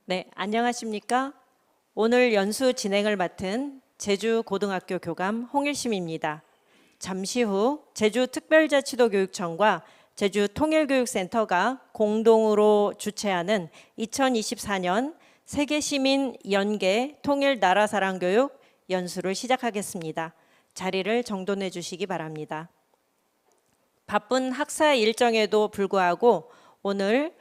네, 안녕하십니까? 오늘 연수 진행을 맡은 제주고등학교 교감 홍일심입니다. 잠시 후 제주특별자치도교육청과 제주통일교육센터가 공동으로 주최하는 2024년 세계시민 연계 통일나라사랑교육 연수를 시작하겠습니다. 자리를 정돈해 주시기 바랍니다. 바쁜 학사 일정에도 불구하고 오늘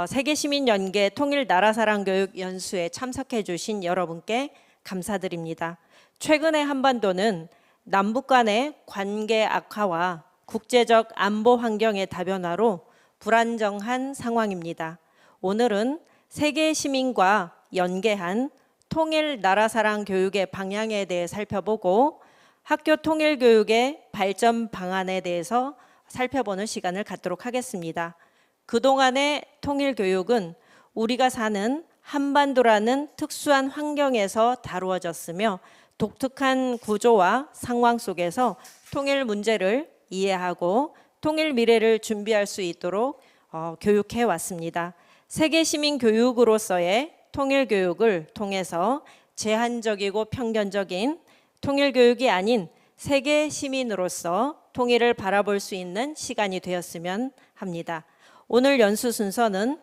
세계시민연계 통일나라사랑교육 연수에 참석해 주신 여러분께 감사드립니다. 최근의 한반도는 남북 간의 관계 악화와 국제적 안보 환경의 다변화로 불안정한 상황입니다. 오늘은 세계 시민과 연계한 통일나라사랑 교육의 방향에 대해 살펴보고 학교 통일교육의 발전 방안에 대해서 살펴보는 시간을 갖도록 하겠습니다. 그동안의 통일교육은 우리가 사는 한반도라는 특수한 환경에서 다루어졌으며 독특한 구조와 상황 속에서 통일 문제를 이해하고 통일 미래를 준비할 수 있도록 교육해 왔습니다. 세계 시민 교육으로서의 통일 교육을 통해서 제한적이고 편견적인 통일 교육이 아닌 세계 시민으로서 통일을 바라볼 수 있는 시간이 되었으면 합니다. 오늘 연수 순서는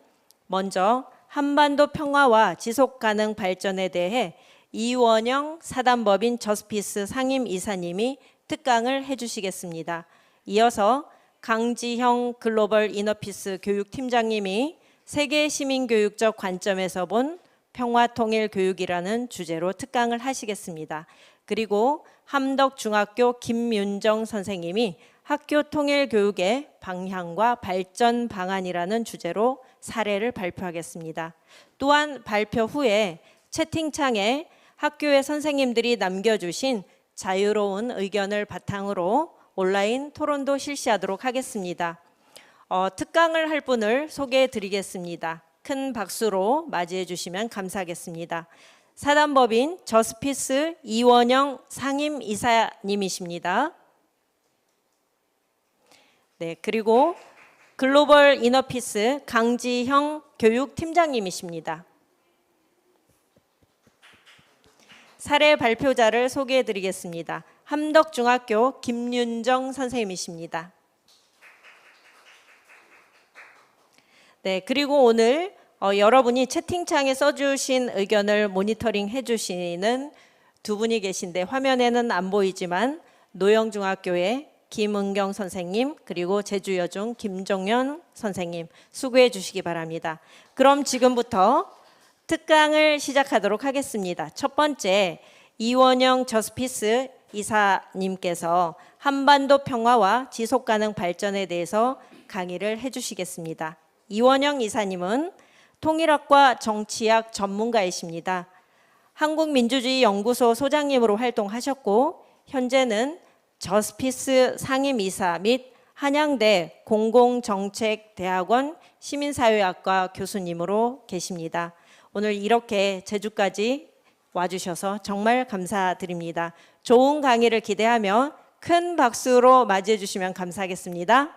먼저 한반도 평화와 지속 가능 발전에 대해 이원영 사단법인 저스피스 상임이사님이 특강을 해주시겠습니다. 이어서 강지형 글로벌 이너피스 교육팀장님이 세계 시민교육적 관점에서 본 평화통일 교육이라는 주제로 특강을 하시겠습니다. 그리고 함덕중학교 김윤정 선생님이 학교 통일 교육의 방향과 발전 방안이라는 주제로 사례를 발표하겠습니다. 또한 발표 후에 채팅창에 학교의 선생님들이 남겨주신 자유로운 의견을 바탕으로 온라인 토론도 실시하도록 하겠습니다. 특강을 할 분을 소개해 드리겠습니다. 큰 박수로 맞이해 주시면 감사하겠습니다. 사단법인 저스피스 이원영 상임이사님이십니다. 네, 그리고 글로벌 이너피스 강지형 교육팀장님이십니다. 사례 발표자를 소개해 드리겠습니다. 함덕중학교 김윤정 선생님이십니다. 네, 그리고 오늘 여러분이 채팅창에 써주신 의견을 모니터링 해주시는 두 분이 계신데 화면에는 안 보이지만 노영중학교의 김은경 선생님 그리고 제주여중 김종현 선생님 수고해 주시기 바랍니다. 그럼 지금부터 특강을 시작하도록 하겠습니다. 첫 번째, 이원영 저스피스 이사님께서 한반도 평화와 지속가능 발전에 대해서 강의를 해주시겠습니다. 이원영 이사님은 통일학과 정치학 전문가이십니다. 한국민주주의연구소 소장님으로 활동하셨고 현재는 저스피스 상임이사 및 한양대 공공정책대학원 시민사회학과 교수님으로 계십니다. 오늘 이렇게 제주까지 와주셔서 정말 감사드립니다. 좋은 강의를 기대하며 큰 박수로 맞이해 주시면 감사하겠습니다.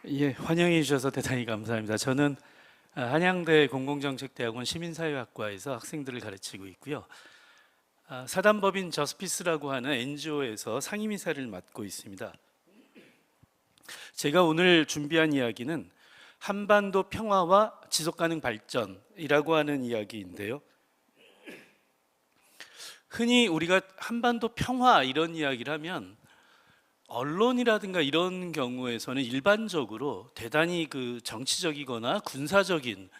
예, 환영해 주셔서 대단히 감사합니다. 저는 한양대 공공정책대학원 시민사회학과에서 학생들을 가르치고 있고요. 사단법인 저스피스라고 하는 NGO에서 상임이사를 맡고 있습니다. 제가 오늘 준비한 이야기는 한반도 평화와 지속가능 발전이라고 하는 이야기인데요. 흔히 우리가 한반도 평화 이런 이야기를 하면 언론이라든가 이런 경우에서는 일반적으로 대단히 그 정치적이거나 군사적인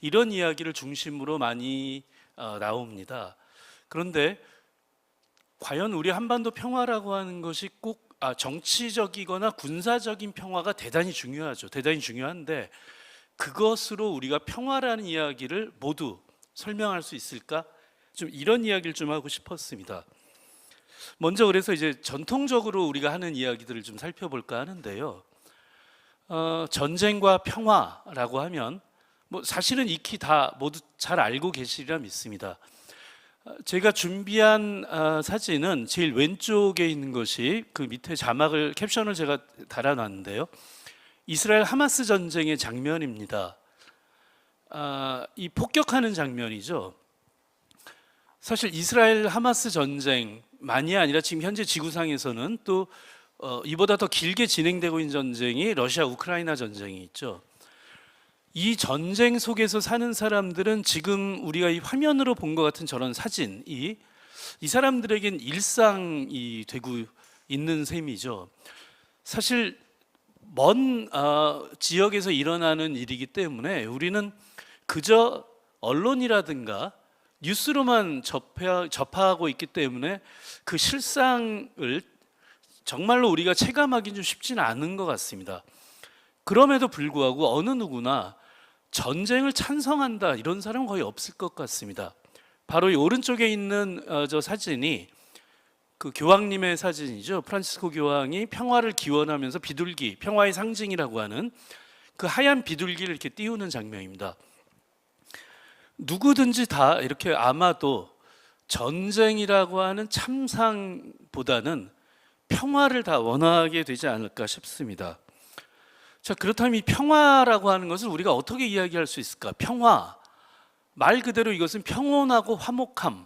이런 이야기를 중심으로 많이 나옵니다. 그런데 과연 우리 한반도 평화라고 하는 것이 꼭 정치적이거나 군사적인 평화가 대단히 중요하죠. 대단히 중요한데 그것으로 우리가 평화라는 이야기를 모두 설명할 수 있을까? 좀 이런 이야기를 좀 하고 싶었습니다. 먼저 그래서 이제 전통적으로 우리가 하는 이야기들을 좀 살펴볼까 하는데요. 전쟁과 평화라고 하면 뭐 사실은 익히 다 모두 잘 알고 계시리라 믿습니다. 제가 준비한 사진은 제일 왼쪽에 있는 것이 그 밑에 자막을 캡션을 제가 달아놨는데요. 이스라엘 하마스 전쟁의 장면입니다. 이 폭격하는 장면이죠. 사실 이스라엘 하마스 전쟁만이 아니라 지금 현재 지구상에서는 또 이보다 더 길게 진행되고 있는 전쟁이 러시아 우크라이나 전쟁이 있죠. 이 전쟁 속에서 사는 사람들은 지금 우리가 이 화면으로 본 것 같은 저런 사진이 이 사람들에겐 일상이 되고 있는 셈이죠. 사실 먼 지역에서 일어나는 일이기 때문에 우리는 그저 언론이라든가 뉴스로만 접하고 있기 때문에 그 실상을 정말로 우리가 체감하기 좀 쉽지는 않은 것 같습니다. 그럼에도 불구하고 어느 누구나 전쟁을 찬성한다 이런 사람은 거의 없을 것 같습니다. 바로 이 오른쪽에 있는 저 사진이 그 교황님의 사진이죠. 프란치스코 교황이 평화를 기원하면서 비둘기, 평화의 상징이라고 하는 그 하얀 비둘기를 이렇게 띄우는 장면입니다. 누구든지 다 이렇게 아마도 전쟁이라고 하는 참상보다는 평화를 다 원하게 되지 않을까 싶습니다. 자, 그렇다면 이 평화라고 하는 것을 우리가 어떻게 이야기할 수 있을까? 평화, 말 그대로 이것은 평온하고 화목함,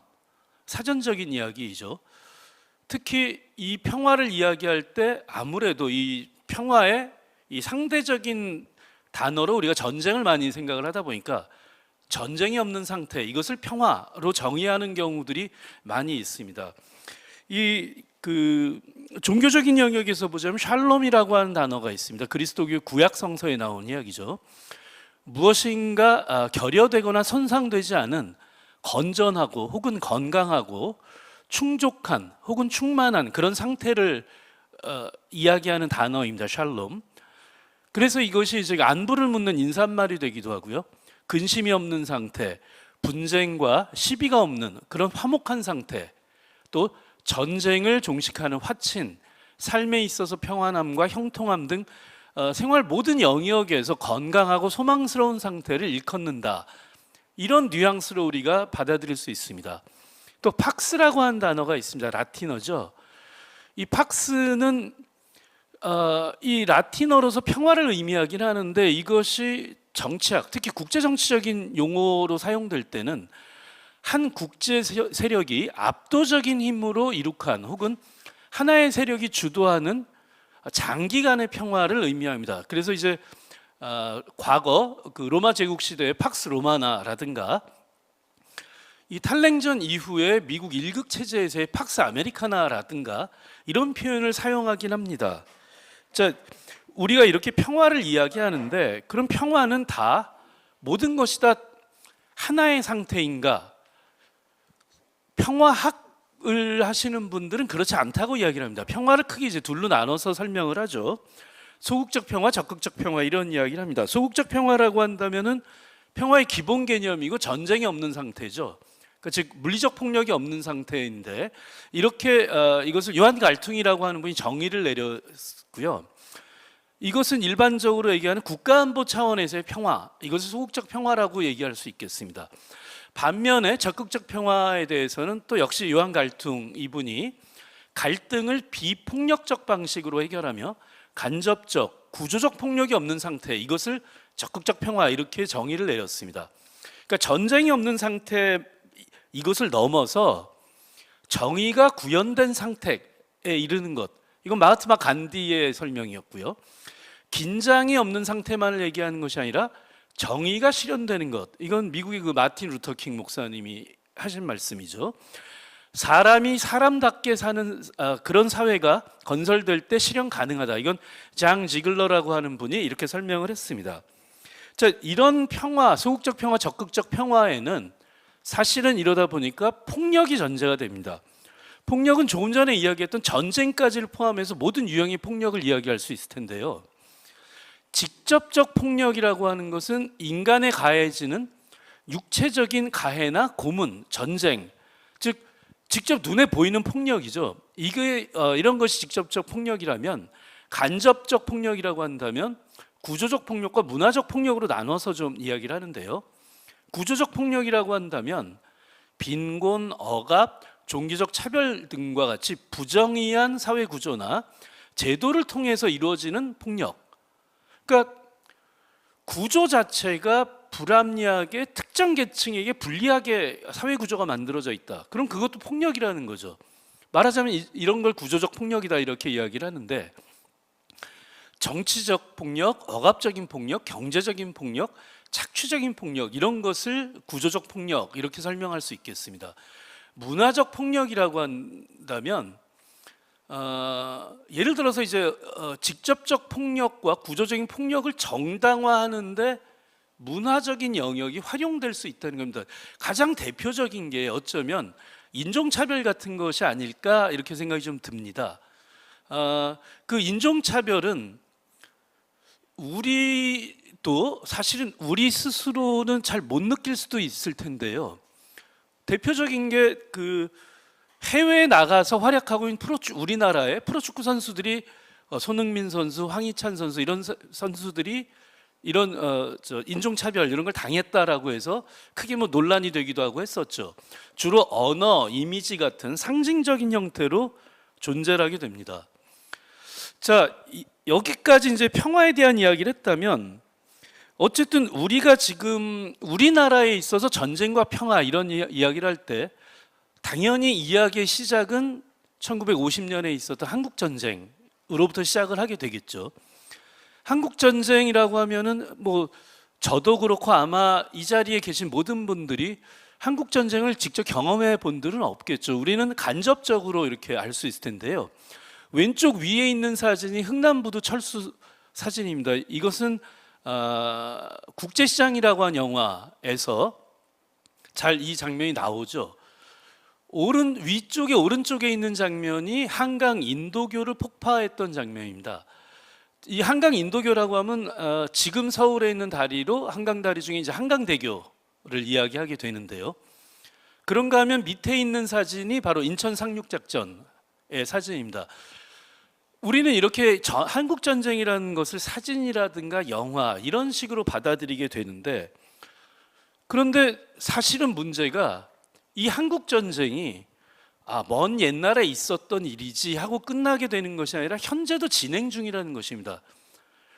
사전적인 이야기이죠. 특히 이 평화를 이야기할 때 아무래도 이 평화의 이 상대적인 단어로 우리가 전쟁을 많이 생각을 하다 보니까 전쟁이 없는 상태, 이것을 평화로 정의하는 경우들이 많이 있습니다. 그 종교적인 영역에서 보자면 샬롬이라고 하는 단어가 있습니다. 그리스도교 구약 성서에 나온 이야기죠. 무엇인가 결여되거나 손상되지 않은 건전하고 혹은 건강하고 충족한 혹은 충만한 그런 상태를 이야기하는 단어입니다. 샬롬. 그래서 이것이 이제 안부를 묻는 인사말이 되기도 하고요. 근심이 없는 상태, 분쟁과 시비가 없는 그런 화목한 상태, 또 전쟁을 종식하는 화친, 삶에 있어서 평안함과 형통함 등 생활 모든 영역에서 건강하고 소망스러운 상태를 일컫는다. 이런 뉘앙스로 우리가 받아들일 수 있습니다. 또 팍스라고 하는 단어가 있습니다. 라틴어죠. 이 팍스는 이 라틴어로서 평화를 의미하긴 하는데 이것이 정치학, 특히 국제 정치적인 용어로 사용될 때는 한 국제 세력이 압도적인 힘으로 이룩한 혹은 하나의 세력이 주도하는 장기간의 평화를 의미합니다. 그래서 이제 과거 그 로마 제국 시대의 팍스 로마나라든가 이 탈냉전 이후에 미국 1국 체제에서의 팍스 아메리카나라든가 이런 표현을 사용하긴 합니다. 자, 우리가 이렇게 평화를 이야기하는데 그럼 평화는 다 모든 것이 다 하나의 상태인가? 평화학을 하시는 분들은 그렇지 않다고 이야기를 합니다. 평화를 크게 이제 둘로 나눠서 설명을 하죠. 소극적 평화, 적극적 평화 이런 이야기를 합니다. 소극적 평화라고 한다면은 평화의 기본 개념이고 전쟁이 없는 상태죠. 그러니까 즉 물리적 폭력이 없는 상태인데 이렇게 이것을 요한 갈퉁이라고 하는 분이 정의를 내렸고요. 이것은 일반적으로 얘기하는 국가안보 차원에서의 평화, 이것을 소극적 평화라고 얘기할 수 있겠습니다. 반면에 적극적 평화에 대해서는 또 역시 요한 갈퉁 이분이 갈등을 비폭력적 방식으로 해결하며 간접적, 구조적 폭력이 없는 상태, 이것을 적극적 평화 이렇게 정의를 내렸습니다. 그러니까 전쟁이 없는 상태, 이것을 넘어서 정의가 구현된 상태에 이르는 것, 이건 마하트마 간디의 설명이었고요. 긴장이 없는 상태만을 얘기하는 것이 아니라 정의가 실현되는 것, 이건 미국의 그 마틴 루터 킹 목사님이 하신 말씀이죠. 사람이 사람답게 사는 그런 사회가 건설될 때 실현 가능하다. 이건 장 지글러라고 하는 분이 이렇게 설명을 했습니다. 자, 이런 평화, 소극적 평화, 적극적 평화에는 사실은 이러다 보니까 폭력이 전제가 됩니다. 폭력은 조금 전에 이야기했던 전쟁까지를 포함해서 모든 유형의 폭력을 이야기할 수 있을 텐데요. 직접적 폭력이라고 하는 것은 인간에 가해지는 육체적인 가해나 고문, 전쟁, 즉 직접 눈에 보이는 폭력이죠. 이게 이런 것이 직접적 폭력이라면 간접적 폭력이라고 한다면 구조적 폭력과 문화적 폭력으로 나눠서 좀 이야기를 하는데요. 구조적 폭력이라고 한다면 빈곤, 억압, 종교적 차별 등과 같이 부정의한 사회 구조나 제도를 통해서 이루어지는 폭력, 그러니까 구조 자체가 불합리하게 특정 계층에게 불리하게 사회 구조가 만들어져 있다. 그럼 그것도 폭력이라는 거죠. 말하자면 이런 걸 구조적 폭력이다 이렇게 이야기를 하는데, 정치적 폭력, 억압적인 폭력, 경제적인 폭력, 착취적인 폭력, 이런 것을 구조적 폭력 이렇게 설명할 수 있겠습니다. 문화적 폭력이라고 한다면 예를 들어서 이제 직접적 폭력과 구조적인 폭력을 정당화하는데 문화적인 영역이 활용될 수 있다는 겁니다. 가장 대표적인 게 어쩌면 인종차별 같은 것이 아닐까 이렇게 생각이 좀 듭니다. 그 인종차별은 우리도 사실은 우리 스스로는 잘 못 느낄 수도 있을 텐데요. 대표적인 게 그 해외에 나가서 활약하고 있는 우리나라의 프로축구 선수들이 손흥민 선수, 황희찬 선수 이런 선수들이 이런 인종차별 이런 걸 당했다라고 해서 크게 뭐 논란이 되기도 하고 했었죠. 주로 언어, 이미지 같은 상징적인 형태로 존재를 하게 됩니다. 자, 여기까지 이제 평화에 대한 이야기를 했다면, 어쨌든 우리가 지금 우리나라에 있어서 전쟁과 평화 이런 이야기를 할 때 당연히 이야기의 시작은 1950년에 있었던 한국전쟁으로부터 시작을 하게 되겠죠. 한국전쟁이라고 하면은 뭐 저도 그렇고 아마 이 자리에 계신 모든 분들이 한국전쟁을 직접 경험해 본 분들은 없겠죠. 우리는 간접적으로 이렇게 알 수 있을 텐데요. 왼쪽 위에 있는 사진이 흥남부두 철수 사진입니다. 이것은 국제시장이라고 한 영화에서 잘 이 장면이 나오죠. 위쪽에 오른쪽에 있는 장면이 한강 인도교를 폭파했던 장면입니다. 이 한강 인도교라고 하면 지금 서울에 있는 다리로 한강다리 중에 이제 한강대교를 이야기하게 되는데요. 그런가 하면 밑에 있는 사진이 바로 인천 상륙작전의 사진입니다. 우리는 이렇게 한국전쟁이라는 것을 사진이라든가 영화 이런 식으로 받아들이게 되는데, 그런데 사실은 문제가 이 한국전쟁이 먼 옛날에 있었던 일이지 하고 끝나게 되는 것이 아니라 현재도 진행 중이라는 것입니다.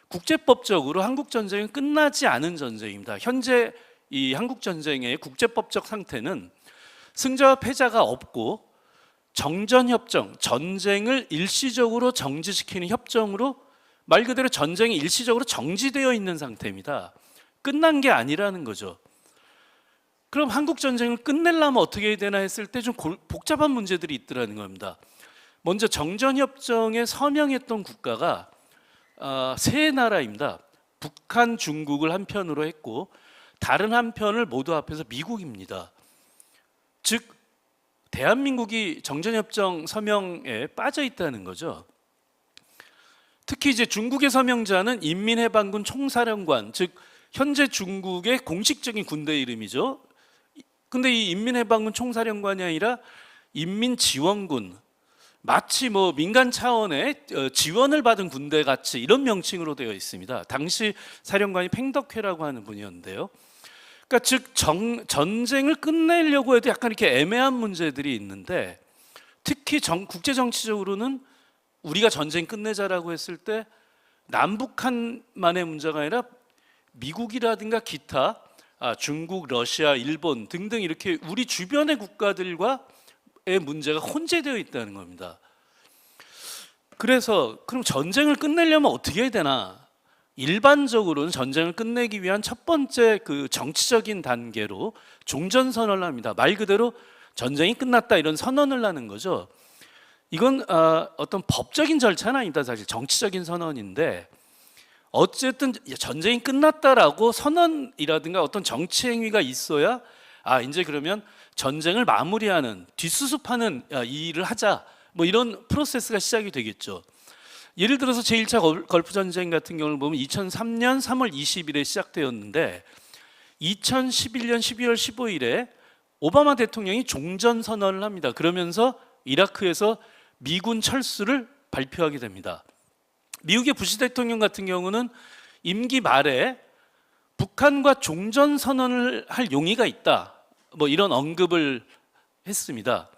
국제법적으로 한국전쟁은 끝나지 않은 전쟁입니다. 현재 이 한국전쟁의 국제법적 상태는 승자와 패자가 없고 정전협정, 전쟁을 일시적으로 정지시키는 협정으로 말 그대로 전쟁이 일시적으로 정지되어 있는 상태입니다. 끝난 게 아니라는 거죠. 그럼 한국전쟁을 끝내려면 어떻게 해야 되나 했을 때 좀 복잡한 문제들이 있더라는 겁니다. 먼저 정전협정에 서명했던 국가가 세 나라입니다. 북한, 중국을 한편으로 했고 다른 한편을 모두 합해서 미국입니다. 즉 대한민국이 정전협정 서명에 빠져 있다는 거죠. 특히 이제 중국의 서명자는 인민해방군 총사령관, 즉 현재 중국의 공식적인 군대 이름이죠. 근데 이 인민해방군 총사령관이 아니라 인민지원군, 마치 뭐 민간 차원의 지원을 받은 군대 같이 이런 명칭으로 되어 있습니다. 당시 사령관이 팽덕회라고 하는 분이었는데요. 그러니까 즉 전쟁을 끝내려고 해도 약간 이렇게 애매한 문제들이 있는데, 특히 국제 정치적으로는 우리가 전쟁 끝내자라고 했을 때 남북한만의 문제가 아니라 미국이라든가 기타 중국, 러시아, 일본 등등 이렇게 우리 주변의 국가들과의 문제가 혼재되어 있다는 겁니다. 그래서 그럼 전쟁을 끝내려면 어떻게 해야 되나? 일반적으로는 전쟁을 끝내기 위한 첫 번째 그 정치적인 단계로 종전선언을 합니다. 말 그대로 전쟁이 끝났다 이런 선언을 하는 거죠. 이건 어떤 법적인 절차는 아니다. 사실 정치적인 선언인데, 어쨌든 전쟁이 끝났다라고 선언이라든가 어떤 정치 행위가 있어야 이제 그러면 전쟁을 마무리하는 뒷수습하는 일을 하자, 뭐 이런 프로세스가 시작이 되겠죠. 예를 들어서 제1차 걸프 전쟁 같은 경우를 보면 2003년 3월 20일에 시작되었는데 2011년 12월 15일에 오바마 대통령이 종전 선언을 합니다. 그러면서 이라크에서 미군 철수를 발표하게 됩니다. 미국의 부시 대통령 같은 경우는 임기 말에 북한과 종전 선언을 할 용의가 있다, 뭐 이런 언급을 했습니다.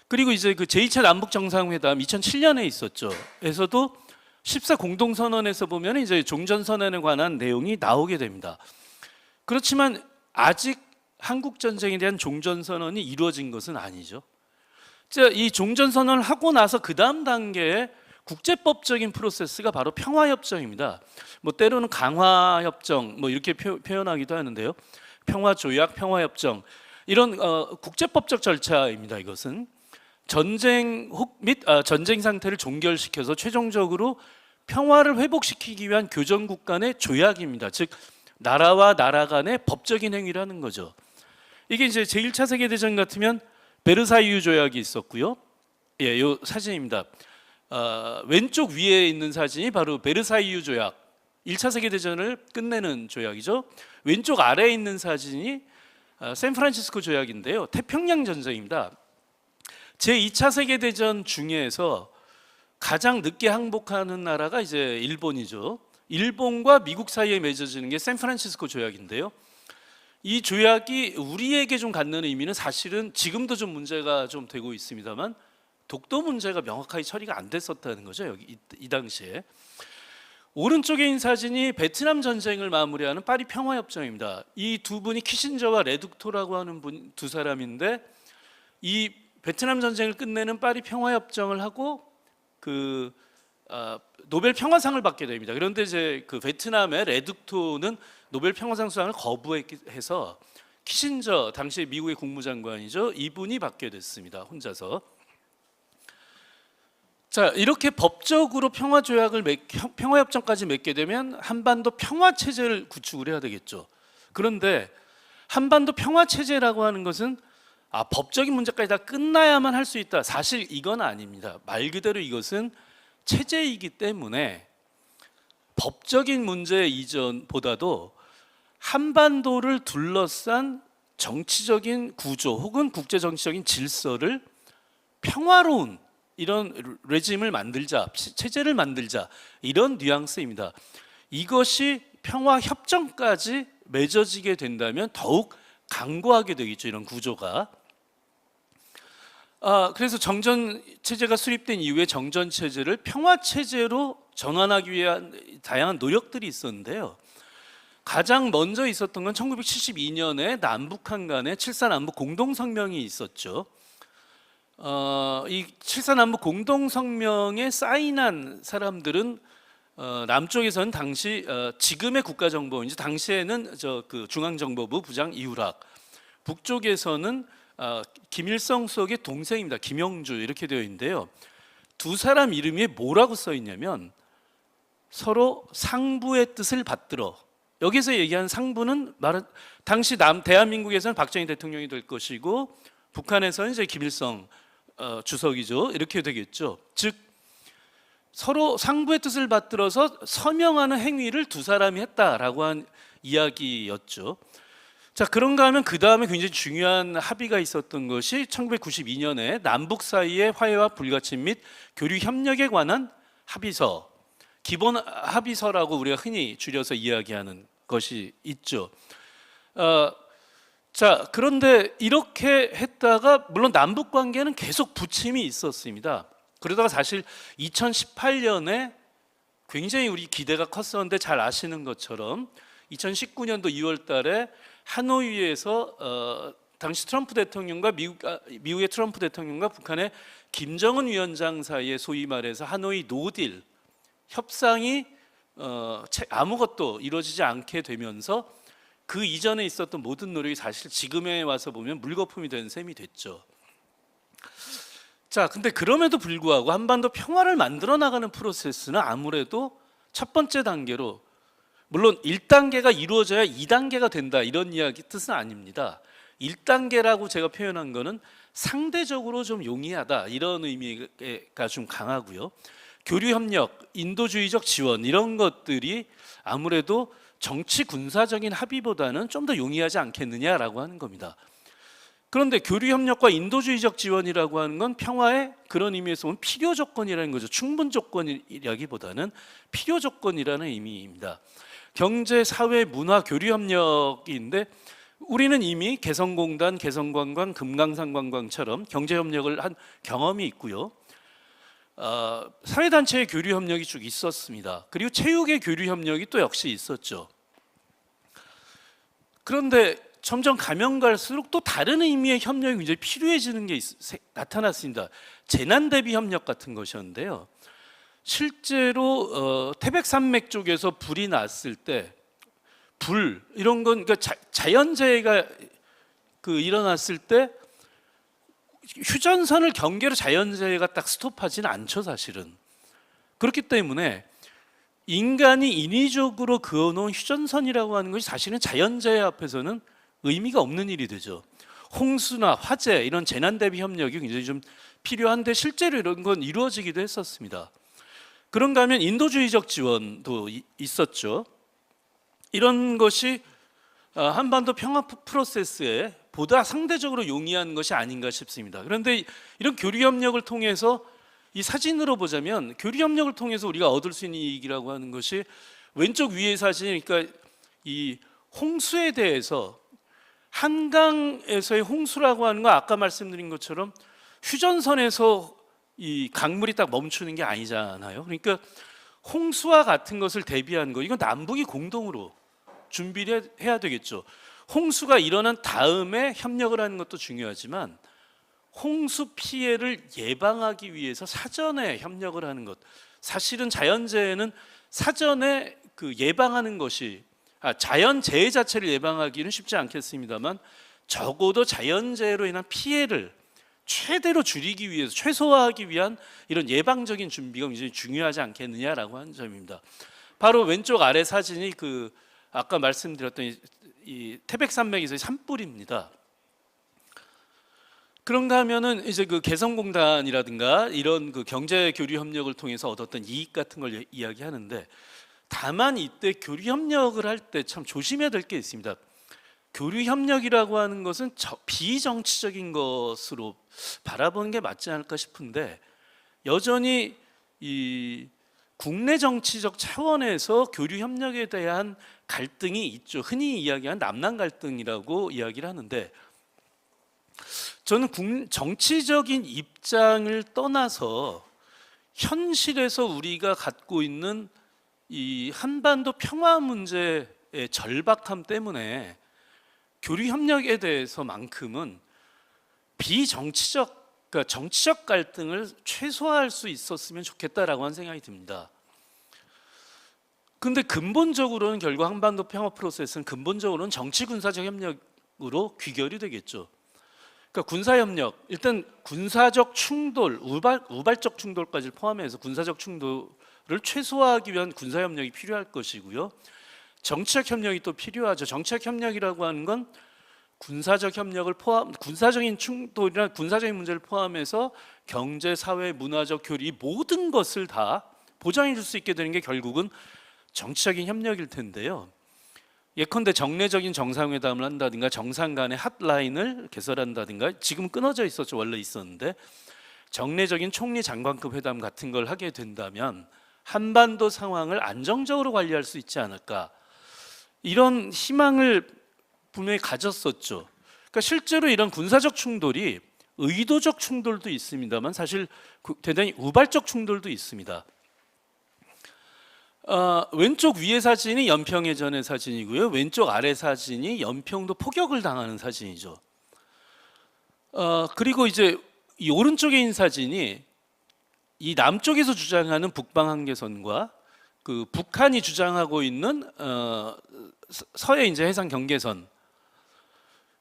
그리고 이제 그 제2차 남북 정상회담 2007년에 있었죠. 에서도 14 공동선언에서 보면 이제 종전선언에 관한 내용이 나오게 됩니다. 그렇지만 아직 한국 전쟁에 대한 종전선언이 이루어진 것은 아니죠. 이 종전선언을 하고 나서 그 다음 단계에 국제법적인 프로세스가 바로 평화협정입니다. 뭐 때로는 강화협정 뭐 이렇게 표현하기도 하는데요. 평화조약, 평화협정 이런 국제법적 절차입니다. 이것은 전쟁 전쟁 상태를 종결시켜서 최종적으로 평화를 회복시키기 위한 교전국 간의 조약입니다. 즉 나라와 나라 간의 법적인 행위라는 거죠. 이게 이제 제1차 세계대전 같으면 베르사유 조약이 있었고요. 예, 요 사진입니다. 왼쪽 위에 있는 사진이 바로 베르사유 조약, 1차 세계대전을 끝내는 조약이죠. 왼쪽 아래에 있는 사진이 샌프란시스코 조약인데요. 태평양 전쟁입니다. 제2차 세계대전 중에서 가장 늦게 항복하는 나라가 이제 일본이죠. 일본과 미국 사이에 맺어지는 게 샌프란시스코 조약인데요. 이 조약이 우리에게 좀 갖는 의미는 사실은 지금도 좀 문제가 좀 되고 있습니다만 독도 문제가 명확하게 처리가 안 됐었다는 거죠. 여기 이 당시에. 오른쪽에 있는 사진이 베트남 전쟁을 마무리하는 파리 평화협정입니다. 이 두 분이 키신저와 레둑토라고 하는 두 사람인데 이 베트남 전쟁을 끝내는 파리 평화협정을 하고 노벨 평화상을 받게 됩니다. 그런데 이제 그 베트남의 레둑토는 노벨 평화상 수상을 거부해서 키신저 당시 미국의 국무장관이죠. 이분이 받게 됐습니다. 혼자서. 자, 이렇게 법적으로 평화협정까지 맺게 되면 한반도 평화체제를 구축을 해야 되겠죠. 그런데 한반도 평화체제라고 하는 것은 법적인 문제까지 다 끝나야만 할 수 있다. 사실 이건 아닙니다. 말 그대로 이것은 체제이기 때문에 법적인 문제 이전보다도 한반도를 둘러싼 정치적인 구조 혹은 국제정치적인 질서를 평화로운 이런 레짐을 만들자, 체제를 만들자 이런 뉘앙스입니다. 이것이 평화협정까지 맺어지게 된다면 더욱 강고하게 되겠죠. 이런 구조가. 그래서 정전 체제가 수립된 이후에 정전 체제를 평화 체제로 전환하기 위한 다양한 노력들이 있었는데요. 가장 먼저 있었던 건 1972년에 남북한 간의 7.4 남북 공동성명이 있었죠. 이 7.4 남북 공동성명에 사인한 사람들은 남쪽에서는 당시 지금의 국가정보원이죠. 당시에는 그 중앙정보부 부장 이우락, 북쪽에서는 김일성 수석의 동생입니다. 김영주 이렇게 되어 있는데요. 두 사람 이름이 뭐라고 써 있냐면 서로 상부의 뜻을 받들어. 여기서 얘기한 상부는 당시 대한민국에서는 박정희 대통령이 될 것이고 북한에서는 이제 김일성 주석이죠. 이렇게 되겠죠. 즉 서로 상부의 뜻을 받들어서 서명하는 행위를 두 사람이 했다라고 한 이야기였죠. 자, 그런가 하면 그 다음에 굉장히 중요한 합의가 있었던 것이 1992년에 남북 사이의 화해와 불가침 및 교류 협력에 관한 합의서, 기본 합의서라고 우리가 흔히 줄여서 이야기하는 것이 있죠. 자, 그런데 이렇게 했다가 물론 남북 관계는 계속 부침이 있었습니다. 그러다가 사실 2018년에 굉장히 우리 기대가 컸었는데 잘 아시는 것처럼 2019년도 2월 달에 하노이에서 당시 트럼프 대통령과 미국의 트럼프 대통령과 북한의 김정은 위원장 사이에 소위 말해서 하노이 노딜 협상이 아무것도 이루어지지 않게 되면서 그 이전에 있었던 모든 노력이 사실 지금에 와서 보면 물거품이 된 셈이 됐죠. 자, 근데 그럼에도 불구하고 한반도 평화를 만들어 나가는 프로세스는 아무래도 첫 번째 단계로 물론 1단계가 이루어져야 2단계가 된다 이런 이야기 뜻은 아닙니다. 1단계라고 제가 표현한 거는 상대적으로 좀 용이하다 이런 의미가 좀 강하고요. 교류협력, 인도주의적 지원 이런 것들이 아무래도 정치 군사적인 합의보다는 좀 더 용이하지 않겠느냐라고 하는 겁니다. 그런데 교류협력과 인도주의적 지원이라고 하는 건 평화의 그런 의미에서 보면 필요 조건이라는 거죠. 충분 조건이라기보다는 필요 조건이라는 의미입니다. 경제, 사회, 문화, 교류협력인데 우리는 이미 개성공단, 개성관광, 금강산관광처럼 경제협력을 한 경험이 있고요. 사회단체의 교류 협력이 쭉 있었습니다. 그리고 체육의 교류 협력이 또 역시 있었죠. 그런데 점점 가면 갈수록 또 다른 의미의 협력이 굉장히 필요해지는 게 나타났습니다. 재난 대비 협력 같은 것이었는데요. 실제로 태백산맥 쪽에서 불이 났을 때 이런 건 그러니까 자연재해가 일어났을 때 휴전선을 경계로 자연재해가 딱 스톱하지는 않죠, 사실은. 그렇기 때문에 인간이 인위적으로 그어놓은 휴전선이라고 하는 것이 사실은 자연재해 앞에서는 의미가 없는 일이 되죠. 홍수나 화재 이런 재난 대비 협력이 굉장히 좀 필요한데 실제로 이런 건 이루어지기도 했었습니다. 그런가 하면 인도주의적 지원도 있었죠. 이런 것이 한반도 평화 프로세스에 보다 상대적으로 용이한 것이 아닌가 싶습니다. 그런데 이런 교류 협력을 통해서 이 사진으로 보자면 교류 협력을 통해서 우리가 얻을 수 있는 이익이라고 하는 것이 왼쪽 위의 사진, 그러니까 이 홍수에 대해서 한강에서의 홍수라고 하는 건 아까 말씀드린 것처럼 휴전선에서 이 강물이 딱 멈추는 게 아니잖아요. 그러니까 홍수와 같은 것을 대비한 거, 이건 남북이 공동으로 준비를 해야 되겠죠. 홍수가 일어난 다음에 협력을 하는 것도 중요하지만 홍수 피해를 예방하기 위해서 사전에 협력을 하는 것, 사실은 자연재해는 사전에 예방하는 것이 자연재해 자체를 예방하기는 쉽지 않겠습니다만 적어도 자연재해로 인한 피해를 최대로 줄이기 위해서, 최소화하기 위한 이런 예방적인 준비가 굉장히 중요하지 않겠느냐라고 하는 점입니다. 바로 왼쪽 아래 사진이 아까 말씀드렸던 이 태백산맥에서의 산불입니다. 그런가 하면은 이제 개성공단이라든가 이런 경제 교류 협력을 통해서 얻었던 이익 같은 걸 이야기하는데, 다만 이때 교류 협력을 할 때 참 조심해야 될 게 있습니다. 교류 협력이라고 하는 것은 비정치적인 것으로 바라보는 게 맞지 않을까 싶은데, 여전히 이 국내 정치적 차원에서 교류 협력에 대한 갈등이 있죠. 흔히 이야기하는 남남 갈등이라고 이야기를 하는데, 저는 정치적인 입장을 떠나서 현실에서 우리가 갖고 있는 이 한반도 평화 문제의 절박함 때문에 교류 협력에 대해서만큼은 비정치적, 그러니까 정치적 갈등을 최소화할 수 있었으면 좋겠다라고 하는 생각이 듭니다. 근데 근본적으로는 결국 한반도 평화 프로세스는 근본적으로는 정치 군사적 협력으로 귀결이 되겠죠. 그러니까 군사 협력, 일단 군사적 충돌, 우발적 충돌까지 포함해서 군사적 충돌을 최소화하기 위한 군사 협력이 필요할 것이고요. 정치적 협력이 또 필요하죠. 정치적 협력이라고 하는 건 군사적 협력을 군사적인 충돌이나 군사적인 문제를 포함해서 경제, 사회, 문화적 교류, 이 모든 것을 다 보장해 줄 수 있게 되는 게 결국은 정치적인 협력일 텐데요. 예컨대 정례적인 정상회담을 한다든가 정상 간의 핫라인을 개설한다든가, 지금 끊어져 있었죠. 원래 있었는데 정례적인 총리 장관급 회담 같은 걸 하게 된다면 한반도 상황을 안정적으로 관리할 수 있지 않을까, 이런 희망을 분명히 가졌었죠. 그러니까 실제로 이런 군사적 충돌이 의도적 충돌도 있습니다만 사실 대단히 우발적 충돌도 있습니다. 왼쪽 위의 사진이 연평해전의 사진이고요. 왼쪽 아래 사진이 연평도 포격을 당하는 사진이죠. 그리고 이제 이 오른쪽에 있는 사진이 이 남쪽에서 주장하는 북방 한계선과 북한이 주장하고 있는 서해 이제 해상 경계선,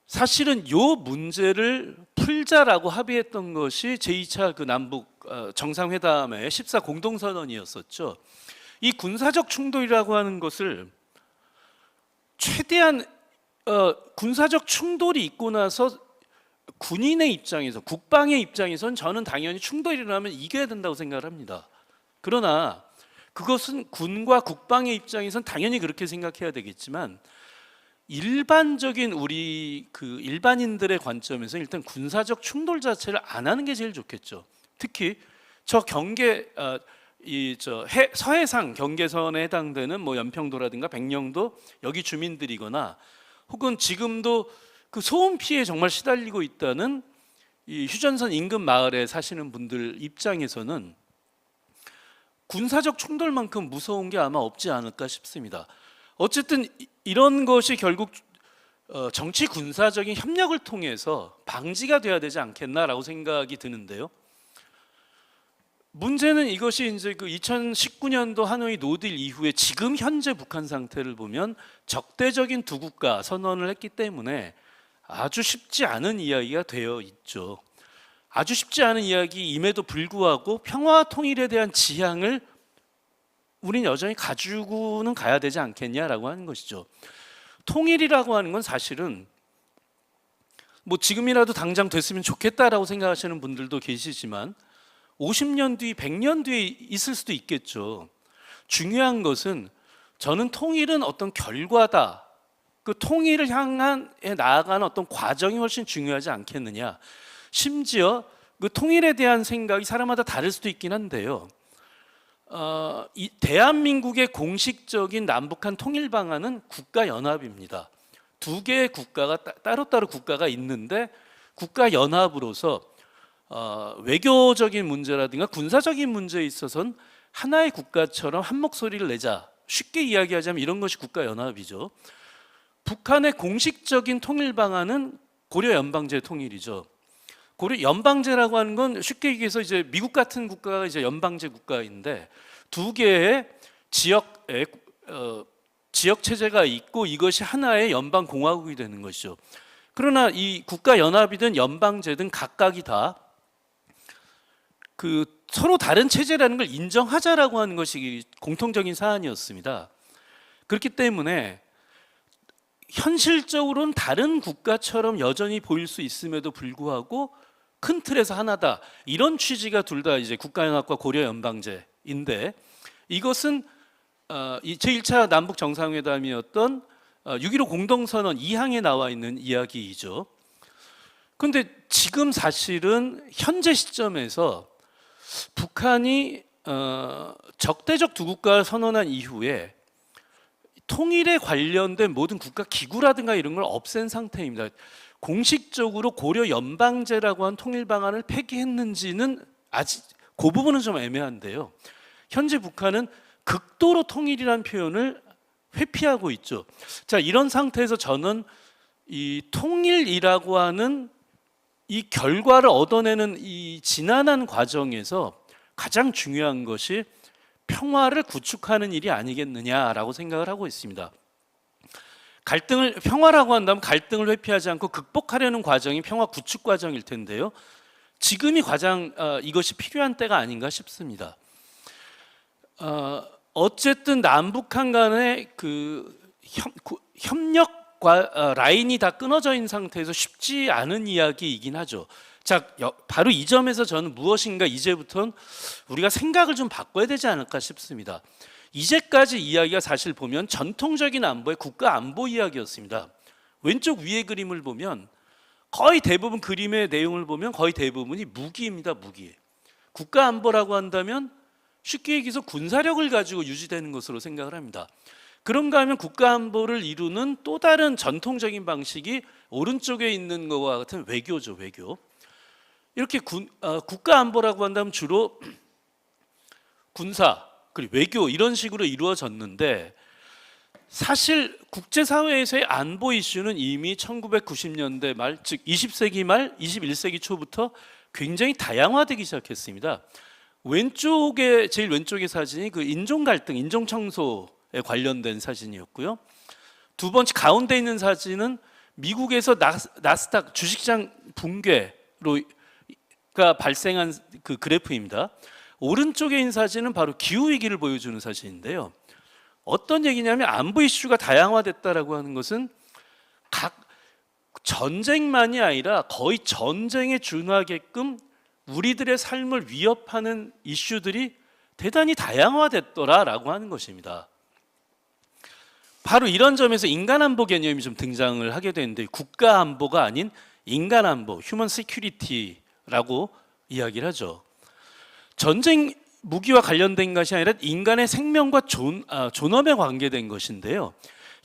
사실은 요 문제를 풀자라고 합의했던 것이 제2차 남북 정상회담의 14 공동선언이었었죠. 이 군사적 충돌이라고 하는 것을 최대한 군사적 충돌이 있고 나서 군인의 입장에서, 국방의 입장에서는 저는 당연히 충돌이 일어나면 이겨야 된다고 생각을 합니다. 그러나 그것은 군과 국방의 입장에서는 당연히 그렇게 생각해야 되겠지만, 일반적인 우리 일반인들의 관점에서 일단 군사적 충돌 자체를 안 하는 게 제일 좋겠죠. 특히 저 경계 서해상 경계선에 해당되는 연평도라든가 백령도 여기 주민들이거나 혹은 지금도 소음 피해에 정말 시달리고 있다는 이 휴전선 인근 마을에 사시는 분들 입장에서는 군사적 충돌만큼 무서운 게 아마 없지 않을까 싶습니다. 어쨌든 이런 것이 결국 정치 군사적인 협력을 통해서 방지가 돼야 되지 않겠나라고 생각이 드는데요. 문제는 이것이 이제 그 2019년도 하노이 노딜 이후에 지금 현재 북한 상태를 보면 적대적인 두 국가 선언을 했기 때문에 아주 쉽지 않은 이야기가 되어 있죠. 아주 쉽지 않은 이야기임에도 불구하고 평화 통일에 대한 지향을 우린 여전히 가지고는 가야 되지 않겠냐라고 하는 것이죠. 통일이라고 하는 건 사실은 뭐 지금이라도 당장 됐으면 좋겠다라고 생각하시는 분들도 계시지만 50년 뒤, 100년 뒤에 있을 수도 있겠죠. 중요한 것은 저는 통일은 어떤 결과다. 그 통일을 향해 나아가는 어떤 과정이 훨씬 중요하지 않겠느냐. 심지어 그 통일에 대한 생각이 사람마다 다를 수도 있긴 한데요. 이 대한민국의 공식적인 남북한 통일 방안은 국가연합입니다. 두 개의 국가가 따로따로 국가가 있는데 국가연합으로서 외교적인 문제라든가 군사적인 문제에 있어서는 하나의 국가처럼 한 목소리를 내자. 쉽게 이야기하자면 이런 것이 국가연합이죠. 북한의 공식적인 통일 방안은 고려 연방제 통일이죠. 고려 연방제라고 하는 건 쉽게 얘기해서 이제 미국 같은 국가가 이제 연방제 국가인데 두 개의 지역 체제가 있고 이것이 하나의 연방 공화국이 되는 것이죠. 그러나 이 국가 연합이든 연방제든 각각이 다 그 서로 다른 체제라는 걸 인정하자라고 하는 것이 공통적인 사안이었습니다. 그렇기 때문에 현실적으로는 다른 국가처럼 여전히 보일 수 있음에도 불구하고 큰 틀에서 하나다. 이런 취지가 둘 다 이제 국가연합과 고려연방제인데 이것은 제1차 남북 정상회담이었던 6.15 공동선언 2항에 나와 있는 이야기이죠. 그런데 지금 사실은 현재 시점에서 북한이 적대적 두 국가를 선언한 이후에 통일에 관련된 모든 국가 기구라든가 이런 걸 없앤 상태입니다. 공식적으로 고려 연방제라고 한 통일 방안을 폐기했는지는 아직 그 부분은 좀 애매한데요. 현재 북한은 극도로 통일이라는 표현을 회피하고 있죠. 자, 이런 상태에서 저는 이 통일이라고 하는 이 결과를 얻어내는 이 지난한 과정에서 가장 중요한 것이 평화를 구축하는 일이 아니겠느냐라고 생각을 하고 있습니다. 평화라고 한다면 갈등을 회피하지 않고 극복하려는 과정이 평화 구축 과정일 텐데요. 지금이 가장 이것이 필요한 때가 아닌가 싶습니다. 어쨌든 남북한 간의 그 협력 라인이 다 끊어져 있는 상태에서 쉽지 않은 이야기이긴 하죠. 자, 바로 이 점에서 저는 무엇인가 이제부터는 우리가 생각을 좀 바꿔야 되지 않을까 싶습니다. 이제까지 이야기가 사실 보면 전통적인 안보의 국가 안보 이야기였습니다. 왼쪽 위의 그림을 보면 거의 대부분 그림의 내용을 보면 거의 대부분이 무기입니다. 무기. 국가 안보라고 한다면 쉽게 얘기해서 군사력을 가지고 유지되는 것으로 생각을 합니다. 그런가 하면 국가 안보를 이루는 또 다른 전통적인 방식이 오른쪽에 있는 것과 같은 외교죠. 외교. 이렇게 국가 안보라고 한다면 주로 군사 그리고 외교 이런 식으로 이루어졌는데 사실 국제사회에서의 안보 이슈는 이미 1990년대 말, 즉 20세기 말, 21세기 초부터 굉장히 다양화되기 시작했습니다. 제일 왼쪽의 사진이 그 인종 갈등, 인종 청소에 관련된 사진이었고요. 두 번째 가운데 있는 사진은 미국에서 나스닥 주식시장 붕괴가 발생한 그 그래프입니다. 오른쪽에 있는 사진은 바로 기후 위기를 보여주는 사진인데요. 어떤 얘기냐면 안보 이슈가 다양화됐다라고 하는 것은 각 전쟁만이 아니라 거의 전쟁에 준하게끔 우리들의 삶을 위협하는 이슈들이 대단히 다양화됐더라라고 하는 것입니다. 바로 이런 점에서 인간 안보 개념이 좀 등장을 하게 되는데 국가 안보가 아닌 인간 안보, 휴먼 시큐리티라고 이야기를 하죠. 전쟁 무기와 관련된 것이 아니라 인간의 생명과 존엄에 관계된 것인데요.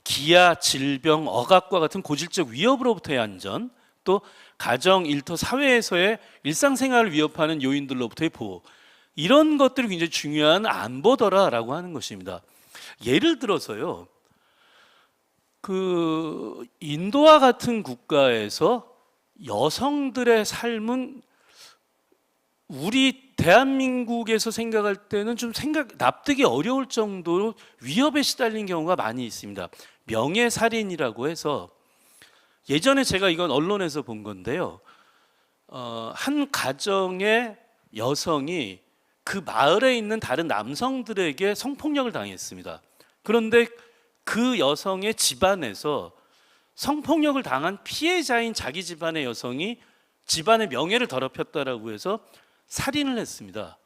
기아, 질병, 억압과 같은 고질적 위협으로부터의 안전, 또 가정, 일터, 사회에서의 일상생활을 위협하는 요인들로부터의 보호. 이런 것들이 굉장히 중요한 안보더라라고 하는 것입니다. 예를 들어서요, 그 인도와 같은 국가에서 여성들의 삶은 우리 대한민국에서 생각할 때는 좀 납득이 어려울 정도로 위협에 시달린 경우가 많이 있습니다. 명예살인이라고 해서, 예전에 제가 이건 언론에서 본 건데요, 한 가정의 여성이 그 마을에 있는 다른 남성들에게 성폭력을 당했습니다. 그런데 그 여성의 집안에서 성폭력을 당한 피해자인 자기 집안의 여성이 집안의 명예를 더럽혔다라고 해서 살인을 했습니다.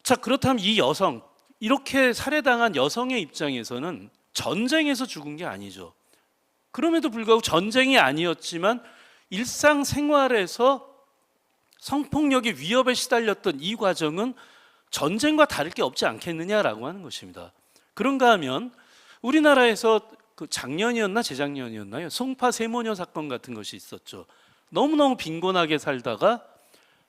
자, 그렇다면 이 여성, 이렇게 살해당한 여성의 입장에서는 전쟁에서 죽은 게 아니죠. 그럼에도 불구하고 전쟁이 아니었지만 일상생활에서 성폭력의 위협에 시달렸던 이 과정은 전쟁과 다를 게 없지 않겠느냐라고 하는 것입니다. 그런가 하면 우리나라에서 그 작년이었나 재작년이었나요? 송파 세모녀 사건 같은 것이 있었죠. 너무너무 빈곤하게 살다가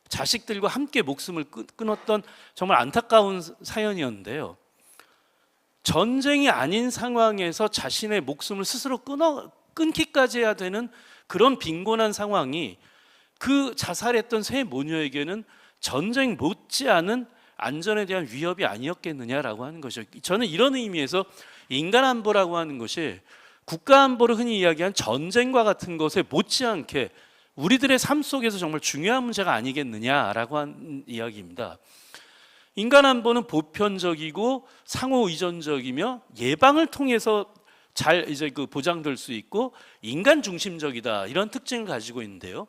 자식들과 함께 목숨을 끊었던 정말 안타까운 사연이었는데요. 전쟁이 아닌 상황에서 자신의 목숨을 스스로 끊기까지 해야 되는 그런 빈곤한 상황이 그 자살했던 세 모녀에게는 전쟁 못지않은 안전에 대한 위협이 아니었겠느냐라고 하는 것이죠. 저는 이런 의미에서 인간 안보라고 하는 것이 국가 안보를 흔히 이야기한 전쟁과 같은 것에 못지않게 우리들의 삶 속에서 정말 중요한 문제가 아니겠느냐라고 하는 이야기입니다. 인간 안보는 보편적이고 상호 의존적이며 예방을 통해서 잘 보장될 수 있고 인간 중심적이다, 이런 특징을 가지고 있는데요.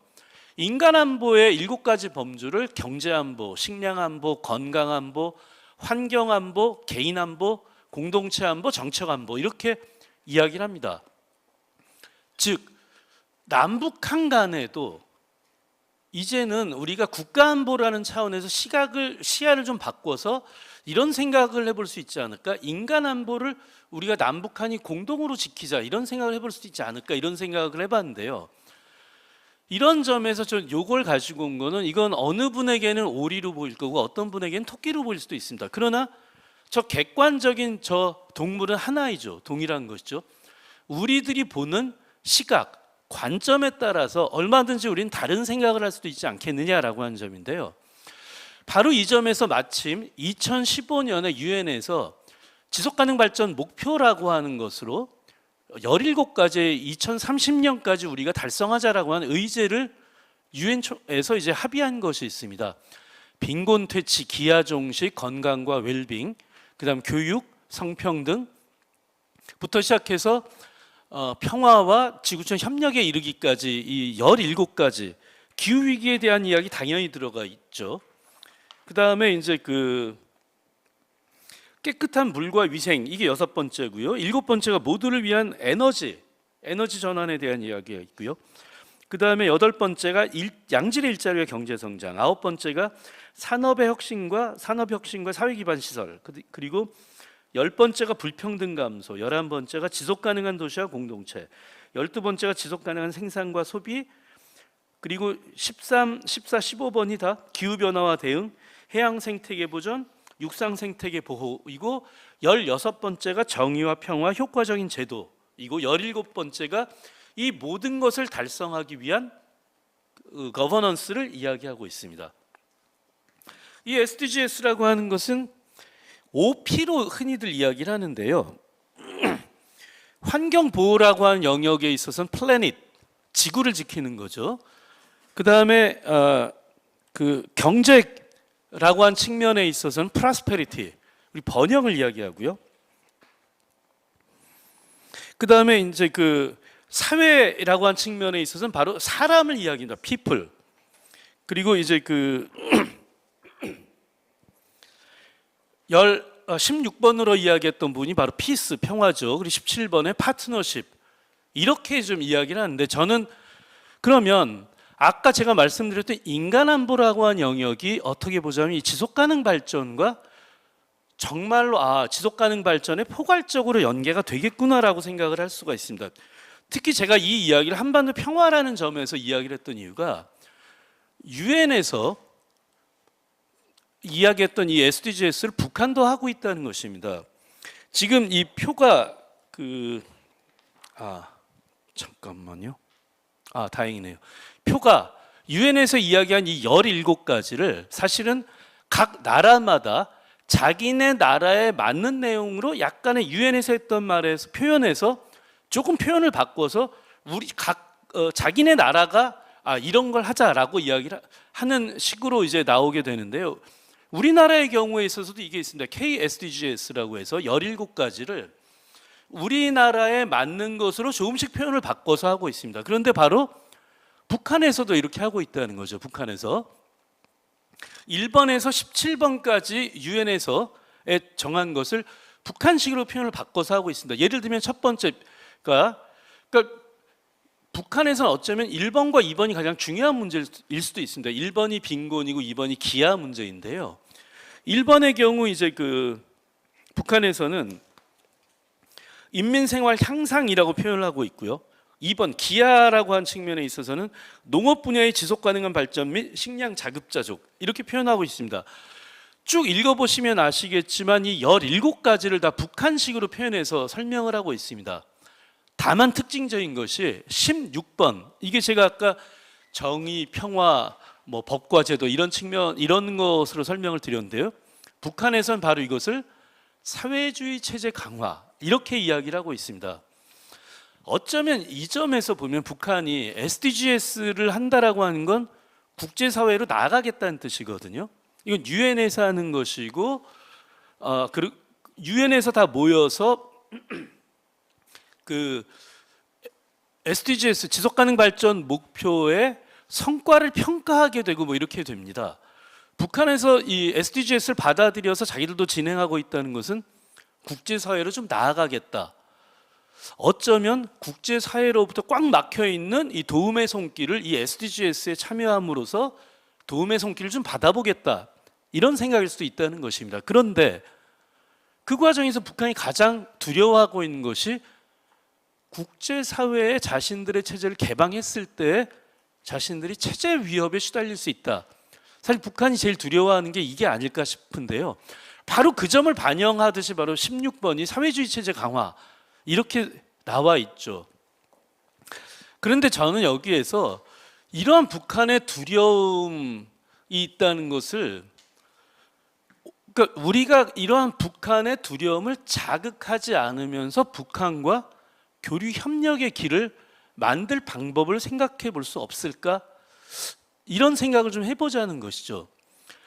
인간 안보의 7가지 범주를 경제 안보, 식량 안보, 건강 안보, 환경 안보, 개인 안보, 공동체 안보, 정책 안보, 이렇게 이야기를 합니다. 즉 남북한 간에도 이제는 우리가 국가 안보라는 차원에서 시야를 좀 바꿔서 이런 생각을 해볼 수 있지 않을까? 인간 안보를 우리가 남북한이 공동으로 지키자, 이런 생각을 해볼 수 있지 않을까? 이런 생각을 해봤는데요. 이런 점에서 저 요걸 가지고 온 거는, 이건 어느 분에게는 오리로 보일 거고 어떤 분에게는 토끼로 보일 수도 있습니다. 그러나 저 객관적인 저 동물은 하나이죠. 동일한 것이죠. 우리들이 보는 시각, 관점에 따라서 얼마든지 우리는 다른 생각을 할 수도 있지 않겠느냐라고 하는 점인데요. 바로 이 점에서 마침 2015년에 유엔에서 지속가능 발전 목표라고 하는 것으로 17가지 2030년까지 우리가 달성하자라고 하는 의제를 유엔에서 이제 합의한 것이 있습니다. 빈곤 퇴치, 기아 종식, 건강과 웰빙, 그다음 교육, 성평등부터 시작해서 평화와 지구촌 협력에 이르기까지 이 17가지 기후 위기에 대한 이야기 당연히 들어가 있죠. 그다음에 이제 그 깨끗한 물과 위생, 이게 6번째고요. 7번째가 모두를 위한 에너지 전환에 대한 이야기가 있고요. 그다음에 8번째가 양질의 일자리와 경제 성장, 9번째가 산업 혁신과 사회 기반 시설, 그리고 10번째가 불평등 감소, 11번째가 지속 가능한 도시와 공동체, 12번째가 지속 가능한 생산과 소비, 그리고 13, 14, 15번이 다 기후 변화와 대응, 해양 생태계 보존, 육상 생태계 보호이고, 16번째가 정의와 평화, 효과적인 제도이고, 17번째가 이 모든 것을 달성하기 위한 거버넌스를 이야기하고 있습니다. 이 SDGs라고 하는 것은 OP로 흔히들 이야기를 하는데요. 환경 보호라고 하는 영역에 있어서는 플래닛, 지구를 지키는 거죠. 그 다음에 그 경제라고 한 측면에 있어서는 프라스페리티, 우리 번영을 이야기하고요. 그 다음에 이제 그 사회라고 한 측면에 있어서는 바로 사람을 이야기합니다. people. 그리고 이제 그 16번으로 이야기했던 분이 바로 피스, 평화죠. 그리고 17번에 파트너십, 이렇게 좀 이야기를 하는데, 저는 그러면 아까 제가 말씀드렸던 인간 안보라고 한 영역이 어떻게 보자면 이 지속가능 발전과 정말로 지속가능 발전에 포괄적으로 연계가 되겠구나라고 생각을 할 수가 있습니다. 특히 제가 이 이야기를 한반도 평화라는 점에서 이야기를 했던 이유가, 유엔에서 이야기했던 이 SDGs를 북한도 하고 있다는 것입니다. 지금 이 표가 잠깐만요. 다행이네요. 표가 유엔에서 이야기한 이 17가지를 사실은 각 나라마다 자기네 나라에 맞는 내용으로 약간의 유엔에서 했던 말에서 표현해서 조금 표현을 바꿔서 우리 자기네 나라가 이런 걸 하자라고 이야기를 하는 식으로 이제 나오게 되는데요. 우리나라의 경우에 있어서도 이게 있습니다. KSDGs라고 해서 17가지를 우리나라에 맞는 것으로 조금씩 표현을 바꿔서 하고 있습니다. 그런데 바로 북한에서도 이렇게 하고 있다는 거죠. 북한에서 1번에서 17번까지 유엔에서 정한 것을 북한식으로 표현을 바꿔서 하고 있습니다. 예를 들면 첫 번째가 그러니까 북한에서는 어쩌면 1번과 2번이 가장 중요한 문제일 수도 있습니다. 1번이 빈곤이고 2번이 기아 문제인데요. 1번의 경우 이제 북한에서는 인민생활 향상이라고 표현을 하고 있고요. 2번 기아라고 한 측면에 있어서는 농업 분야의 지속 가능한 발전 및 식량 자급자족 이렇게 표현하고 있습니다. 쭉 읽어보시면 아시겠지만 이 17가지를 다 북한식으로 표현해서 설명을 하고 있습니다. 다만 특징적인 것이 16번 이게 제가 아까 정의, 평화, 법과 제도 이런 측면 이런 것으로 설명을 드렸는데요. 북한에서는 바로 이것을 사회주의 체제 강화 이렇게 이야기를 하고 있습니다. 어쩌면 이 점에서 보면 북한이 SDGs를 한다라고 하는 건 국제사회로 나아가겠다는 뜻이거든요. 이건 유엔에서 하는 것이고 유엔에서 다 모여서 SDGs 지속가능 발전 목표의 성과를 평가하게 되고 이렇게 됩니다. 북한에서 이 SDGs를 받아들여서 자기들도 진행하고 있다는 것은 국제사회로 좀 나아가겠다. 어쩌면 국제사회로부터 꽉 막혀 있는 이 도움의 손길을 이 SDGs에 참여함으로써 도움의 손길을 좀 받아보겠다. 이런 생각일 수도 있다는 것입니다. 그런데 그 과정에서 북한이 가장 두려워하고 있는 것이 국제사회에 자신들의 체제를 개방했을 때 자신들이 체제 위협에 시달릴 수 있다. 사실 북한이 제일 두려워하는 게 이게 아닐까 싶은데요. 바로 그 점을 반영하듯이 바로 16번이 사회주의 체제 강화 이렇게 나와 있죠. 그런데 저는 여기에서 이러한 북한의 두려움이 있다는 것을 그러니까 우리가 이러한 북한의 두려움을 자극하지 않으면서 북한과 교류 협력의 길을 만들 방법을 생각해 볼 수 없을까? 이런 생각을 좀 해보자는 것이죠.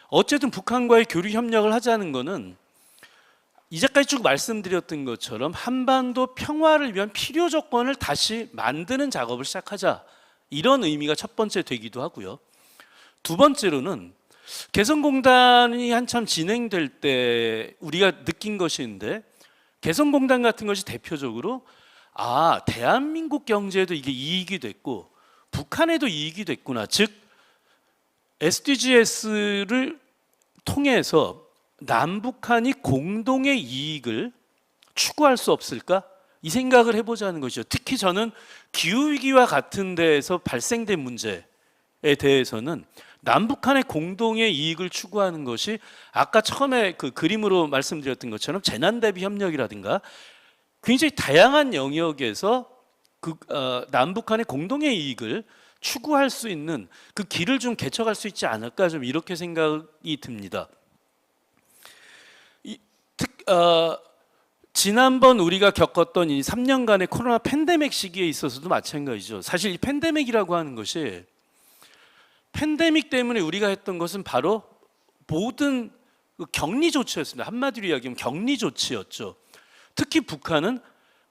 어쨌든 북한과의 교류 협력을 하자는 것은 이제까지 쭉 말씀드렸던 것처럼 한반도 평화를 위한 필요 조건을 다시 만드는 작업을 시작하자 이런 의미가 첫 번째 되기도 하고요. 두 번째로는 개성공단이 한참 진행될 때 우리가 느낀 것인데 개성공단 같은 것이 대표적으로 대한민국 경제에도 이게 이익이 됐고 북한에도 이익이 됐구나. 즉 SDGs를 통해서 남북한이 공동의 이익을 추구할 수 없을까? 이 생각을 해보자는 것이죠. 특히 저는 기후위기와 같은 데에서 발생된 문제에 대해서는 남북한의 공동의 이익을 추구하는 것이 아까 처음에 그 그림으로 말씀드렸던 것처럼 재난대비 협력이라든가 굉장히 다양한 영역에서 남북한의 공동의 이익을 추구할 수 있는 그 길을 좀 개척할 수 있지 않을까 좀 이렇게 생각이 듭니다. 지난번 우리가 겪었던 이 3년간의 코로나 팬데믹 시기에 있어서도 마찬가지죠. 사실 이 팬데믹이라고 하는 것이 팬데믹 때문에 우리가 했던 것은 바로 모든 격리 조치였습니다. 한마디로 이야기하면 격리 조치였죠. 특히 북한은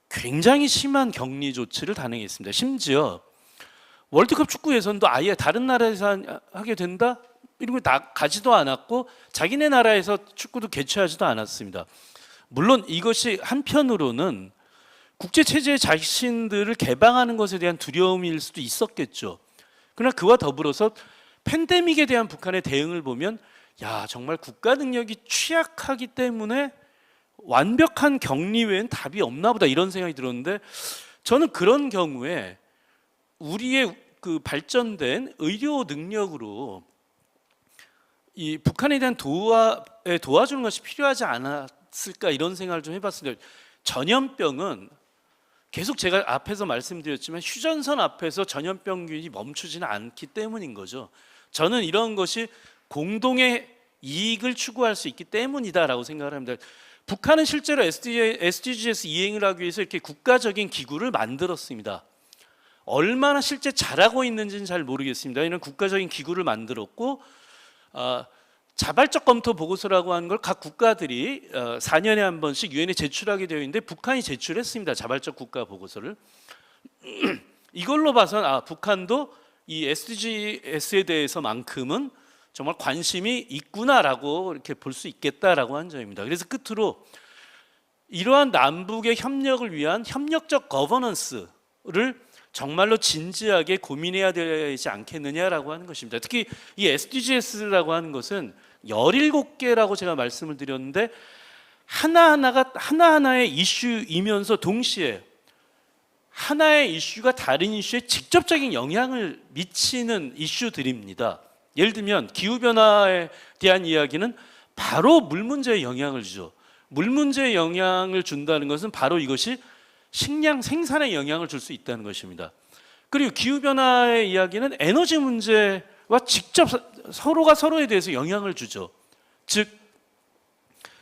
굉장히 심한 격리 조치를 단행했습니다. 심지어 월드컵 축구 예선도 아예 다른 나라에서 하게 된다? 이런 거 가지도 않았고 자기네 나라에서 축구도 개최하지도 않았습니다. 물론 이것이 한편으로는 국제체제의 자신들을 개방하는 것에 대한 두려움일 수도 있었겠죠. 그러나 그와 더불어서 팬데믹에 대한 북한의 대응을 보면 정말 국가 능력이 취약하기 때문에 완벽한 격리 외엔 답이 없나 보다 이런 생각이 들었는데 저는 그런 경우에 우리의 그 발전된 의료 능력으로 이 북한에 대한 도와주는 것이 필요하지 않았을까 이런 생각을 좀 해봤습니다. 전염병은 계속 제가 앞에서 말씀드렸지만 휴전선 앞에서 전염병균이 멈추지는 않기 때문인 거죠. 저는 이런 것이 공동의 이익을 추구할 수 있기 때문이다라고 생각을 합니다. 북한은 실제로 SDGs 이행을 하기 위해서 이렇게 국가적인 기구를 만들었습니다. 얼마나 실제 잘하고 있는지는 잘 모르겠습니다. 이런 국가적인 기구를 만들었고 자발적 검토 보고서라고 하는 걸 각 국가들이 4년에 한 번씩 유엔에 제출하게 되어 있는데 북한이 제출했습니다. 자발적 국가 보고서를. 이걸로 봐서 북한도 이 SDGs에 대해서만큼은 정말 관심이 있구나라고 이렇게 볼 수 있겠다라고 한 점입니다. 그래서 끝으로 이러한 남북의 협력을 위한 협력적 거버넌스를 정말로 진지하게 고민해야 되지 않겠느냐라고 하는 것입니다. 특히 이 SDGs라고 하는 것은 17개라고 제가 말씀을 드렸는데 하나하나의 이슈이면서 동시에 하나의 이슈가 다른 이슈에 직접적인 영향을 미치는 이슈들입니다. 예를 들면 기후변화에 대한 이야기는 바로 물 문제에 영향을 주죠. 물 문제에 영향을 준다는 것은 바로 이것이 식량 생산에 영향을 줄 수 있다는 것입니다. 그리고 기후변화의 이야기는 에너지 문제와 직접 서로가 서로에 대해서 영향을 주죠. 즉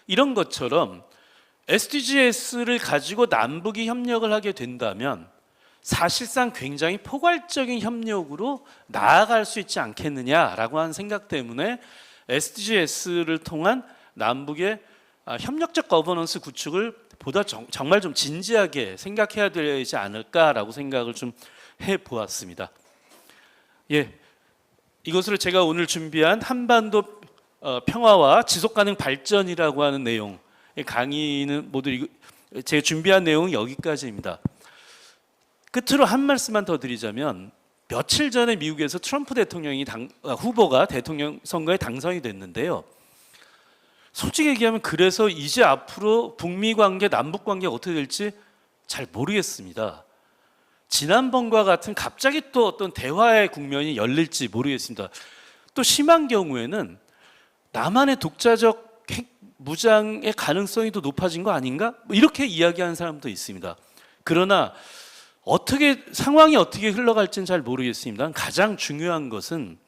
이런 것처럼 SDGs를 가지고 남북이 협력을 하게 된다면 사실상 굉장히 포괄적인 협력으로 나아갈 수 있지 않겠느냐라고 하는 생각 때문에 SDGs를 통한 남북의 협력적 거버넌스 구축을 보다 정말 좀 진지하게 생각해야 되지 않을까라고 생각을 좀 해보았습니다. 예, 이것으로 제가 오늘 준비한 한반도 평화와 지속가능 발전이라고 하는 내용 강의는 모두 제가 준비한 내용은 여기까지입니다. 끝으로 한 말씀만 더 드리자면 며칠 전에 미국에서 트럼프 대통령이 후보가 대통령 선거에 당선이 됐는데요. 솔직히 얘기하면 그래서 이제 앞으로 북미 관계, 남북 관계가 어떻게 될지 잘 모르겠습니다. 지난번과 같은 갑자기 또 어떤 대화의 국면이 열릴지 모르겠습니다. 또 심한 경우에는 남한의 독자적 무장의 가능성이 더 높아진 거 아닌가? 이렇게 이야기하는 사람도 있습니다. 그러나 상황이 어떻게 흘러갈지는 잘 모르겠습니다. 가장 중요한 것은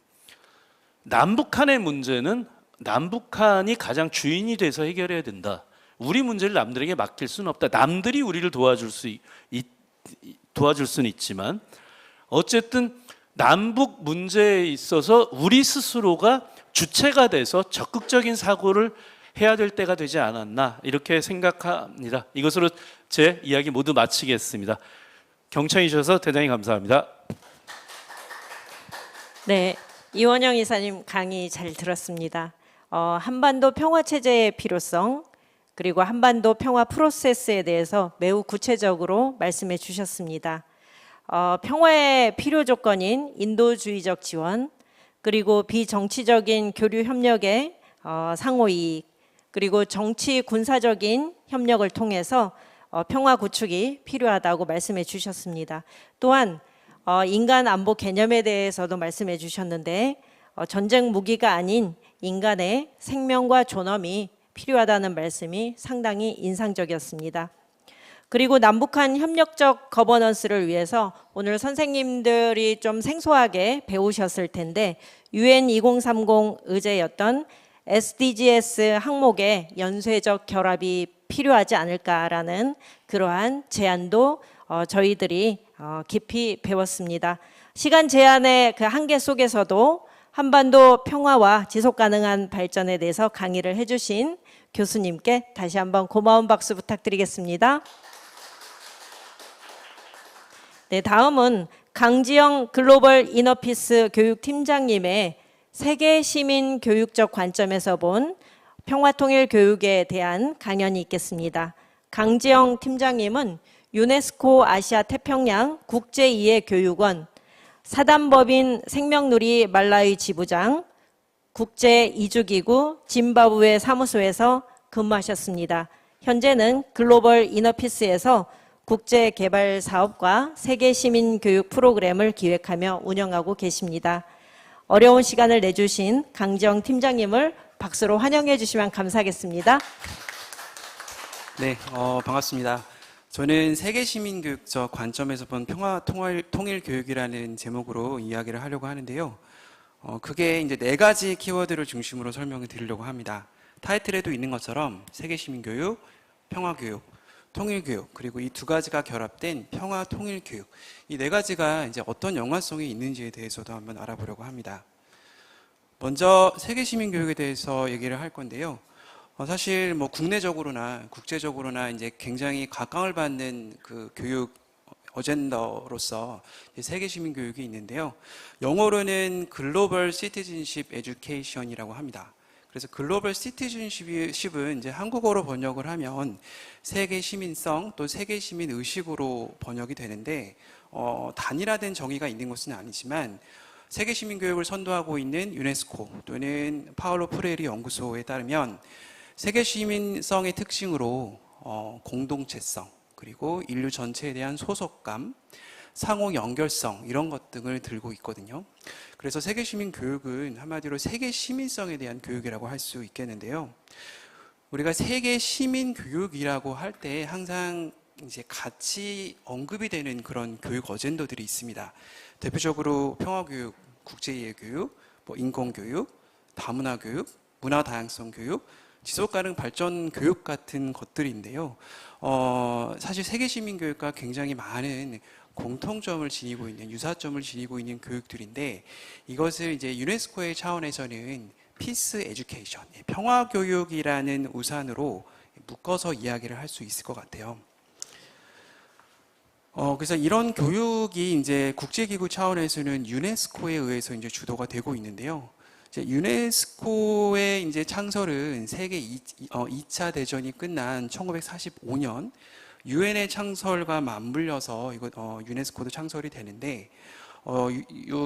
남북한의 문제는 남북한이 가장 주인이 돼서 해결해야 된다. 우리 문제를 남들에게 맡길 수는 없다. 남들이 우리를 도와줄 수는 있지만 어쨌든 남북 문제에 있어서 우리 스스로가 주체가 돼서 적극적인 사고를 해야 될 때가 되지 않았나 이렇게 생각합니다. 이것으로 제 이야기 모두 마치겠습니다. 경청해 주셔서 대단히 감사합니다. 네, 이원영 이사님 강의 잘 들었습니다. 한반도 평화 체제의 필요성 그리고 한반도 평화 프로세스에 대해서 매우 구체적으로 말씀해 주셨습니다. 평화의 필요 조건인 인도주의적 지원 그리고 비정치적인 교류 협력의 상호이익 그리고 정치 군사적인 협력을 통해서 평화 구축이 필요하다고 말씀해 주셨습니다. 또한 인간 안보 개념에 대해서도 말씀해 주셨는데 전쟁 무기가 아닌 인간의 생명과 존엄이 필요하다는 말씀이 상당히 인상적이었습니다. 그리고 남북한 협력적 거버넌스를 위해서 오늘 선생님들이 좀 생소하게 배우셨을 텐데 UN 2030 의제였던 SDGs 항목의 연쇄적 결합이 필요하지 않을까라는 그러한 제안도 저희들이 깊이 배웠습니다. 시간 제한의 그 한계 속에서도 한반도 평화와 지속가능한 발전에 대해서 강의를 해주신 교수님께 다시 한번 고마운 박수 부탁드리겠습니다. 네, 다음은 강지영 글로벌 이너피스 교육팀장님의 세계 시민 교육적 관점에서 본 평화통일 교육에 대한 강연이 있겠습니다. 강지영 팀장님은 유네스코 아시아 태평양 국제이해교육원 사단법인 생명누리 말라위 지부장 국제이주기구 짐바브웨 사무소에서 근무하셨습니다. 현재는 글로벌 이너피스에서 국제개발사업과 세계시민교육 프로그램을 기획하며 운영하고 계십니다. 어려운 시간을 내주신 강지영 팀장님을 박수로 환영해 주시면 감사하겠습니다. 네, 반갑습니다. 저는 세계 시민 교육적 관점에서 본 평화 통일 교육이라는 제목으로 이야기를 하려고 하는데요. 그게 이제 4가지 키워드를 중심으로 설명을 드리려고 합니다. 타이틀에도 있는 것처럼 세계 시민 교육, 평화 교육, 통일 교육, 그리고 이 2가지가 결합된 평화 통일 교육. 이 4가지가 이제 어떤 연관성이 있는지에 대해서도 한번 알아보려고 합니다. 먼저 세계 시민 교육에 대해서 얘기를 할 건데요. 사실 뭐 국내적으로나 국제적으로나 이제 굉장히 각광을 받는 그 교육 어젠더로서 세계 시민 교육이 있는데요. 영어로는 글로벌 시티즌십 에듀케이션이라고 합니다. 그래서 글로벌 시티즌십은 이제 한국어로 번역을 하면 세계 시민성 또 세계 시민 의식으로 번역이 되는데 단일화된 정의가 있는 것은 아니지만 세계 시민 교육을 선도하고 있는 유네스코 또는 파울로 프레리 연구소에 따르면 세계 시민성의 특징으로 공동체성 그리고 인류 전체에 대한 소속감, 상호 연결성 이런 것 등을 들고 있거든요. 그래서 세계 시민 교육은 한마디로 세계 시민성에 대한 교육이라고 할 수 있겠는데요. 우리가 세계 시민 교육이라고 할 때 항상 이제 같이 언급이 되는 그런 교육 어젠더들이 있습니다. 대표적으로 평화 교육, 국제 이해 교육, 뭐 인권 교육, 다문화 교육, 문화 다양성 교육, 지속 가능 발전 교육 같은 것들인데요. 사실 세계 시민 교육과 굉장히 많은 공통점을 지니고 있는 유사점을 지니고 있는 교육들인데 이것을 이제 유네스코의 차원에서는 피스 에듀케이션, 평화 교육이라는 우산으로 묶어서 이야기를 할 수 있을 것 같아요. 그래서 이런 교육이 이제 국제기구 차원에서는 유네스코에 의해서 이제 주도가 되고 있는데요. 유네스코의 이제 창설은 세계 2차 대전이 끝난 1945년 유엔의 창설과 맞물려서 유네스코도 창설이 되는데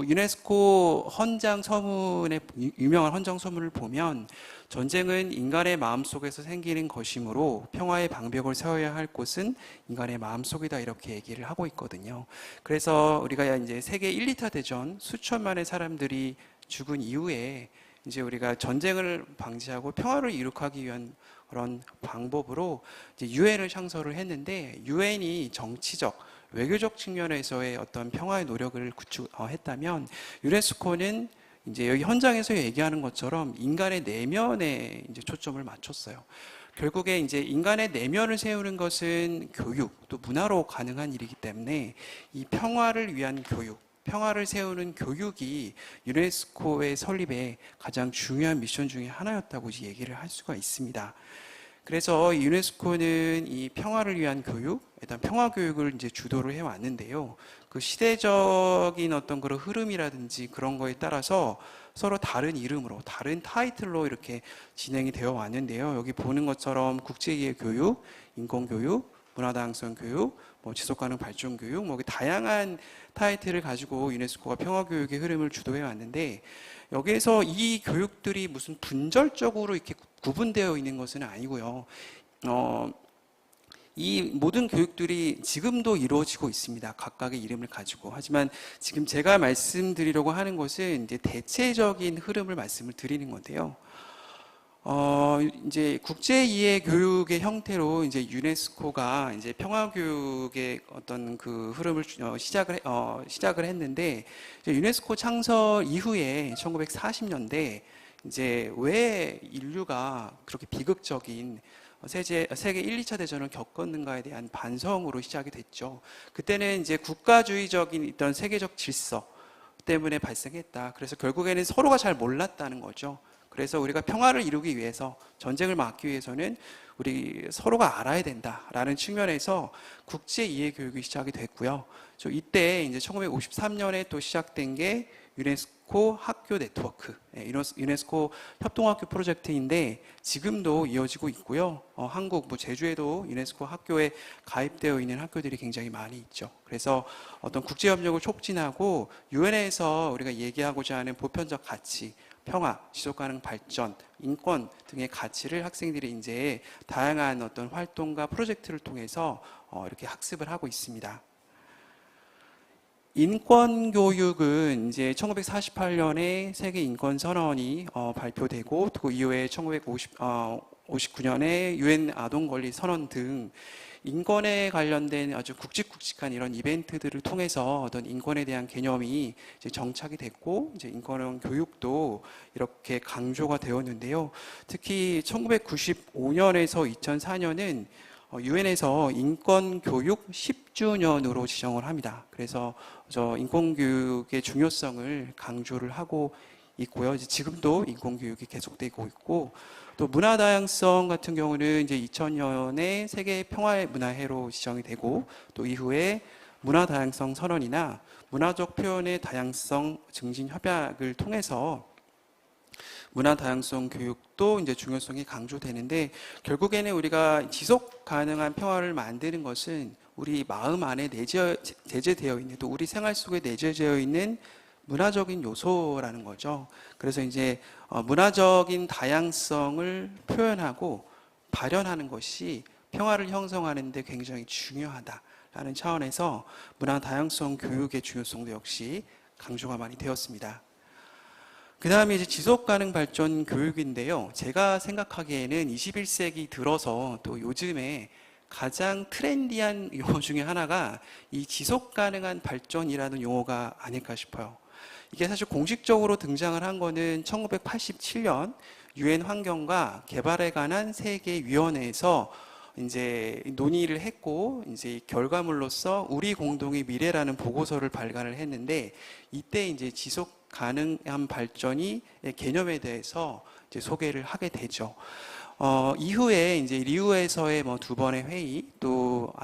유네스코 헌장 서문의 유명한 헌장 서문을 보면 전쟁은 인간의 마음속에서 생기는 것이므로 평화의 방벽을 세워야 할 곳은 인간의 마음속이다 이렇게 얘기를 하고 있거든요. 그래서 우리가 이제 세계 1, 2차 대전 수천만의 사람들이 죽은 이후에 이제 우리가 전쟁을 방지하고 평화를 이룩하기 위한 그런 방법으로 이제 유엔을 창설을 했는데 유엔이 정치적, 외교적 측면에서의 어떤 평화의 노력을 구축했다면 유네스코는 이제 여기 현장에서 얘기하는 것처럼 인간의 내면에 이제 초점을 맞췄어요. 결국에 이제 인간의 내면을 세우는 것은 교육 또 문화로 가능한 일이기 때문에 이 평화를 위한 교육, 평화를 세우는 교육이 유네스코의 설립의 가장 중요한 미션 중에 하나였다고 얘기를 할 수가 있습니다. 그래서 유네스코는 이 평화를 위한 교육, 일단 평화 교육을 이제 주도를 해왔는데요. 그 시대적인 어떤 그런 흐름이라든지 그런 거에 따라서 서로 다른 이름으로, 다른 타이틀로 이렇게 진행이 되어 왔는데요. 여기 보는 것처럼 국제이해 교육, 인권 교육, 문화다양성 교육, 뭐 지속가능 발전 교육, 뭐 다양한 타이틀을 가지고 유네스코가 평화교육의 흐름을 주도해 왔는데 여기에서 이 교육들이 무슨 분절적으로 이렇게 구분되어 있는 것은 아니고요. 이 모든 교육들이 지금도 이루어지고 있습니다. 각각의 이름을 가지고. 하지만 지금 제가 말씀드리려고 하는 것은 이제 대체적인 흐름을 말씀을 드리는 건데요. 이제 국제 이해 교육의 형태로 이제 유네스코가 이제 평화 교육의 어떤 그 흐름을 시작을 했는데 이제 유네스코 창설 이후에 1940년대 이제 왜 인류가 그렇게 비극적인 세계 1, 2차 대전을 겪었는가에 대한 반성으로 시작이 됐죠. 그때는 이제 국가주의적인 있던 세계적 질서 때문에 발생했다. 그래서 결국에는 서로가 잘 몰랐다는 거죠. 그래서 우리가 평화를 이루기 위해서 전쟁을 막기 위해서는 우리 서로가 알아야 된다라는 측면에서 국제 이해 교육이 시작이 됐고요. 이때 이제 1953년에 또 시작된 게 유네스코 학교 네트워크, 유네스코 협동학교 프로젝트인데 지금도 이어지고 있고요. 한국 뭐 제주에도 유네스코 학교에 가입되어 있는 학교들이 굉장히 많이 있죠. 그래서 어떤 국제 협력을 촉진하고 유엔에서 우리가 얘기하고자 하는 보편적 가치, 평화, 지속가능 발전, 인권 등의 가치를 학생들이 이제 다양한 어떤 활동과 프로젝트를 통해서 이렇게 학습을 하고 있습니다. 인권 교육은 이제 1948년에 세계 인권 선언이 발표되고 그 이후에 1959년에 유엔 아동 권리 선언 등 인권에 관련된 아주 굵직굵직한 이런 이벤트들을 통해서 어떤 인권에 대한 개념이 이제 정착이 됐고 이제 인권 교육도 이렇게 강조가 되었는데요. 특히 1995년에서 2004년은 유엔에서 인권 교육 10주년으로 지정을 합니다. 그래서 인권 교육의 중요성을 강조를 하고 있고요. 이제 지금도 인권 교육이 계속되고 있고 또 문화 다양성 같은 경우는 이제 2000년에 세계 평화의 문화해로 지정이 되고 또 이후에 문화 다양성 선언이나 문화적 표현의 다양성 증진 협약을 통해서 문화 다양성 교육도 이제 중요성이 강조되는데 결국에는 우리가 지속 가능한 평화를 만드는 것은 우리 마음 안에 내재되어 있는 또 우리 생활 속에 내재되어 있는 문화적인 요소라는 거죠. 그래서 이제 문화적인 다양성을 표현하고 발현하는 것이 평화를 형성하는 데 굉장히 중요하다라는 차원에서 문화 다양성 교육의 중요성도 역시 강조가 많이 되었습니다. 그 다음에 이제 지속 가능 발전 교육인데요. 제가 생각하기에는 21세기 들어서 또 요즘에 가장 트렌디한 용어 중에 하나가 이 지속 가능한 발전이라는 용어가 아닐까 싶어요. 이게 사실 공식적으로 등장을 한 거는 1987년 유엔 환경과 개발에 관한 세계위원회에서 이제 논의를 했고 이제 결과물로서 우리 공동의 미래라는 보고서를 발간을 했는데 이때 이제 지속 가능한 발전이 개념에 대해서 이제 소개를 하게 되죠. 이후에 이제 리우에서의 뭐 2번의 회의 또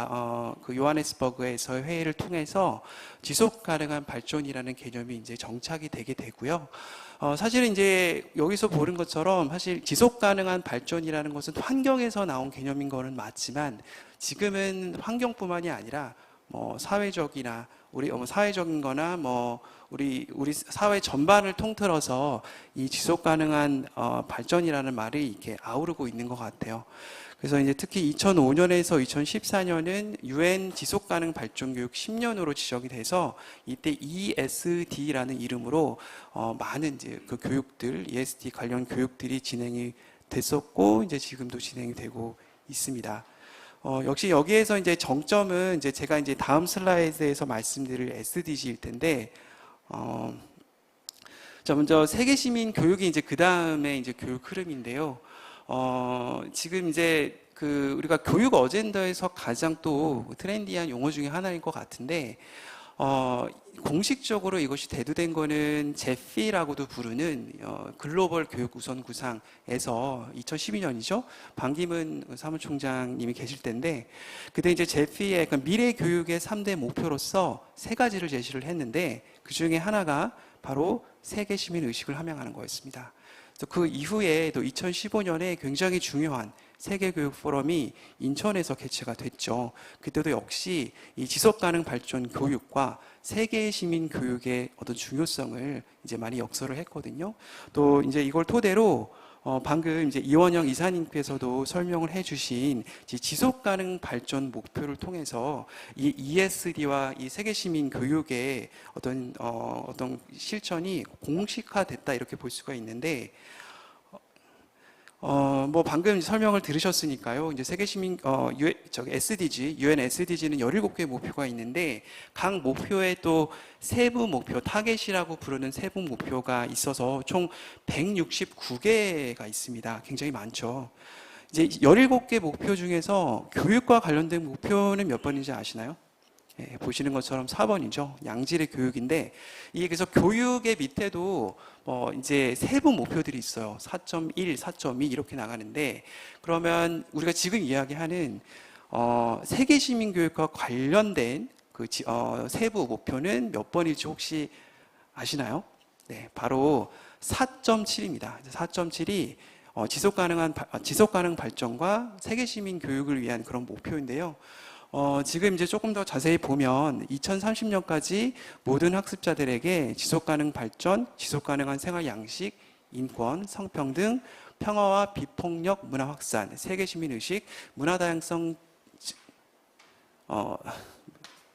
그 요하네스버그에서의 회의를 통해서 지속 가능한 발전이라는 개념이 이제 정착이 되게 되고요. 사실은 이제 여기서 보는 것처럼 사실 지속 가능한 발전이라는 것은 환경에서 나온 개념인 거는 맞지만 지금은 환경뿐만이 아니라 뭐 사회적이나 우리 사회적인 거나 뭐 우리 사회 전반을 통틀어서 이 지속 가능한 발전이라는 말이 이렇게 아우르고 있는 것 같아요. 그래서 이제 특히 2005년에서 2014년은 유엔 지속 가능 발전 교육 10년으로 지정이 돼서 이때 ESD라는 이름으로 많은 이제 그 교육들, ESD 관련 교육들이 진행이 됐었고 이제 지금도 진행이 되고 있습니다. 역시 여기에서 이제 정점은 이제 제가 이제 다음 슬라이드에서 말씀드릴 SDG일 텐데, 자, 먼저 세계 시민 교육이 이제 그 다음에 이제 교육 흐름인데요. 지금 이제 우리가 교육 어젠더에서 가장 또 트렌디한 용어 중에 하나인 것 같은데, 공식적으로 이것이 대두된 거는 제피라고도 부르는 글로벌 교육 우선 구상에서 2012년이죠. 반기문 사무총장님이 계실 때인데 그때 이제 제피의 미래 교육의 3대 목표로서 3가지를 제시를 했는데 그 중에 하나가 바로 세계 시민 의식을 함양하는 거였습니다. 그래서 그 이후에 또 2015년에 굉장히 중요한 세계교육 포럼이 인천에서 개최가 됐죠. 그때도 역시 이 지속가능 발전 교육과 세계 시민 교육의 어떤 중요성을 이제 많이 역설을 했거든요. 또 이제 이걸 토대로 방금 이제 이원영 이사님께서도 설명을 해주신 지속가능 발전 목표를 통해서 이 ESD와 이 세계 시민 교육의 어떤 실천이 공식화됐다 이렇게 볼 수가 있는데. 뭐 방금 설명을 들으셨으니까요. 이제 세계시민 SDG, UN SDG는 17개의 목표가 있는데 각 목표에 또 세부 목표, 타겟이라고 부르는 세부 목표가 있어서 총 169개가 있습니다. 굉장히 많죠. 이제 17개 목표 중에서 교육과 관련된 목표는 몇 번인지 아시나요? 예, 보시는 것처럼 4번이죠. 양질의 교육인데 이게 그래서 교육의 밑에도 이제 세부 목표들이 있어요. 4.1, 4.2 이렇게 나가는데 그러면 우리가 지금 이야기하는 세계 시민 교육과 관련된 그 세부 목표는 몇 번일지 혹시 아시나요? 네, 바로 4.7입니다. 4.7이 지속 가능 발전과 세계 시민 교육을 위한 그런 목표인데요. 지금 이제 조금 더 자세히 보면 2030년까지 모든 학습자들에게 지속가능 발전, 지속가능한 생활 양식, 인권, 성평등, 평화와 비폭력 문화 확산, 세계 시민 의식, 문화 다양성,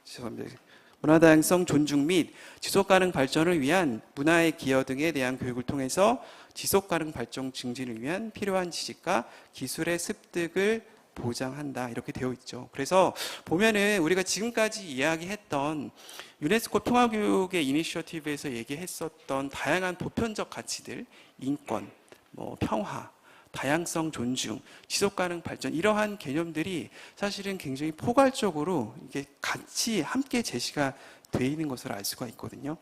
죄송합니다. 문화다양성 존중 및 지속가능 발전을 위한 문화의 기여 등에 대한 교육을 통해서 지속가능 발전 증진을 위한 필요한 지식과 기술의 습득을 보장한다 이렇게 되어 있죠. 그래서 보면은 우리가 지금까지 이야기했던 유네스코 평화교육의 이니셔티브에서 얘기했었던 다양한 보편적 가치들, 인권, 평화, 다양성 존중, 지속가능 발전 이러한 개념들이 사실은 굉장히 포괄적으로 이게 같이 함께 제시가 돼 있는 것을 알 수가 있거든요.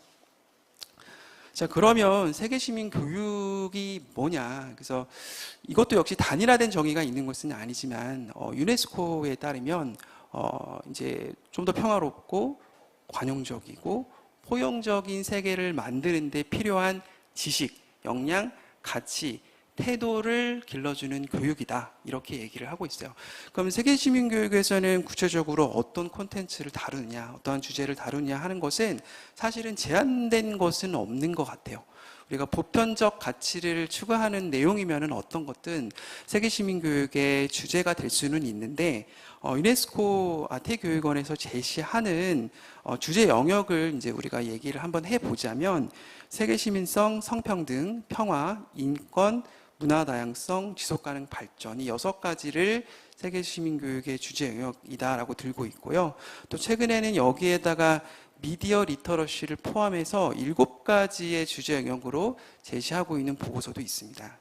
자, 그러면 세계 시민 교육이 뭐냐? 그래서 이것도 역시 단일화된 정의가 있는 것은 아니지만 유네스코에 따르면 이제 좀 더 평화롭고 관용적이고 포용적인 세계를 만드는 데 필요한 지식, 역량, 가치, 태도를 길러주는 교육이다 이렇게 얘기를 하고 있어요. 그럼 세계시민교육에서는 구체적으로 어떤 콘텐츠를 다루느냐, 어떠한 주제를 다루느냐 하는 것은 사실은 제한된 것은 없는 것 같아요. 우리가 보편적 가치를 추구하는 내용이면은 어떤 것든 세계시민교육의 주제가 될 수는 있는데 유네스코 아태교육원에서 제시하는 주제 영역을 이제 우리가 얘기를 한번 해보자면 세계시민성, 성평등, 평화, 인권, 문화다양성, 지속가능 발전 이 6가지를 세계시민교육의 주제 영역이다라고 들고 있고요. 또 최근에는 여기에다가 미디어 리터러시를 포함해서 7가지의 주제 영역으로 제시하고 있는 보고서도 있습니다.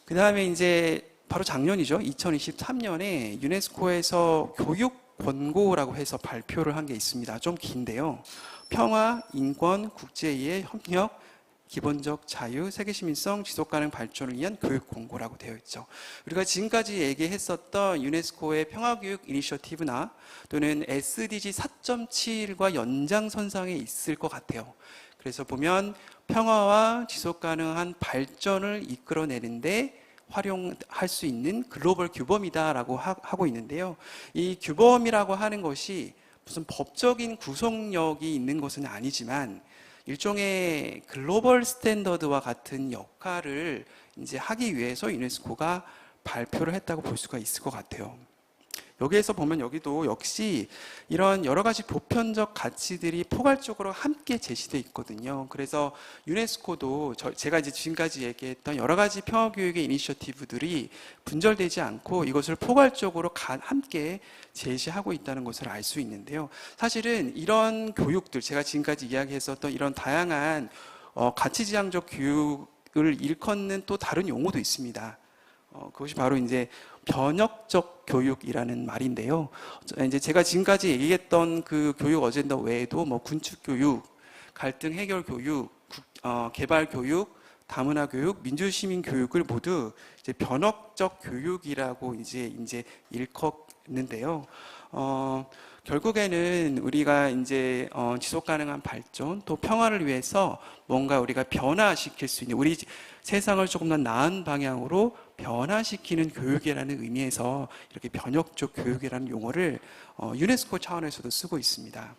그 다음에 이제 바로 작년이죠. 2023년에 유네스코에서 교육 권고라고 해서 발표를 한 게 있습니다. 좀 긴데요. 평화, 인권, 국제이해, 협력, 기본적 자유, 세계시민성, 지속가능 발전을 위한 교육 권고라고 되어 있죠. 우리가 지금까지 얘기했었던 유네스코의 평화교육 이니셔티브나 또는 SDG 4.7과 연장선상에 있을 것 같아요. 그래서 보면 평화와 지속가능한 발전을 이끌어내는데 활용할 수 있는 글로벌 규범이다라고 하고 있는데요. 이 규범이라고 하는 것이 무슨 법적인 구속력이 있는 것은 아니지만 일종의 글로벌 스탠더드와 같은 역할을 이제 하기 위해서 유네스코가 발표를 했다고 볼 수가 있을 것 같아요. 여기에서 보면 여기도 역시 이런 여러 가지 보편적 가치들이 포괄적으로 함께 제시되어 있거든요. 그래서 유네스코도 제가 이제 지금까지 얘기했던 여러 가지 평화교육의 이니셔티브들이 분절되지 않고 이것을 포괄적으로 함께 제시하고 있다는 것을 알 수 있는데요. 사실은 이런 교육들, 제가 지금까지 이야기했었던 이런 다양한 가치지향적 교육을 일컫는 또 다른 용어도 있습니다. 그것이 바로 이제 변혁적 교육이라는 말인데요. 이제 제가 지금까지 얘기했던 그 교육 어젠다 외에도 군축 교육, 갈등 해결 교육, 개발 교육, 다문화 교육, 민주시민 교육을 모두 이제 변혁적 교육이라고 이제 일컫는데요. 결국에는 우리가 이제 지속 가능한 발전 또 평화를 위해서 뭔가 우리가 변화시킬 수 있는 우리 세상을 조금 더 나은 방향으로 변화시키는 교육이라는 의미에서 이렇게 변혁적 교육이라는 용어를 유네스코 차원에서도 쓰고 있습니다.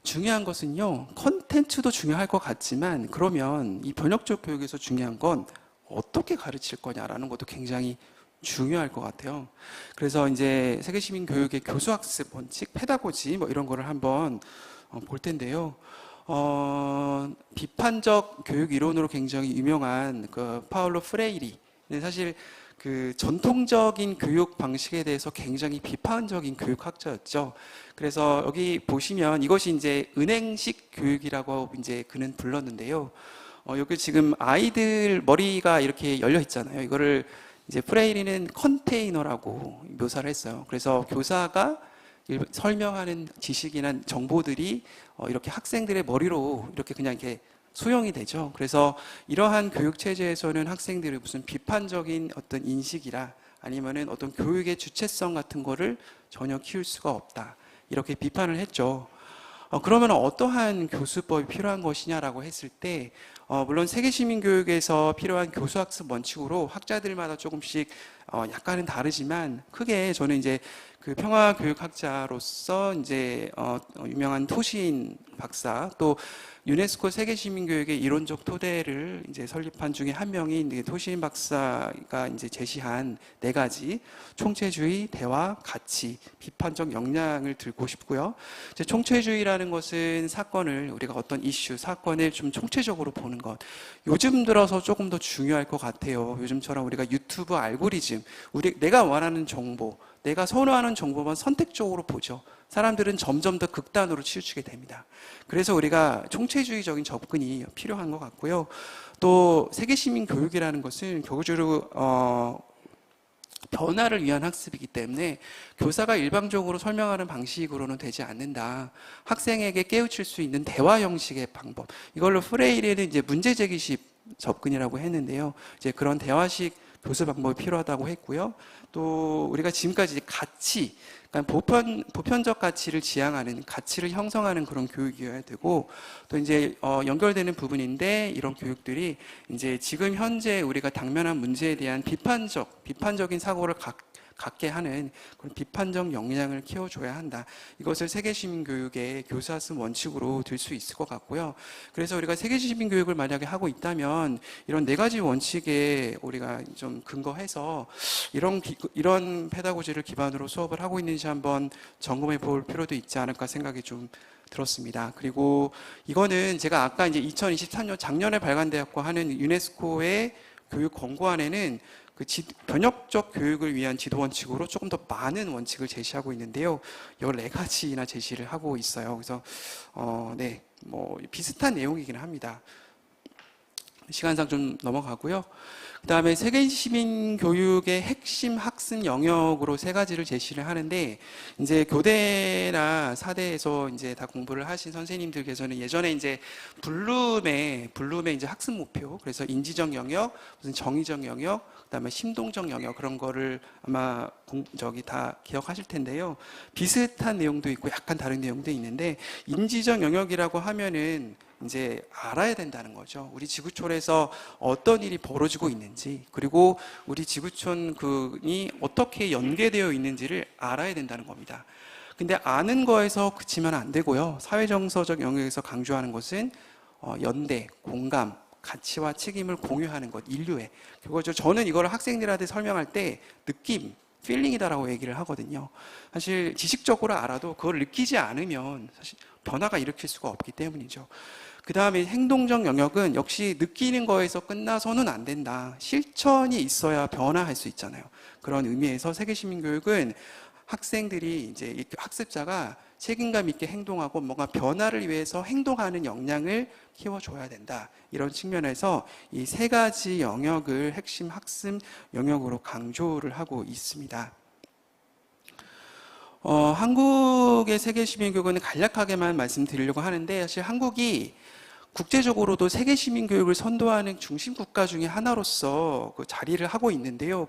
중요한 것은요, 컨텐츠도 중요할 것 같지만 그러면 이 변혁적 교육에서 중요한 건 어떻게 가르칠 거냐라는 것도 굉장히 중요할 것 같아요. 그래서 이제 세계시민 교육의 교수학습 원칙, 페다고지 이런 거를 한번 볼 텐데요. 비판적 교육 이론으로 굉장히 유명한 그 파울로 프레이리는 사실 그 전통적인 교육 방식에 대해서 굉장히 비판적인 교육학자였죠. 그래서 여기 보시면 이것이 이제 은행식 교육이라고 이제 그는 불렀는데요. 여기 지금 아이들 머리가 이렇게 열려 있잖아요. 이거를 이제 프레이리는 컨테이너라고 묘사를 했어요. 그래서 교사가 설명하는 지식이나 정보들이 이렇게 학생들의 머리로 이렇게 그냥 이렇게 수용이 되죠. 그래서 이러한 교육 체제에서는 학생들이 무슨 비판적인 어떤 인식이라 아니면은 어떤 교육의 주체성 같은 거를 전혀 키울 수가 없다. 이렇게 비판을 했죠. 그러면 어떠한 교수법이 필요한 것이냐라고 했을 때 물론 세계시민교육에서 필요한 교수학습 원칙으로 학자들마다 조금씩 약간은 다르지만 크게 저는 이제 그 평화교육학자로서 이제 유명한 토시인 박사 또 유네스코 세계시민교육의 이론적 토대를 이제 설립한 중에 한 명이 이제 토시인 박사가 이제 제시한 4가지 총체주의, 대화, 가치, 비판적 역량을 들고 싶고요. 이제 총체주의라는 것은 사건을 우리가 어떤 이슈, 사건을 좀 총체적으로 보는 것. 요즘 들어서 조금 더 중요할 것 같아요. 요즘처럼 우리가 유튜브 알고리즘, 내가 원하는 정보, 내가 선호하는 정보만 선택적으로 보죠. 사람들은 점점 더 극단으로 치우치게 됩니다. 그래서 우리가 총체주의적인 접근이 필요한 것 같고요. 또 세계시민 교육이라는 것은 교육적으로 변화를 위한 학습이기 때문에 교사가 일방적으로 설명하는 방식으로는 되지 않는다. 학생에게 깨우칠 수 있는 대화 형식의 방법. 이걸로 프레이레는 이제 문제제기식 접근이라고 했는데요. 이제 그런 대화식 교수 방법이 필요하다고 했고요. 또 우리가 지금까지 가치, 그러니까 보편적 가치를 지향하는, 가치를 형성하는 그런 교육이어야 되고, 또 이제 연결되는 부분인데 이런 교육들이 이제 지금 현재 우리가 당면한 문제에 대한 비판적인 사고를 갖게 하는 그런 비판적 역량을 키워줘야 한다. 이것을 세계시민교육의 교사학습 원칙으로 들 수 있을 것 같고요. 그래서 우리가 세계시민교육을 만약에 하고 있다면 이런 4가지 원칙에 우리가 좀 근거해서 이런 페다고지를 기반으로 수업을 하고 있는지 한번 점검해 볼 필요도 있지 않을까 생각이 좀 들었습니다. 그리고 이거는 제가 아까 이제 2023년 작년에 발간되었고 하는 유네스코의 교육 권고안에는 그 변혁적 교육을 위한 지도 원칙으로 조금 더 많은 원칙을 제시하고 있는데요. 14가지나 제시를 하고 있어요. 그래서 네, 뭐 비슷한 내용이긴 합니다. 시간상 좀 넘어가고요. 그 다음에 세계시민 교육의 핵심 학습 영역으로 3가지를 제시를 하는데, 이제 교대나 사대에서 이제 다 공부를 하신 선생님들께서는 예전에 이제 블룸의 이제 학습 목표, 그래서 인지적 영역, 무슨 정의적 영역, 그 다음에 심동적 영역, 그런 거를 아마 다 기억하실 텐데요. 비슷한 내용도 있고 약간 다른 내용도 있는데, 인지적 영역이라고 하면은 이제 알아야 된다는 거죠. 우리 지구촌에서 어떤 일이 벌어지고 있는지, 그리고 우리 지구촌이 어떻게 연계되어 있는지를 알아야 된다는 겁니다. 근데 아는 거에서 그치면 안 되고요. 사회정서적 영역에서 강조하는 것은 연대, 공감, 가치와 책임을 공유하는 것, 인류애. 그거죠. 저는 이걸 학생들한테 설명할 때 느낌, 필링이다라고 얘기를 하거든요. 사실 지식적으로 알아도 그걸 느끼지 않으면 사실 변화가 일으킬 수가 없기 때문이죠. 그 다음에 행동적 영역은 역시 느끼는 거에서 끝나서는 안 된다. 실천이 있어야 변화할 수 있잖아요. 그런 의미에서 세계시민교육은 학생들이 이제 학습자가 책임감 있게 행동하고 뭔가 변화를 위해서 행동하는 역량을 키워줘야 된다. 이런 측면에서 이 3가지 영역을 핵심 학습 영역으로 강조를 하고 있습니다. 한국의 세계시민교육은 간략하게만 말씀드리려고 하는데, 사실 한국이 국제적으로도 세계시민교육을 선도하는 중심 국가 중에 하나로서 그 자리를 하고 있는데요.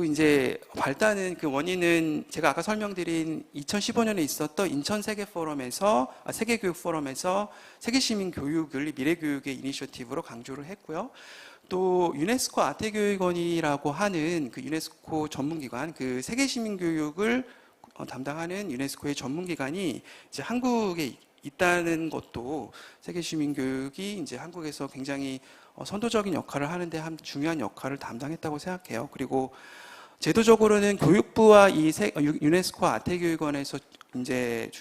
이제 발단은 그 원인은 제가 아까 설명드린 2015년에 있었던 인천 세계교육 포럼에서 세계시민 교육을 미래교육의 이니셔티브로 강조를 했고요. 또 유네스코 아태교육원이라고 하는 그 유네스코 전문기관, 그 세계시민 교육을 담당하는 유네스코의 전문기관이 이제 한국에 있다는 것도 세계시민 교육이 이제 한국에서 굉장히 선도적인 역할을 하는데 한 중요한 역할을 담당했다고 생각해요. 그리고 제도적으로는 교육부와 이 유네스코 아태교육원에서 이제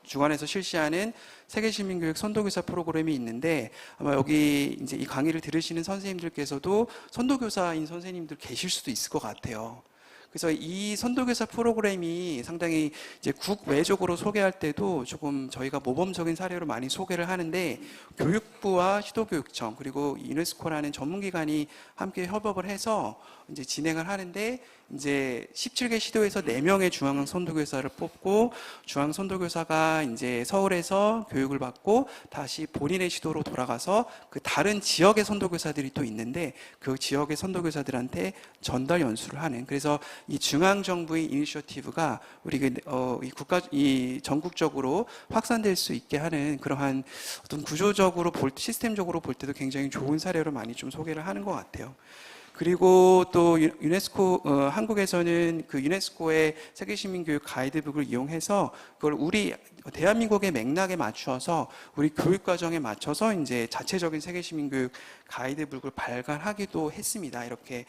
주관해서 실시하는 세계시민교육 선도교사 프로그램이 있는데, 아마 여기 이제 이 강의를 들으시는 선생님들께서도 선도교사인 선생님들 계실 수도 있을 것 같아요. 그래서 이 선도교사 프로그램이 상당히 이제 국외적으로 소개할 때도 조금 저희가 모범적인 사례로 많이 소개를 하는데, 교육부와 시도교육청 그리고 유네스코라는 전문기관이 함께 협업을 해서 이제 진행을 하는데, 이제 17개 시도에서 4명의 중앙 선도교사를 뽑고, 중앙 선도교사가 이제 서울에서 교육을 받고 다시 본인의 시도로 돌아가서 그 다른 지역의 선도교사들이 또 있는데 그 지역의 선도교사들한테 전달 연수를 하는, 그래서 이 중앙 정부의 이니셔티브가 우리 이 전국적으로 확산될 수 있게 하는 그러한 어떤 구조적으로 시스템적으로 볼 때도 굉장히 좋은 사례로 많이 좀 소개를 하는 것 같아요. 그리고 또 유네스코 한국에서는 그 유네스코의 세계시민교육 가이드북을 이용해서 그걸 우리 대한민국의 맥락에 맞추어서 우리 교육과정에 맞춰서 이제 자체적인 세계시민교육 가이드북을 발간하기도 했습니다. 이렇게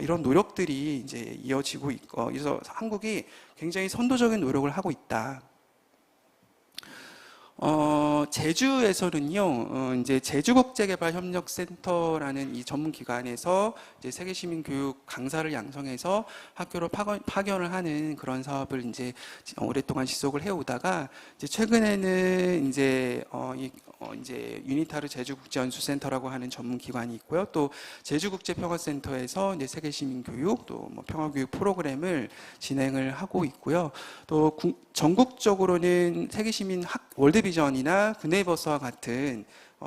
이런 노력들이 이제 이어지고 있고, 그래서 한국이 굉장히 선도적인 노력을 하고 있다. 제주에서는요, 이제 제주국제개발협력센터라는 이 전문기관에서 이제 세계시민교육 강사를 양성해서 학교로 파견을 하는 그런 사업을 이제 오랫동안 지속을 해오다가 이제 최근에는 이제 이제 유니타르 제주국제연수센터라고 하는 전문기관이 있고요. 또 제주국제평화센터에서 이제 세계시민교육 또 뭐 평화교육 프로그램을 진행을 하고 있고요. 또 전국적으로는 세계시민 월드비전이나 그네이버스와 같은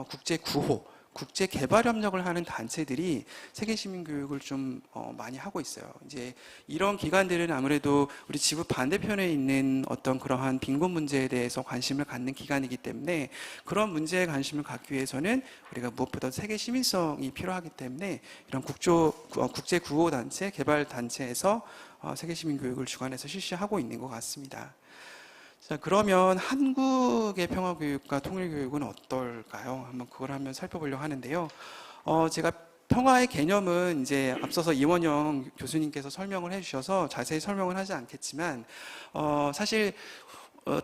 국제 구호, 국제 개발 협력을 하는 단체들이 세계 시민 교육을 좀 많이 하고 있어요. 이제 이런 기관들은 아무래도 우리 지구 반대편에 있는 어떤 그러한 빈곤 문제에 대해서 관심을 갖는 기관이기 때문에 그런 문제에 관심을 갖기 위해서는 우리가 무엇보다 세계 시민성이 필요하기 때문에 이런 국제 구호 단체, 개발 단체에서 세계 시민 교육을 주관해서 실시하고 있는 것 같습니다. 자, 그러면 한국의 평화교육과 통일교육은 어떨까요? 한번 그걸 한번 살펴보려고 하는데요. 제가 평화의 개념은 이제 앞서서 이원영 교수님께서 설명을 해주셔서 자세히 설명을 하지 않겠지만, 사실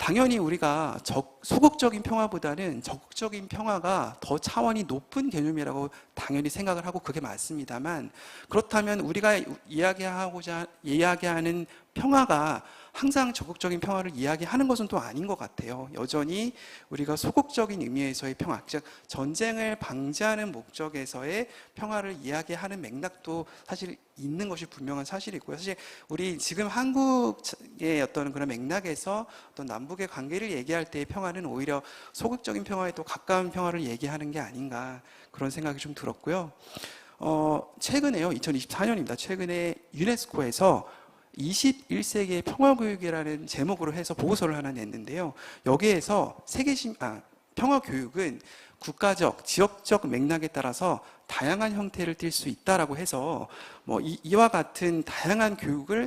당연히 우리가 소극적인 평화보다는 적극적인 평화가 더 차원이 높은 개념이라고 당연히 생각을 하고 그게 맞습니다만, 그렇다면 우리가 이야기하는 평화가 항상 적극적인 평화를 이야기하는 것은 또 아닌 것 같아요. 여전히 우리가 소극적인 의미에서의 평화, 즉 전쟁을 방지하는 목적에서의 평화를 이야기하는 맥락도 사실 있는 것이 분명한 사실이고요. 사실 우리 지금 한국의 어떤 그런 맥락에서 어떤 남북의 관계를 얘기할 때의 평화는 오히려 소극적인 평화에 또 가까운 평화를 얘기하는 게 아닌가 그런 생각이 좀 들었고요. 최근에요, 2024년입니다. 최근에 유네스코에서 21세기의 평화교육이라는 제목으로 해서 보고서를 하나 냈는데요. 여기에서 평화교육은 국가적, 지역적 맥락에 따라서 다양한 형태를 띌 수 있다라고 해서 이와 같은 다양한 교육을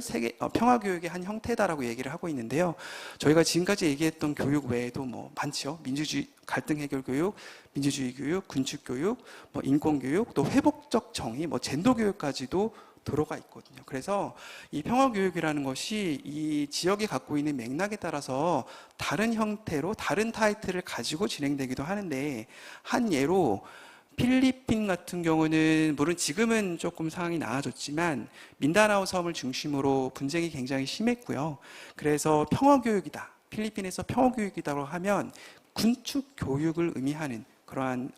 평화교육의 한 형태다라고 얘기를 하고 있는데요. 저희가 지금까지 얘기했던 교육 외에도 많죠. 민주주의, 갈등 해결 교육, 민주주의 교육, 군축 교육, 인권 교육, 또 회복적 정의, 젠더 교육까지도 들어가 있거든요. 그래서 이 평화교육이라는 것이 이 지역이 갖고 있는 맥락에 따라서 다른 형태로 다른 타이틀을 가지고 진행되기도 하는데, 한 예로 필리핀 같은 경우는 물론 지금은 조금 상황이 나아졌지만 민다나오 섬을 중심으로 분쟁이 굉장히 심했고요. 그래서 평화교육이다, 필리핀에서 평화교육이라고 하면 군축 교육을 의미하는 그러한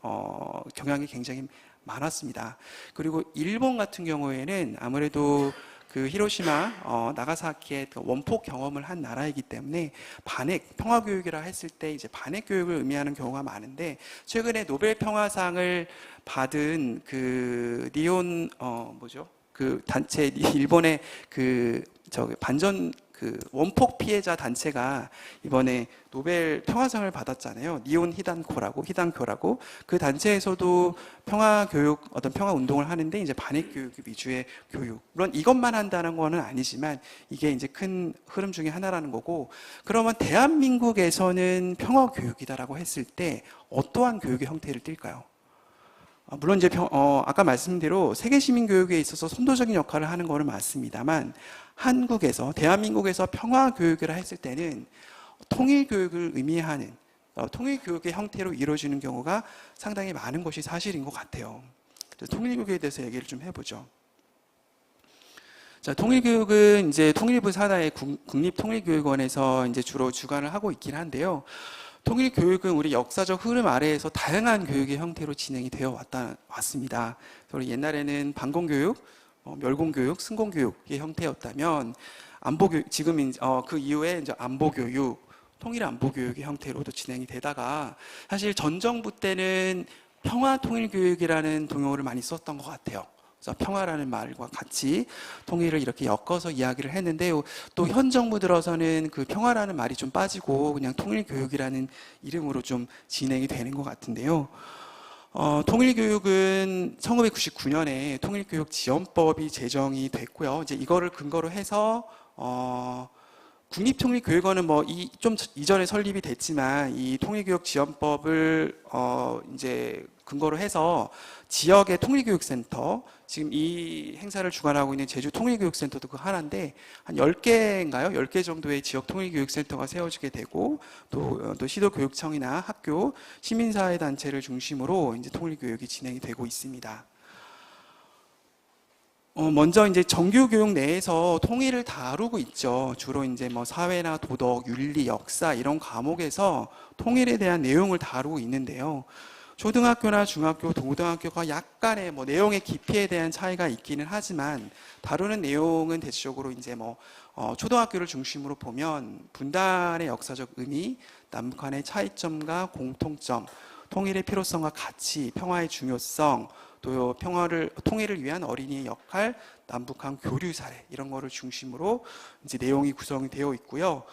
경향이 굉장히 많았습니다. 그리고 일본 같은 경우에는 아무래도 그 히로시마, 나가사키의 원폭 경험을 한 나라이기 때문에 반핵, 평화교육이라 했을 때 이제 반핵 교육을 의미하는 경우가 많은데, 최근에 노벨 평화상을 받은 그 리온, 그 단체, 일본의 반전 원폭 피해자 단체가 이번에 노벨 평화상을 받았잖아요. 니온 히단교라고 그 단체에서도 평화교육, 어떤 평화 운동을 하는데 이제 반핵 교육 위주의 교육. 물론 이것만 한다는 거는 아니지만 이게 이제 큰 흐름 중에 하나라는 거고, 그러면 대한민국에서는 평화교육이다라고 했을 때 어떠한 교육의 형태를 띨까요? 물론 이제 아까 말씀드린 대로 세계 시민 교육에 있어서 선도적인 역할을 하는 거는 맞습니다만, 대한민국에서 평화 교육이라 했을 때는 통일 교육을 의미하는 통일 교육의 형태로 이루어지는 경우가 상당히 많은 것이 사실인 것 같아요. 그래서 통일 교육에 대해서 얘기를 좀 해보죠. 자, 통일 교육은 이제 통일부 산하의 국립통일교육원에서 이제 주로 주관을 하고 있긴 한데요. 통일 교육은 우리 역사적 흐름 아래에서 다양한 교육의 형태로 진행이 되어 왔습니다. 옛날에는 반공교육, 멸공교육, 승공교육의 형태였다면 안보교육, 지금 그 이후에 이제 안보교육, 통일 안보교육의 형태로도 진행이 되다가, 사실 전 정부 때는 평화 통일 교육이라는 동용어를 많이 썼던 것 같아요. 그래서 평화라는 말과 같이 통일을 이렇게 엮어서 이야기를 했는데 또 현 정부 들어서는 그 평화라는 말이 좀 빠지고 그냥 통일교육이라는 이름으로 좀 진행이 되는 것 같은데요. 통일교육은 1999년에 통일교육지원법이 제정이 됐고요. 이제 이거를 근거로 해서 국립통일교육원은 좀 이전에 설립이 됐지만 이 통일교육지원법을 이제 근거로 해서 지역의 통일교육센터, 지금 이 행사를 주관하고 있는 제주 통일교육센터도 그 하나인데 한 10개인가요? 10개 정도의 지역 통일교육센터가 세워지게 되고 또 시도교육청이나 학교, 시민사회 단체를 중심으로 이제 통일교육이 진행이 되고 있습니다. 먼저 이제 정규교육 내에서 통일을 다루고 있죠. 주로 이제 사회나 도덕, 윤리, 역사 이런 과목에서 통일에 대한 내용을 다루고 있는데요. 초등학교나 중학교, 고등학교가 약간의 내용의 깊이에 대한 차이가 있기는 하지만 다루는 내용은 대체적으로 이제 초등학교를 중심으로 보면 분단의 역사적 의미, 남북한의 차이점과 공통점, 통일의 필요성과 가치, 평화의 중요성, 또 통일을 위한 어린이의 역할, 남북한 교류 사례 이런 거를 중심으로 이제 내용이 구성이 되어 있고요.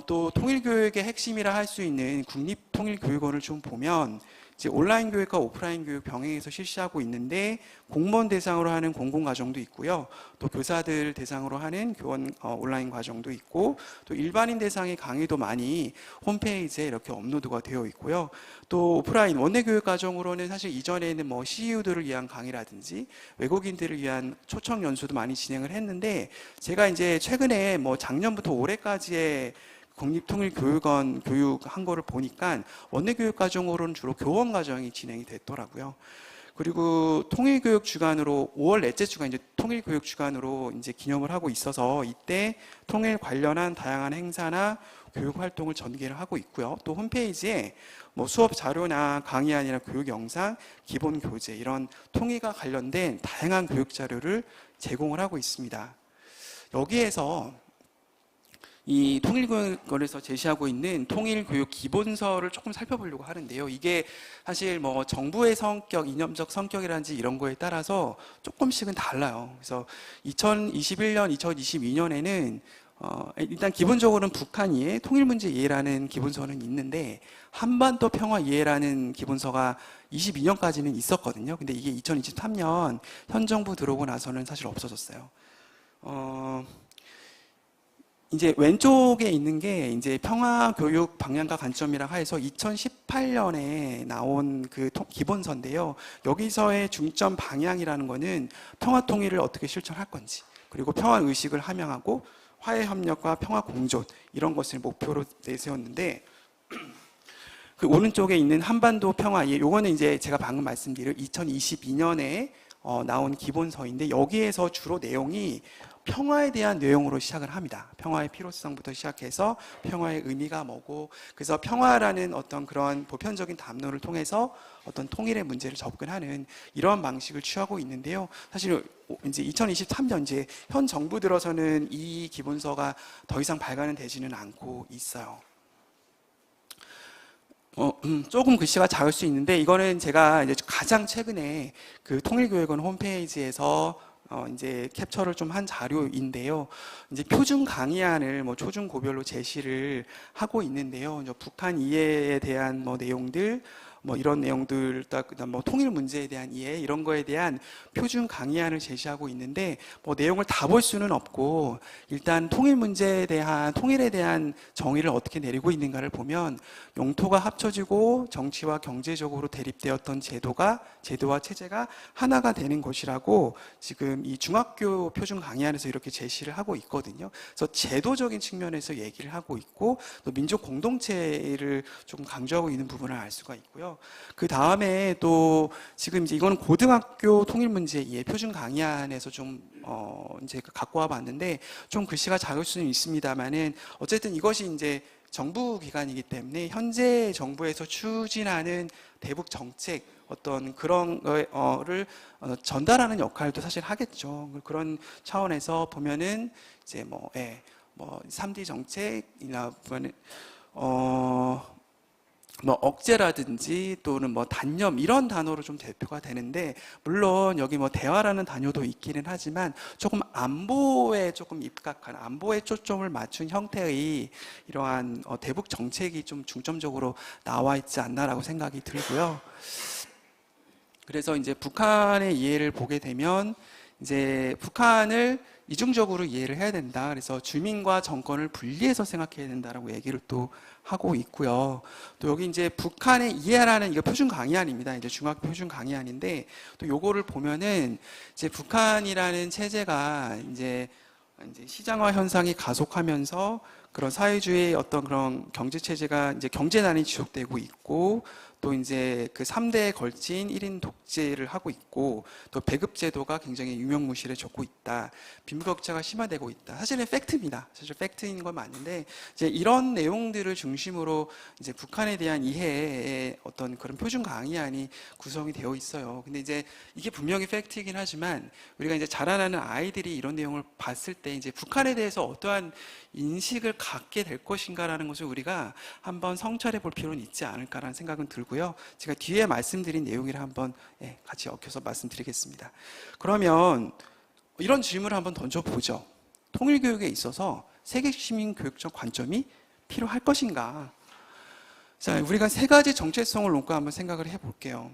또 통일교육의 핵심이라 할 수 있는 국립통일교육원을 좀 보면 이제 온라인 교육과 오프라인 교육 병행해서 실시하고 있는데 공무원 대상으로 하는 공공과정도 있고요. 또 교사들 대상으로 하는 교원 온라인 과정도 있고 또 일반인 대상의 강의도 많이 홈페이지에 이렇게 업로드가 되어 있고요. 또 오프라인 원내 교육 과정으로는 사실 이전에는 CEU들을 위한 강의라든지 외국인들을 위한 초청 연수도 많이 진행을 했는데 제가 이제 최근에 작년부터 올해까지의 국립통일교육원 교육한 거를 보니까 원내교육과정으로는 주로 교원과정이 진행이 됐더라고요. 그리고 통일교육 주간으로 5월 넷째 주간 이제 통일교육 주간으로 이제 기념을 하고 있어서 이때 통일 관련한 다양한 행사나 교육 활동을 전개를 하고 있고요. 또 홈페이지에 수업 자료나 강의안이나 교육 영상, 기본 교재 이런 통일과 관련된 다양한 교육 자료를 제공을 하고 있습니다. 여기에서 이 통일교육원에서 제시하고 있는 통일교육 기본서를 조금 살펴보려고 하는데요. 이게 사실 정부의 성격, 이념적 성격이라든지 이런 거에 따라서 조금씩은 달라요. 그래서 2021년, 2022년에는 일단 기본적으로는 북한 이해, 통일문제 이해라는 기본서는 있는데 한반도 평화 이해라는 기본서가 22년까지는 있었거든요. 근데 이게 2023년 현 정부 들어오고 나서는 사실 없어졌어요. 이제 왼쪽에 있는 게 이제 평화교육 방향과 관점이라 해서 2018년에 나온 그 기본서인데요. 여기서의 중점 방향이라는 거는 평화통일을 어떻게 실천할 건지, 그리고 평화의식을 함양하고 화해협력과 평화공존 이런 것을 목표로 내세웠는데 그 오른쪽에 있는 한반도 평화, 요거는 이제 제가 방금 말씀드린 2022년에 나온 기본서인데 여기에서 주로 내용이 평화에 대한 내용으로 시작을 합니다. 평화의 필요성부터 시작해서 평화의 의미가 뭐고, 그래서 평화라는 어떤 그런 보편적인 담론을 통해서 어떤 통일의 문제를 접근하는 이러한 방식을 취하고 있는데요. 사실 이제 2023년 이제 현 정부 들어서는 이 기본서가 더 이상 발간은 되지는 않고 있어요. 조금 글씨가 작을 수 있는데 이거는 제가 이제 가장 최근에 그 통일교육원 홈페이지에서 이제 캡처를 좀 한 자료인데요. 이제 표준 강의안을 초중고별로 제시를 하고 있는데요. 이제 북한 이해에 대한 내용들, 이런 내용들, 그다음 통일 문제에 대한 이해 이런 거에 대한 표준 강의안을 제시하고 있는데 내용을 다 볼 수는 없고 일단 통일 문제에 대한 통일에 대한 정의를 어떻게 내리고 있는가를 보면 영토가 합쳐지고 정치와 경제적으로 대립되었던 제도와 체제가 하나가 되는 것이라고 지금 이 중학교 표준 강의안에서 이렇게 제시를 하고 있거든요. 그래서 제도적인 측면에서 얘기를 하고 있고 또 민족 공동체를 조금 강조하고 있는 부분을 알 수가 있고요. 그 다음에 또 지금 이제 이거는 고등학교 통일 문제 이해 표준 강의안에서 좀 이제 갖고 와봤는데 좀 글씨가 작을 수는 있습니다만은 어쨌든 이것이 이제 정부 기관이기 때문에 현재 정부에서 추진하는 대북 정책 어떤 그런 거를 전달하는 역할도 사실 하겠죠. 그런 차원에서 보면은 이제 3D 정책이나 보면은 뭐 억제라든지 또는 뭐 단념 이런 단어로 좀 대표가 되는데, 물론 여기 뭐 대화라는 단어도 있기는 하지만 조금 안보에 조금 입각한, 안보에 초점을 맞춘 형태의 이러한 대북 정책이 좀 중점적으로 나와 있지 않나라고 생각이 들고요. 그래서 이제 북한의 이해를 보게 되면 이제 북한을 이중적으로 이해를 해야 된다. 그래서 주민과 정권을 분리해서 생각해야 된다라고 얘기를 또 하고 있고요. 또 여기 이제 북한의 이해라는 이거 표준 강의안입니다. 이제 중학교 표준 강의안인데, 또 요거를 보면은 이제 북한이라는 체제가 이제 시장화 현상이 가속하면서 그런 사회주의 어떤 그런 경제 체제가 이제 경제난이 지속되고 있고, 또 이제 그 3대에 걸친 1인 독재를 하고 있고, 또 배급 제도가 굉장히 유명무실해졌고 있다. 빈부격차가 심화되고 있다. 사실은 팩트입니다. 사실 팩트인 건 맞는데, 이제 이런 내용들을 중심으로 이제 북한에 대한 이해의 어떤 그런 표준 강의안이 구성이 되어 있어요. 근데 이제 이게 분명히 팩트이긴 하지만, 우리가 이제 자라나는 아이들이 이런 내용을 봤을 때 이제 북한에 대해서 어떠한 인식을 갖게 될 것인가라는 것을 우리가 한번 성찰해 볼 필요는 있지 않을까라는 생각은 들고요. 제가 뒤에 말씀드린 내용을 한번 같이 엮여서 말씀드리겠습니다. 그러면 이런 질문을 한번 던져보죠. 통일교육에 있어서 세계시민교육적 관점이 필요할 것인가? 자, 우리가 세 가지 정체성을 놓고 한번 생각을 해볼게요.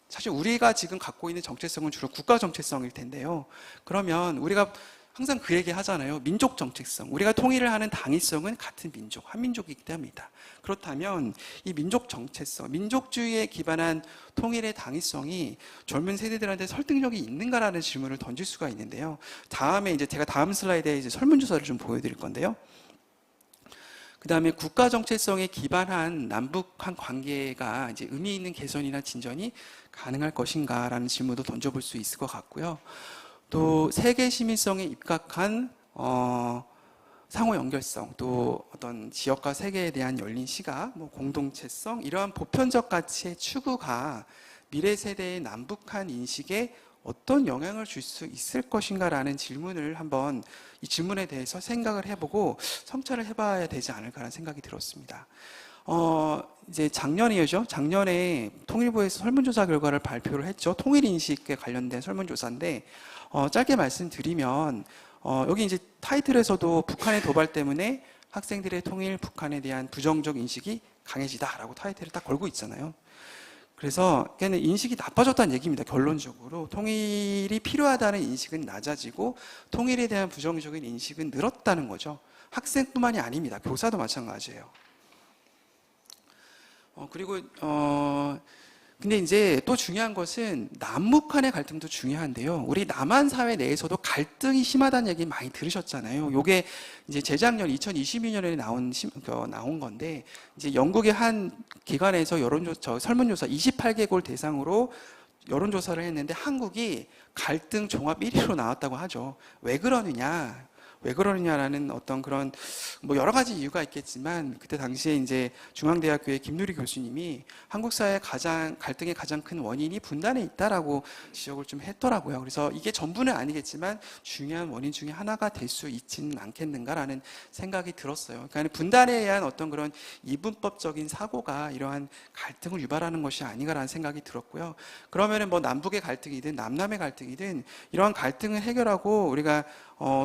사실 우리가 지금 갖고 있는 정체성은 주로 국가 정체성일 텐데요. 그러면 우리가 항상 그 얘기 하잖아요. 민족 정체성. 우리가 통일을 하는 당위성은 같은 민족, 한민족이기 때문이다. 그렇다면 이 민족 정체성, 민족주의에 기반한 통일의 당위성이 젊은 세대들한테 설득력이 있는가라는 질문을 던질 수가 있는데요. 다음에 이제 제가 다음 슬라이드에 이제 설문조사를 좀 보여드릴 건데요. 그 다음에 국가 정체성에 기반한 남북한 관계가 이제 의미 있는 개선이나 진전이 가능할 것인가라는 질문도 던져볼 수 있을 것 같고요. 또 세계 시민성에 입각한 상호 연결성, 또 어떤 지역과 세계에 대한 열린 시각, 뭐 공동체성, 이러한 보편적 가치의 추구가 미래 세대의 남북한 인식에 어떤 영향을 줄 수 있을 것인가라는 질문을 한번, 이 질문에 대해서 생각을 해보고 성찰을 해봐야 되지 않을까라는 생각이 들었습니다. 이제 작년이죠. 작년에 통일부에서 설문조사 결과를 발표를 했죠. 통일인식에 관련된 설문조사인데, 짧게 말씀드리면, 여기 이제 타이틀에서도 북한의 도발 때문에 학생들의 통일, 북한에 대한 부정적 인식이 강해지다라고 타이틀을 딱 걸고 있잖아요. 그래서 걔는 인식이 나빠졌다는 얘기입니다. 결론적으로 통일이 필요하다는 인식은 낮아지고 통일에 대한 부정적인 인식은 늘었다는 거죠. 학생뿐만이 아닙니다. 교사도 마찬가지예요. 그리고 근데 이제 또 중요한 것은 남북한의 갈등도 중요한데요. 우리 남한 사회 내에서도 갈등이 심하다는 얘기 많이 들으셨잖아요. 요게 이제 재작년 2022년에 나온 건데, 이제 영국의 한 기관에서 설문조사 28개국을 대상으로 여론조사를 했는데 한국이 갈등 종합 1위로 나왔다고 하죠. 왜 그러느냐라는 어떤 그런 뭐 여러 가지 이유가 있겠지만, 그때 당시에 이제 중앙대학교의 김누리 교수님이 한국 사회의 갈등의 가장 큰 원인이 분단에 있다라고 지적을 좀 했더라고요. 그래서 이게 전부는 아니겠지만 중요한 원인 중에 하나가 될 수 있지는 않겠는가라는 생각이 들었어요. 그러니까 분단에 의한 어떤 그런 이분법적인 사고가 이러한 갈등을 유발하는 것이 아닌가라는 생각이 들었고요. 그러면은 뭐 남북의 갈등이든 남남의 갈등이든 이러한 갈등을 해결하고 우리가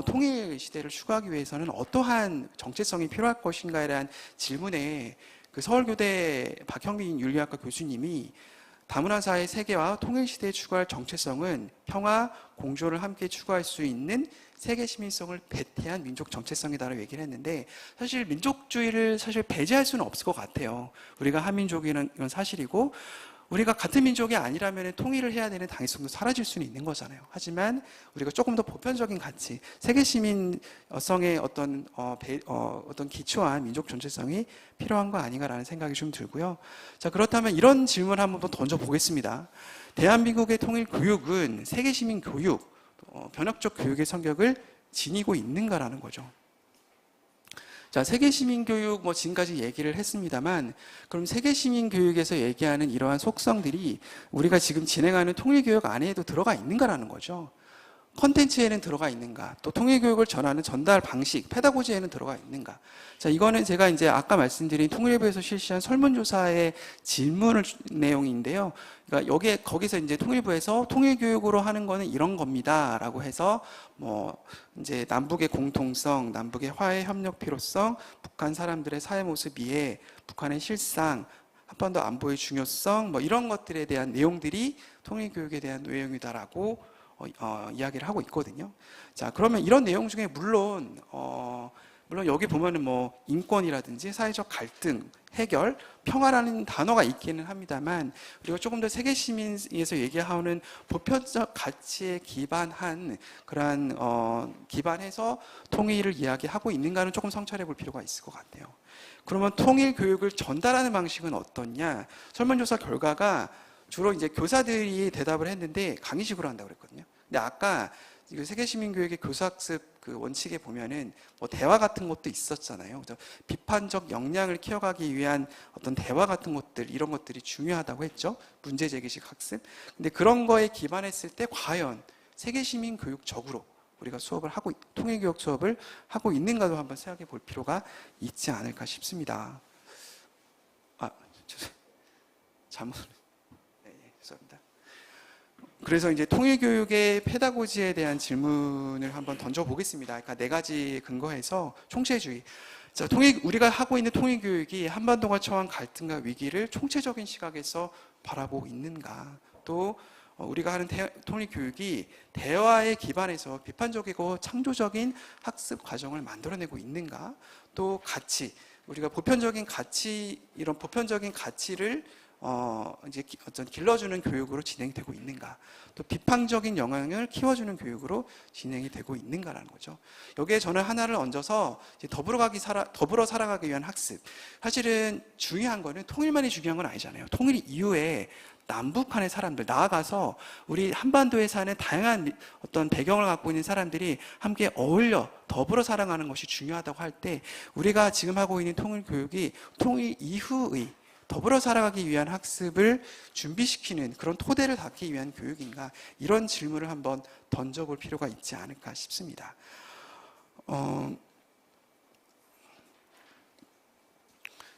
통일 시대를 추구하기 위해서는 어떠한 정체성이 필요할 것인가에 대한 질문에 그 서울교대 박형민 윤리학과 교수님이 다문화 사회 세계와 통일 시대에 추구할 정체성은 평화, 공조를 함께 추구할 수 있는 세계 시민성을 배태한 민족 정체성이다라고 얘기를 했는데, 사실 민족주의를 사실 배제할 수는 없을 것 같아요. 우리가 한민족이라는 건 사실이고, 우리가 같은 민족이 아니라면 통일을 해야 되는 당위성도 사라질 수는 있는 거잖아요. 하지만 우리가 조금 더 보편적인 가치, 세계 시민성의 어떤 기초한 민족 전체성이 필요한 거 아닌가라는 생각이 좀 들고요. 자, 그렇다면 이런 질문을 한번 더 던져보겠습니다. 대한민국의 통일 교육은 세계 시민 교육, 변혁적 교육의 성격을 지니고 있는가라는 거죠. 자, 세계시민교육 뭐 지금까지 얘기를 했습니다만, 그럼 세계시민교육에서 얘기하는 이러한 속성들이 우리가 지금 진행하는 통일교육 안에도 들어가 있는가라는 거죠. 컨텐츠에는 들어가 있는가, 또 통일교육을 전하는 전달 방식, 페다고지에는 들어가 있는가. 자, 이거는 제가 이제 아까 말씀드린 통일부에서 실시한 설문조사의 질문을 내용인데요. 그러니까 거기서 이제 통일부에서 통일교육으로 하는 거는 이런 겁니다라고 해서 뭐 이제 남북의 공통성, 남북의 화해 협력 필요성, 북한 사람들의 사회 모습 이해, 북한의 실상, 한반도 안보의 중요성, 뭐 이런 것들에 대한 내용들이 통일교육에 대한 내용이다라고 이야기를 하고 있거든요. 자, 그러면 이런 내용 중에 물론 여기 보면은 뭐 인권이라든지 사회적 갈등, 해결, 평화라는 단어가 있기는 합니다만, 우리가 조금 더 세계 시민에서 얘기하는 보편적 가치에 기반한 그러한 기반해서 통일을 이야기하고 있는가는 조금 성찰해 볼 필요가 있을 것 같아요. 그러면 통일 교육을 전달하는 방식은 어떻냐? 설문조사 결과가 주로 이제 교사들이 대답을 했는데 강의식으로 한다고 그랬거든요. 근데 아까 세계시민교육의 교사학습 그 원칙에 보면은 뭐 대화 같은 것도 있었잖아요. 그래서 비판적 역량을 키워가기 위한 어떤 대화 같은 것들, 이런 것들이 중요하다고 했죠. 문제제기식 학습. 근데 그런 거에 기반했을 때 과연 세계시민교육적으로 우리가 통일교육 수업을 하고 있는가도 한번 생각해 볼 필요가 있지 않을까 싶습니다. 잘못. 죄송합니다. 그래서 이제 통일교육의 페다고지에 대한 질문을 한번 던져보겠습니다. 그러니까 4가지 근거해서 총체주의. 자, 우리가 하고 있는 통일교육이 한반도가 처한 갈등과 위기를 총체적인 시각에서 바라보고 있는가. 또 우리가 하는 통일교육이 대화에 기반해서 비판적이고 창조적인 학습 과정을 만들어내고 있는가. 또 가치. 우리가 이런 보편적인 가치를 이제 어떤 길러주는 교육으로 진행되고 있는가, 또 비판적인 영향을 키워주는 교육으로 진행이 되고 있는가라는 거죠. 여기에 저는 하나를 얹어서 이제 더불어 살아가기 위한 학습. 사실은 중요한 거는 통일만이 중요한 건 아니잖아요. 통일 이후에 남북한의 사람들, 나아가서 우리 한반도에 사는 다양한 어떤 배경을 갖고 있는 사람들이 함께 어울려 더불어 살아가는 것이 중요하다고 할 때, 우리가 지금 하고 있는 통일 교육이 통일 이후의 더불어 살아가기 위한 학습을 준비시키는 그런 토대를 닦기 위한 교육인가, 이런 질문을 한번 던져볼 필요가 있지 않을까 싶습니다.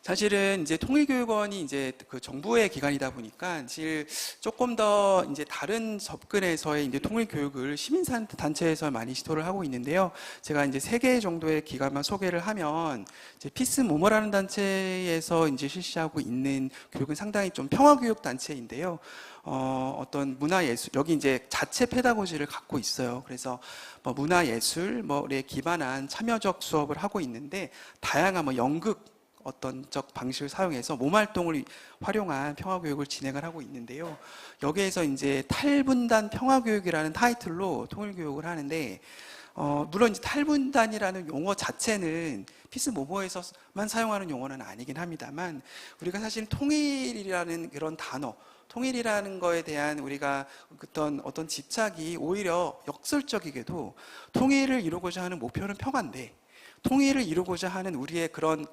사실은 이제 통일교육원이 이제 그 정부의 기관이다 보니까 사실 조금 더 이제 다른 접근에서의 이제 통일교육을 시민단체에서 많이 시도를 하고 있는데요. 제가 이제 3개 정도의 기관만 소개를 하면, 이제 피스 모모라는 단체에서 이제 실시하고 있는 교육은 상당히 좀 평화교육 단체인데요. 어떤 문화예술, 여기 이제 자체 페다고지를 갖고 있어요. 그래서 뭐 문화예술에 기반한 참여적 수업을 하고 있는데, 다양한 뭐 연극, 어떤적 방식을 사용해서 몸활동을 활용한 평화교육을 진행을 하고 있는데요. 여기에서 이제 탈분단 평화교육이라는 타이틀로 통일교육을 하는데, 물론 이제 탈분단이라는 용어 자체는 피스 모모에서만 사용하는 용어는 아니긴 합니다만, 우리가 사실 통일이라는 그런 단어, 통일이라는 거에 대한 우리가 어떤 집착이 오히려 역설적이게도 통일을 이루고자 하는 목표는 평화인데, 통일을 이루고자 하는 우리의 그런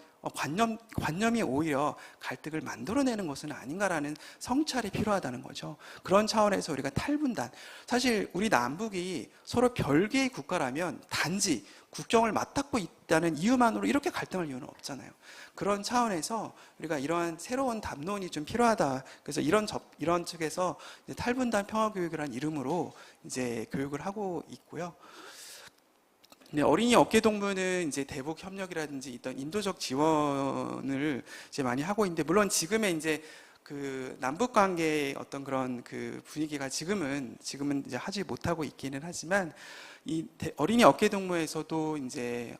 관념이 오히려 갈등을 만들어내는 것은 아닌가라는 성찰이 필요하다는 거죠. 그런 차원에서 우리가 탈분단, 사실 우리 남북이 서로 별개의 국가라면 단지 국경을 맞닿고 있다는 이유만으로 이렇게 갈등할 이유는 없잖아요. 그런 차원에서 우리가 이러한 새로운 담론이 좀 필요하다. 그래서 이런 측에서 이제 탈분단 평화교육이라는 이름으로 이제 교육을 하고 있고요. 네, 어린이 어깨동무는 이제 대북 협력이라든지 있던 인도적 지원을 이제 많이 하고 있는데, 물론 지금의 이제 그 남북 관계의 어떤 그런 그 분위기가 지금은 이제 하지 못하고 있기는 하지만, 이 어린이 어깨동무에서도 이제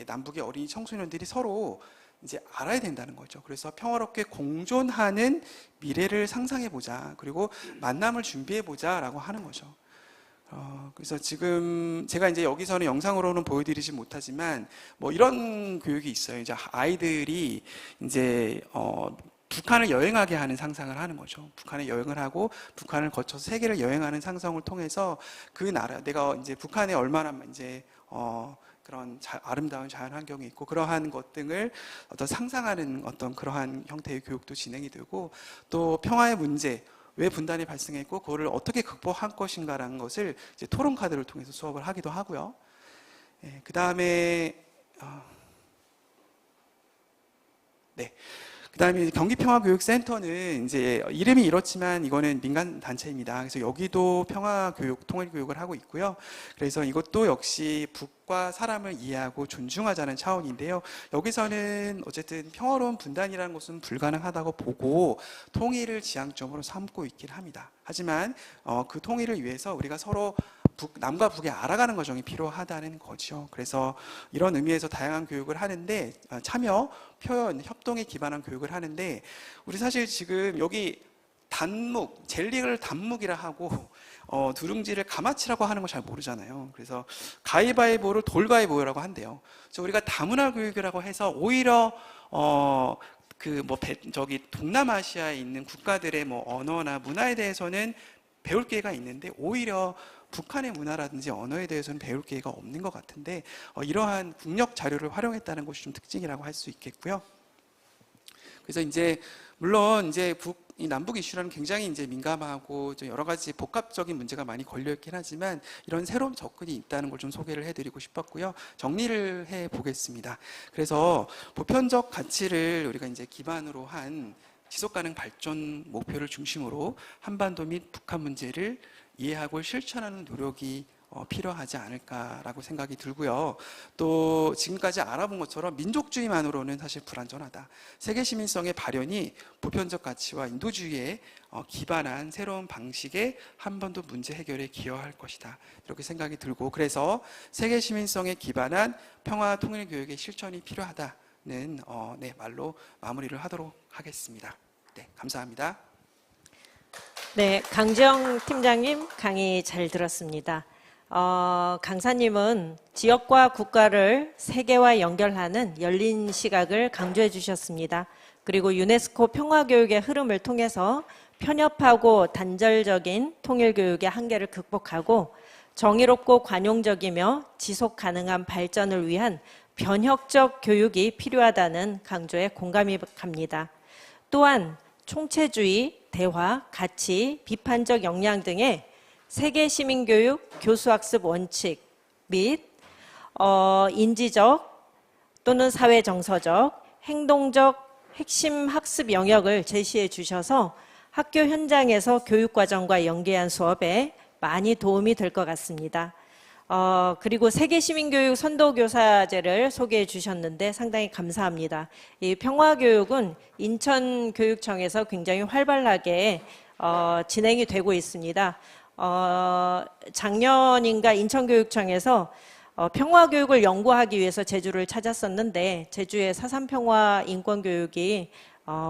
남북의 어린이 청소년들이 서로 이제 알아야 된다는 거죠. 그래서 평화롭게 공존하는 미래를 상상해 보자, 그리고 만남을 준비해 보자라고 하는 거죠. 그래서 지금 제가 이제 여기서는 영상으로는 보여드리지 못하지만 뭐 이런 교육이 있어요. 이제 아이들이 이제 북한을 여행하게 하는 상상을 하는 거죠. 북한에 여행을 하고 북한을 거쳐서 세계를 여행하는 상상을 통해서 그 나라, 내가 이제 북한에 얼마나 이제 그런 아름다운 자연 환경이 있고 그러한 것 등을 상상하는 어떤 그러한 형태의 교육도 진행이 되고, 또 평화의 문제, 왜 분단이 발생했고 그거를 어떻게 극복할 것인가라는 것을 이제 토론 카드를 통해서 수업을 하기도 하고요. 예, 그다음에 그다음에 경기평화교육센터는 이제 이름이 이렇지만 이거는 민간 단체입니다. 그래서 여기도 평화교육, 통일교육을 하고 있고요. 그래서 이것도 역시 북과 사람을 이해하고 존중하자는 차원인데요. 여기서는 어쨌든 평화로운 분단이라는 것은 불가능하다고 보고 통일을 지향점으로 삼고 있긴 합니다. 하지만 그 통일을 위해서 우리가 서로 남과 북의 알아가는 과정이 필요하다는 거죠. 그래서 이런 의미에서 다양한 교육을 하는데 참여, 표현, 협동에 기반한 교육을 하는데 우리 사실 지금 여기 단묵, 젤리를 단묵이라 하고 누룽지를 가마치라고 하는 거 잘 모르잖아요. 그래서 가위바위보를 돌가위보라고 한대요. 그래서 우리가 다문화 교육이라고 해서 오히려 저기 동남아시아에 있는 국가들의 뭐 언어나 문화에 대해서는 배울 기회가 있는데 오히려 북한의 문화라든지 언어에 대해서는 배울 기회가 없는 것 같은데 이러한 국력 자료를 활용했다는 것이 좀 특징이라고 할 수 있겠고요. 그래서 이제 물론 이제 이 남북 이슈라는 굉장히 이제 민감하고 좀 여러 가지 복합적인 문제가 많이 걸려 있긴 하지만 이런 새로운 접근이 있다는 걸 좀 소개를 해드리고 싶었고요. 정리를 해 보겠습니다. 그래서 보편적 가치를 우리가 이제 기반으로 한 지속가능 발전 목표를 중심으로 한반도 및 북한 문제를 이해하고 실천하는 노력이 필요하지 않을까라고 생각이 들고요. 또 지금까지 알아본 것처럼 민족주의만으로는 사실 불완전하다. 세계 시민성의 발현이 보편적 가치와 인도주의에 기반한 새로운 방식의 한반도 문제 해결에 기여할 것이다. 이렇게 생각이 들고 그래서 세계 시민성에 기반한 평화 통일 교육의 실천이 필요하다는 말로 마무리를 하도록 하겠습니다. 네, 감사합니다. 네, 강지영 팀장님 강의 잘 들었습니다. 강사님은 지역과 국가를 세계와 연결하는 열린 시각을 강조해 주셨습니다. 그리고 유네스코 평화교육의 흐름을 통해서 편협하고 단절적인 통일교육의 한계를 극복하고 정의롭고 관용적이며 지속 가능한 발전을 위한 변혁적 교육이 필요하다는 강조에 공감이 갑니다. 또한 총체주의, 대화, 가치, 비판적 역량 등의 세계 시민교육, 교수학습 원칙 및 인지적 또는 사회정서적, 행동적 핵심 학습 영역을 제시해 주셔서 학교 현장에서 교육과정과 연계한 수업에 많이 도움이 될 것 같습니다. 그리고 세계시민교육 선도교사제를 소개해 주셨는데 상당히 감사합니다. 이 평화교육은 인천교육청에서 굉장히 활발하게 진행이 되고 있습니다. 작년인가 인천교육청에서 평화교육을 연구하기 위해서 제주를 찾았었는데 제주의 4.3 평화 인권교육이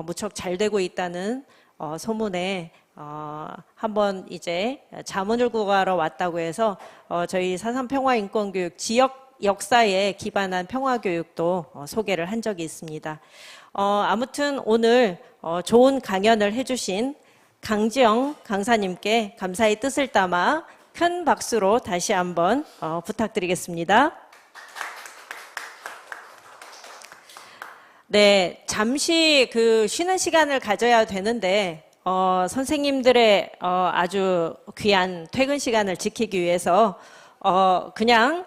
무척 잘 되고 있다는 소문에 한번 이제 자문을 구하러 왔다고 해서 저희 4.3 평화 인권교육 지역 역사에 기반한 평화교육도 소개를 한 적이 있습니다. 아무튼 오늘 좋은 강연을 해주신 강지영 강사님께 감사의 뜻을 담아 큰 박수로 다시 한번 부탁드리겠습니다. 네, 잠시 쉬는 시간을 가져야 되는데 선생님들의 아주 귀한 퇴근 시간을 지키기 위해서 그냥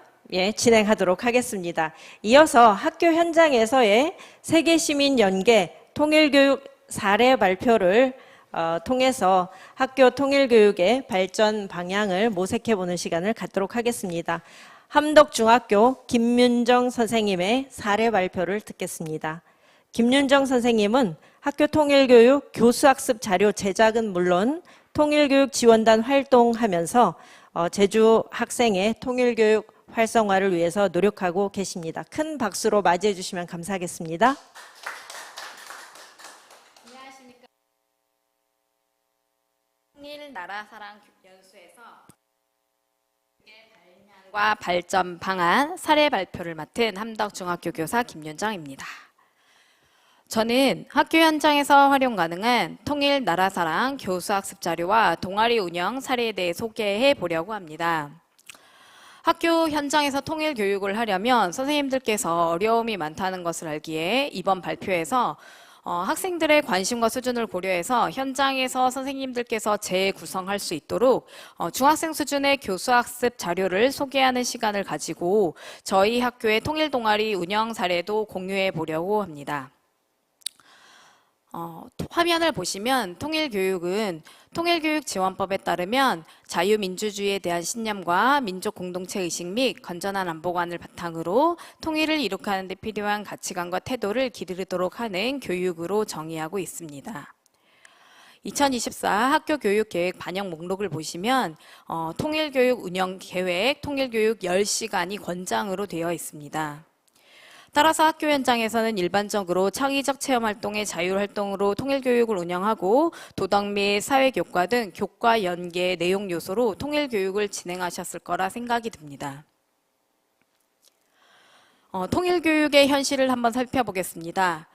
진행하도록 하겠습니다. 이어서 학교 현장에서의 세계시민연계 통일교육 사례 발표를 통해서 학교 통일교육의 발전 방향을 모색해보는 시간을 갖도록 하겠습니다. 함덕중학교 김윤정 선생님의 사례 발표를 듣겠습니다. 김윤정 선생님은 학교 통일교육 교수학습 자료 제작은 물론 통일교육 지원단 활동하면서 제주 학생의 통일교육 활성화를 위해서 노력하고 계십니다. 큰 박수로 맞이해 주시면 감사하겠습니다. 안녕하십니까. 통일나라사랑 연수에서 발명과 발전 방안 사례 발표를 맡은 함덕중학교 교사 김윤정입니다. 저는 학교 현장에서 활용 가능한 통일 나라사랑 교수학습 자료와 동아리 운영 사례에 대해 소개해 보려고 합니다. 학교 현장에서 통일 교육을 하려면 선생님들께서 어려움이 많다는 것을 알기에 이번 발표에서 학생들의 관심과 수준을 고려해서 현장에서 선생님들께서 재구성할 수 있도록 중학생 수준의 교수학습 자료를 소개하는 시간을 가지고 저희 학교의 통일 동아리 운영 사례도 공유해 보려고 합니다. 화면을 보시면 통일교육은 통일교육지원법에 따르면 자유민주주의에 대한 신념과 민족 공동체 의식 및 건전한 안보관을 바탕으로 통일을 이룩하는 데 필요한 가치관과 태도를 기르도록 하는 교육으로 정의하고 있습니다. 2024 학교교육계획 반영 목록을 보시면 통일교육 운영계획, 통일교육 10시간이 권장으로 되어 있습니다. 따라서 학교 현장에서는 일반적으로 창의적 체험활동의 자율활동으로 통일교육을 운영하고 도덕 및 사회교과 등 교과 연계 내용 요소로 통일교육을 진행하셨을 거라 생각이 듭니다. 통일교육의 현실을 한번 살펴보겠습니다.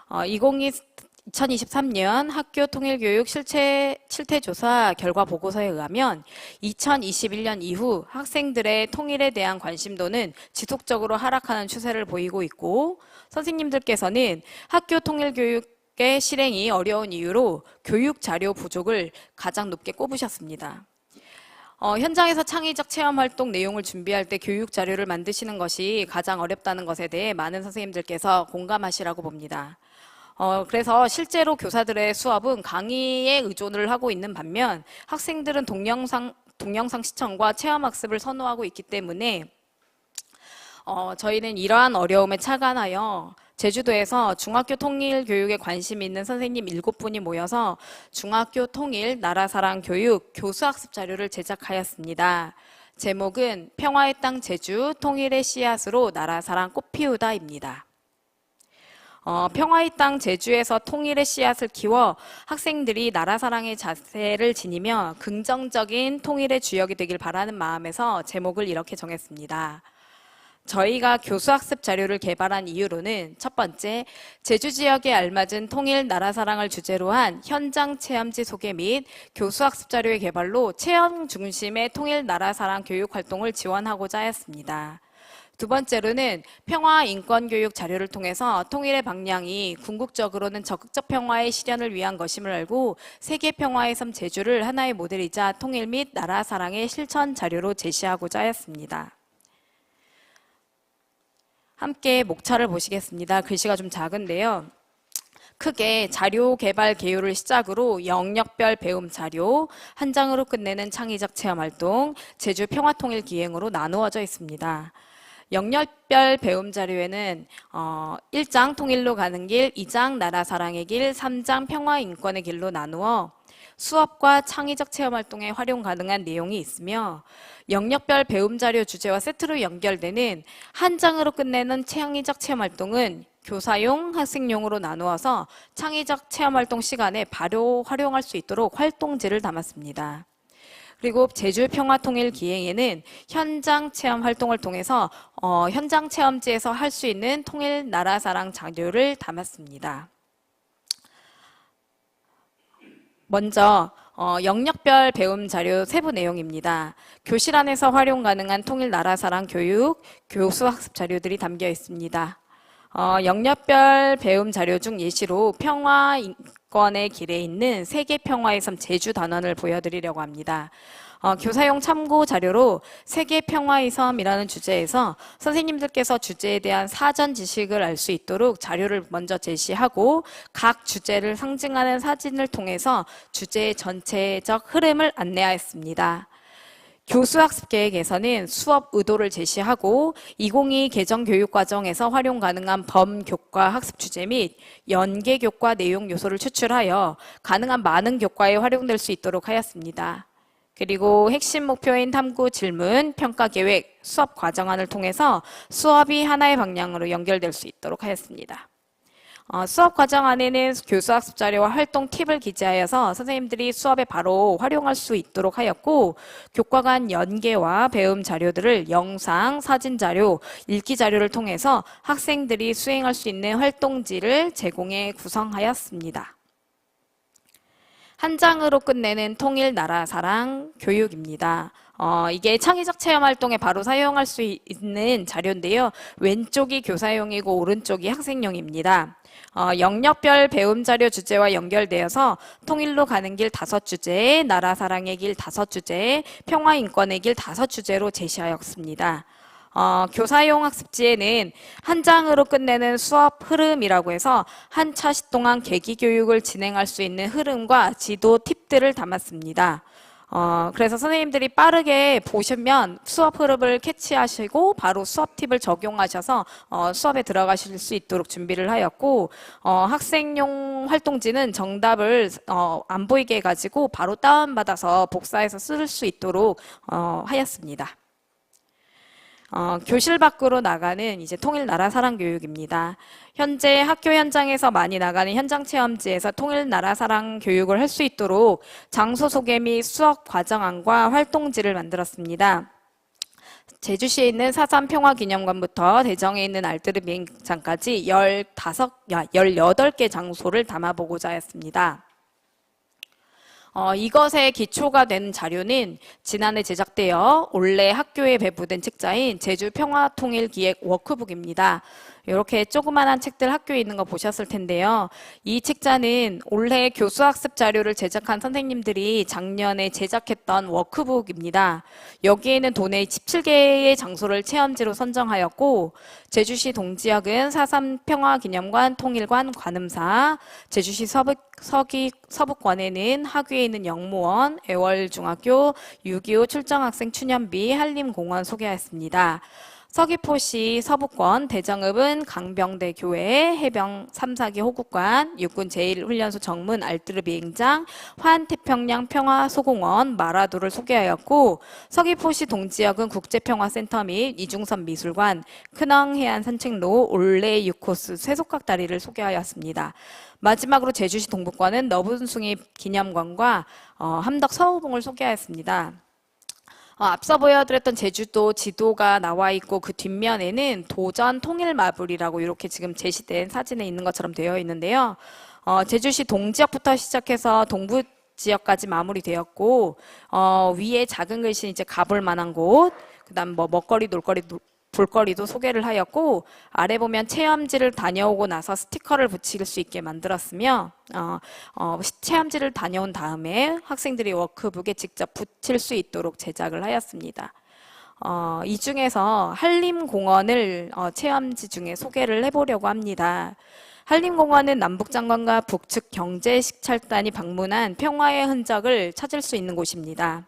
2023년 학교 통일교육 실태조사 결과 보고서에 의하면 2021년 이후 학생들의 통일에 대한 관심도는 지속적으로 하락하는 추세를 보이고 있고, 선생님들께서는 학교 통일교육의 실행이 어려운 이유로 교육 자료 부족을 가장 높게 꼽으셨습니다. 현장에서 창의적 체험활동 내용을 준비할 때 교육 자료를 만드시는 것이 가장 어렵다는 것에 대해 많은 선생님들께서 공감하시라고 봅니다. 그래서 실제로 교사들의 수업은 강의에 의존을 하고 있는 반면 학생들은 동영상 시청과 체험학습을 선호하고 있기 때문에 저희는 이러한 어려움에 착안하여 제주도에서 중학교 통일 교육에 관심이 있는 선생님 7분이 모여서 중학교 통일 나라사랑 교육 교수학습 자료를 제작하였습니다. 제목은 평화의 땅 제주 통일의 씨앗으로 나라사랑 꽃피우다입니다. 평화의 땅 제주에서 통일의 씨앗을 키워 학생들이 나라사랑의 자세를 지니며 긍정적인 통일의 주역이 되길 바라는 마음에서 제목을 이렇게 정했습니다. 저희가 교수학습 자료를 개발한 이유로는 첫 번째, 제주 지역에 알맞은 통일 나라사랑을 주제로 한 현장 체험지 소개 및 교수학습 자료의 개발로 체험 중심의 통일 나라사랑 교육 활동을 지원하고자 하였습니다. 두 번째로는 평화 인권 교육 자료를 통해서 통일의 방향이 궁극적으로는 적극적 평화의 실현을 위한 것임을 알고 세계 평화의 섬 제주를 하나의 모델이자 통일 및 나라 사랑의 실천 자료로 제시하고자 하였습니다. 함께 목차를 보시겠습니다. 글씨가 좀 작은데요. 크게 자료 개발 개요를 시작으로 영역별 배움 자료, 한 장으로 끝내는 창의적 체험활동, 제주 평화통일 기행으로 나누어져 있습니다. 영역별 배움 자료에는 1장 통일로 가는 길, 2장 나라 사랑의 길, 3장 평화 인권의 길로 나누어 수업과 창의적 체험활동에 활용 가능한 내용이 있으며, 영역별 배움 자료 주제와 세트로 연결되는 한 장으로 끝내는 창의적 체험활동은 교사용, 학생용으로 나누어서 창의적 체험활동 시간에 바로 활용할 수 있도록 활동지를 담았습니다. 그리고 제주 평화통일 기행에는 현장 체험 활동을 통해서 현장 체험지에서 할 수 있는 통일 나라사랑 자료를 담았습니다. 먼저 영역별 배움 자료 세부 내용입니다. 교실 안에서 활용 가능한 통일 나라사랑 교육, 교수학습 자료들이 담겨 있습니다. 영역별 배움 자료 중 예시로 평화 인권의 길에 있는 세계 평화의 섬 제주 단원을 보여드리려고 합니다. 교사용 참고 자료로 세계 평화의 섬이라는 주제에서 선생님들께서 주제에 대한 사전 지식을 알 수 있도록 자료를 먼저 제시하고 각 주제를 상징하는 사진을 통해서 주제의 전체적 흐름을 안내하였습니다. 교수학습 계획에서는 수업 의도를 제시하고 2022 개정 교육과정에서 활용 가능한 범교과 학습 주제 및 연계 교과 내용 요소를 추출하여 가능한 많은 교과에 활용될 수 있도록 하였습니다. 그리고 핵심 목표인 탐구 질문, 평가 계획, 수업 과정안을 통해서 수업이 하나의 방향으로 연결될 수 있도록 하였습니다. 수업 과정 안에는 교수학습 자료와 활동 팁을 기재하여서 선생님들이 수업에 바로 활용할 수 있도록 하였고, 교과 간 연계와 배움 자료들을 영상, 사진 자료, 읽기 자료를 통해서 학생들이 수행할 수 있는 활동지를 제공해 구성하였습니다. 한 장으로 끝내는 통일 나라 사랑 교육입니다. 이게 창의적 체험 활동에 바로 사용할 수 있는 자료인데요. 왼쪽이 교사용이고 오른쪽이 학생용입니다. 영역별 배움 자료 주제와 연결되어서 통일로 가는 길 5주제, 나라 사랑의 길 5주제, 평화 인권의 길 5주제로 제시하였습니다. 교사용 학습지에는 한 장으로 끝내는 수업 흐름이라고 해서 한 차시 동안 계기 교육을 진행할 수 있는 흐름과 지도 팁들을 담았습니다. 그래서 선생님들이 빠르게 보시면 수업 흐름을 캐치하시고 바로 수업 팁을 적용하셔서 수업에 들어가실 수 있도록 준비를 하였고, 학생용 활동지는 정답을 안 보이게 해가지고 바로 다운받아서 복사해서 쓸 수 있도록 하였습니다. 교실 밖으로 나가는 이제 통일 나라 사랑 교육입니다. 현재 학교 현장에서 많이 나가는 현장 체험지에서 통일 나라 사랑 교육을 할 수 있도록 장소 소개 및 수업 과정안과 활동지를 만들었습니다. 제주시에 있는 4.3 평화기념관부터 대정에 있는 알뜨르 비행장까지 18개 장소를 담아보고자 했습니다. 이것의 기초가 된 자료는 지난해 제작되어 올해 학교에 배부된 책자인 제주평화통일기획 워크북입니다. 이렇게 조그만한 책들 학교에 있는 거 보셨을 텐데요. 이 책자는 올해 교수학습 자료를 제작한 선생님들이 작년에 제작했던 워크북입니다. 여기에는 도내 17개의 장소를 체험지로 선정하였고, 제주시 동지역은 4.3 평화기념관, 통일관, 관음사, 제주시 서북권에는 하귀에 있는 영무원, 애월중학교, 6.25 출정학생 추념비, 한림공원 소개하였습니다. 서귀포시 서북권, 대정읍은 강병대 교회, 해병 3, 4기 호국관, 육군 제1훈련소 정문 알뜨르 비행장, 환태평양 평화소공원, 마라도를 소개하였고, 서귀포시 동지역은 국제평화센터 및 이중선 미술관, 큰왕 해안 산책로, 올레 6코스 쇠속각다리를 소개하였습니다. 마지막으로 제주시 동북권은 너분숭이 기념관과 함덕 서우봉을 소개하였습니다. 앞서 보여드렸던 제주도 지도가 나와 있고 그 뒷면에는 도전 통일마블이라고 이렇게 지금 제시된 사진에 있는 것처럼 되어 있는데요. 제주시 동지역부터 시작해서 동부 지역까지 마무리되었고, 위에 작은 글씨 이제 가볼 만한 곳, 그다음 뭐 먹거리, 놀거리, 볼거리도 소개를 하였고, 아래 보면 체험지를 다녀오고 나서 스티커를 붙일 수 있게 만들었으며, 체험지를 다녀온 다음에 학생들이 워크북에 직접 붙일 수 있도록 제작을 하였습니다. 이 중에서 한림공원을 체험지 중에 소개를 해보려고 합니다. 한림공원은 남북장관과 북측 경제식찰단이 방문한 평화의 흔적을 찾을 수 있는 곳입니다.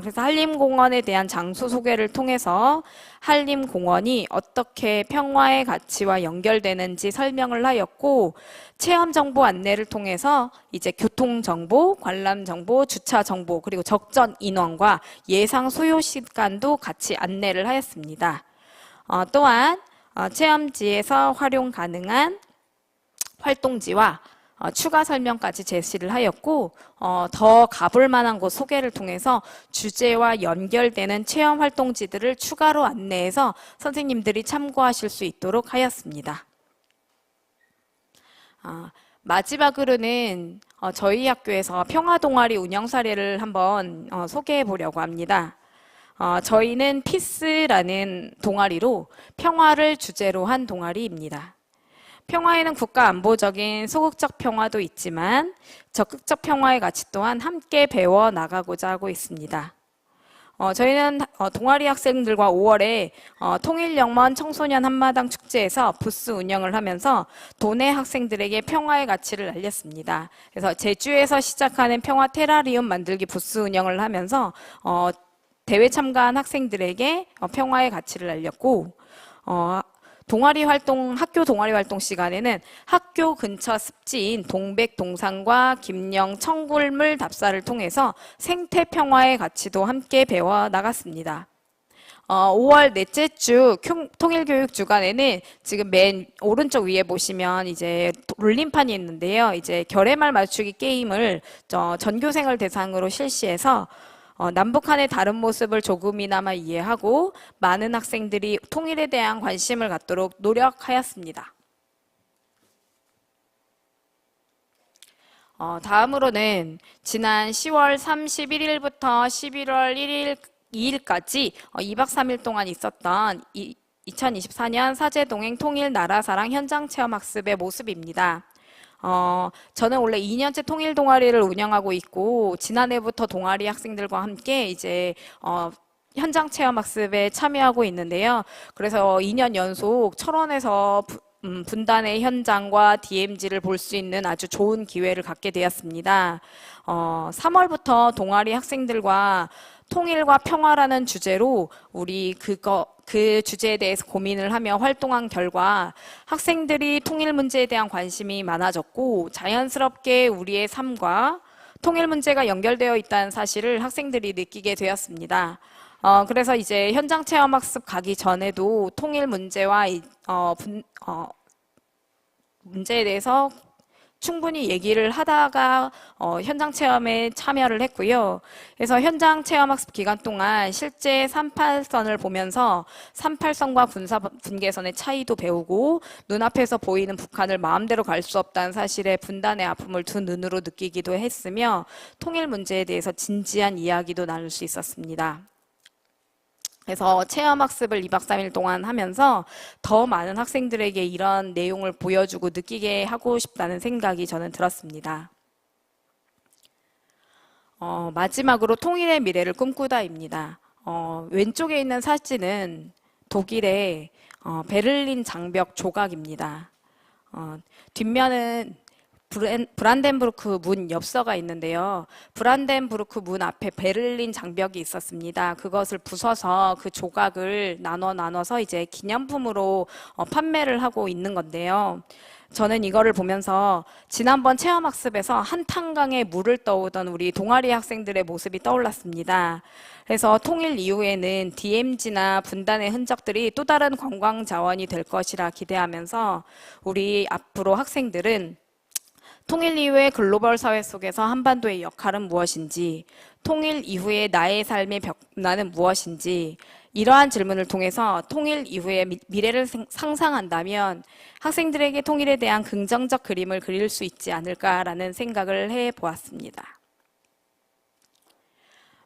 그래서 한림공원에 대한 장소 소개를 통해서 한림공원이 어떻게 평화의 가치와 연결되는지 설명을 하였고, 체험 정보 안내를 통해서 이제 교통 정보, 관람 정보, 주차 정보, 그리고 적전 인원과 예상 소요 시간도 같이 안내를 하였습니다. 또한 체험지에서 활용 가능한 활동지와 추가 설명까지 제시를 하였고, 더 가볼 만한 곳 소개를 통해서 주제와 연결되는 체험 활동지들을 추가로 안내해서 선생님들이 참고하실 수 있도록 하였습니다. 마지막으로는 저희 학교에서 평화동아리 운영 사례를 한번 소개해 보려고 합니다. 저희는 피스라는 동아리로 평화를 주제로 한 동아리입니다. 평화에는 국가 안보적인 소극적 평화도 있지만 적극적 평화의 가치 또한 함께 배워 나가고자 하고 있습니다. 저희는 동아리 학생들과 5월에 통일영먼 청소년 한마당 축제에서 부스 운영을 하면서 도내 학생들에게 평화의 가치를 알렸습니다. 그래서 제주에서 시작하는 평화 테라리움 만들기 부스 운영을 하면서 대회 참가한 학생들에게 평화의 가치를 알렸고, 학교 동아리 활동 시간에는 학교 근처 습지인 동백 동산과 김영 청굴물 답사를 통해서 생태 평화의 가치도 함께 배워 나갔습니다. 5월 넷째 주 통일교육 주간에는 지금 맨 오른쪽 위에 보시면 이제 롤림판이 있는데요. 이제 결의말 맞추기 게임을 전교생을 대상으로 실시해서 남북한의 다른 모습을 조금이나마 이해하고 많은 학생들이 통일에 대한 관심을 갖도록 노력하였습니다. 다음으로는 지난 10월 31일부터 11월 2일까지 2박 3일 동안 있었던 2024년 사제동행 통일 나라사랑 현장 체험 학습의 모습입니다. 저는 원래 2년째 통일 동아리를 운영하고 있고 지난해부터 동아리 학생들과 함께 이제 현장 체험 학습에 참여하고 있는데요. 그래서 2년 연속 철원에서 분단의 현장과 DMZ를 볼 수 있는 아주 좋은 기회를 갖게 되었습니다. 3월부터 동아리 학생들과 통일과 평화라는 주제로 우리 그 주제에 대해서 고민을 하며 활동한 결과 학생들이 통일 문제에 대한 관심이 많아졌고 자연스럽게 우리의 삶과 통일 문제가 연결되어 있다는 사실을 학생들이 느끼게 되었습니다. 그래서 이제 현장 체험 학습 가기 전에도 통일 문제와 문제에 대해서 충분히 얘기를 하다가 현장 체험에 참여를 했고요. 그래서 현장 체험 학습 기간 동안 실제 38선을 보면서 38선과 군사 분계선의 차이도 배우고 눈앞에서 보이는 북한을 마음대로 갈 수 없다는 사실에 분단의 아픔을 두 눈으로 느끼기도 했으며 통일 문제에 대해서 진지한 이야기도 나눌 수 있었습니다. 그래서 체험학습을 2박 3일 동안 하면서 더 많은 학생들에게 이런 내용을 보여주고 느끼게 하고 싶다는 생각이 저는 들었습니다. 마지막으로 통일의 미래를 꿈꾸다입니다. 왼쪽에 있는 사진은 독일의 베를린 장벽 조각입니다. 뒷면은 브란덴부르크 문 엽서가 있는데요. 브란덴부르크 문 앞에 베를린 장벽이 있었습니다. 그것을 부숴서 그 조각을 나눠서 이제 기념품으로 판매를 하고 있는 건데요. 저는 이거를 보면서 지난번 체험학습에서 한탄강에 물을 떠오던 우리 동아리 학생들의 모습이 떠올랐습니다. 그래서 통일 이후에는 DMZ나 분단의 흔적들이 또 다른 관광 자원이 될 것이라 기대하면서 우리 앞으로 학생들은 통일 이후의 글로벌 사회 속에서 한반도의 역할은 무엇인지, 통일 이후의 나의 삶의 변화는 무엇인지, 이러한 질문을 통해서 통일 이후의 미래를 상상한다면 학생들에게 통일에 대한 긍정적 그림을 그릴 수 있지 않을까라는 생각을 해보았습니다.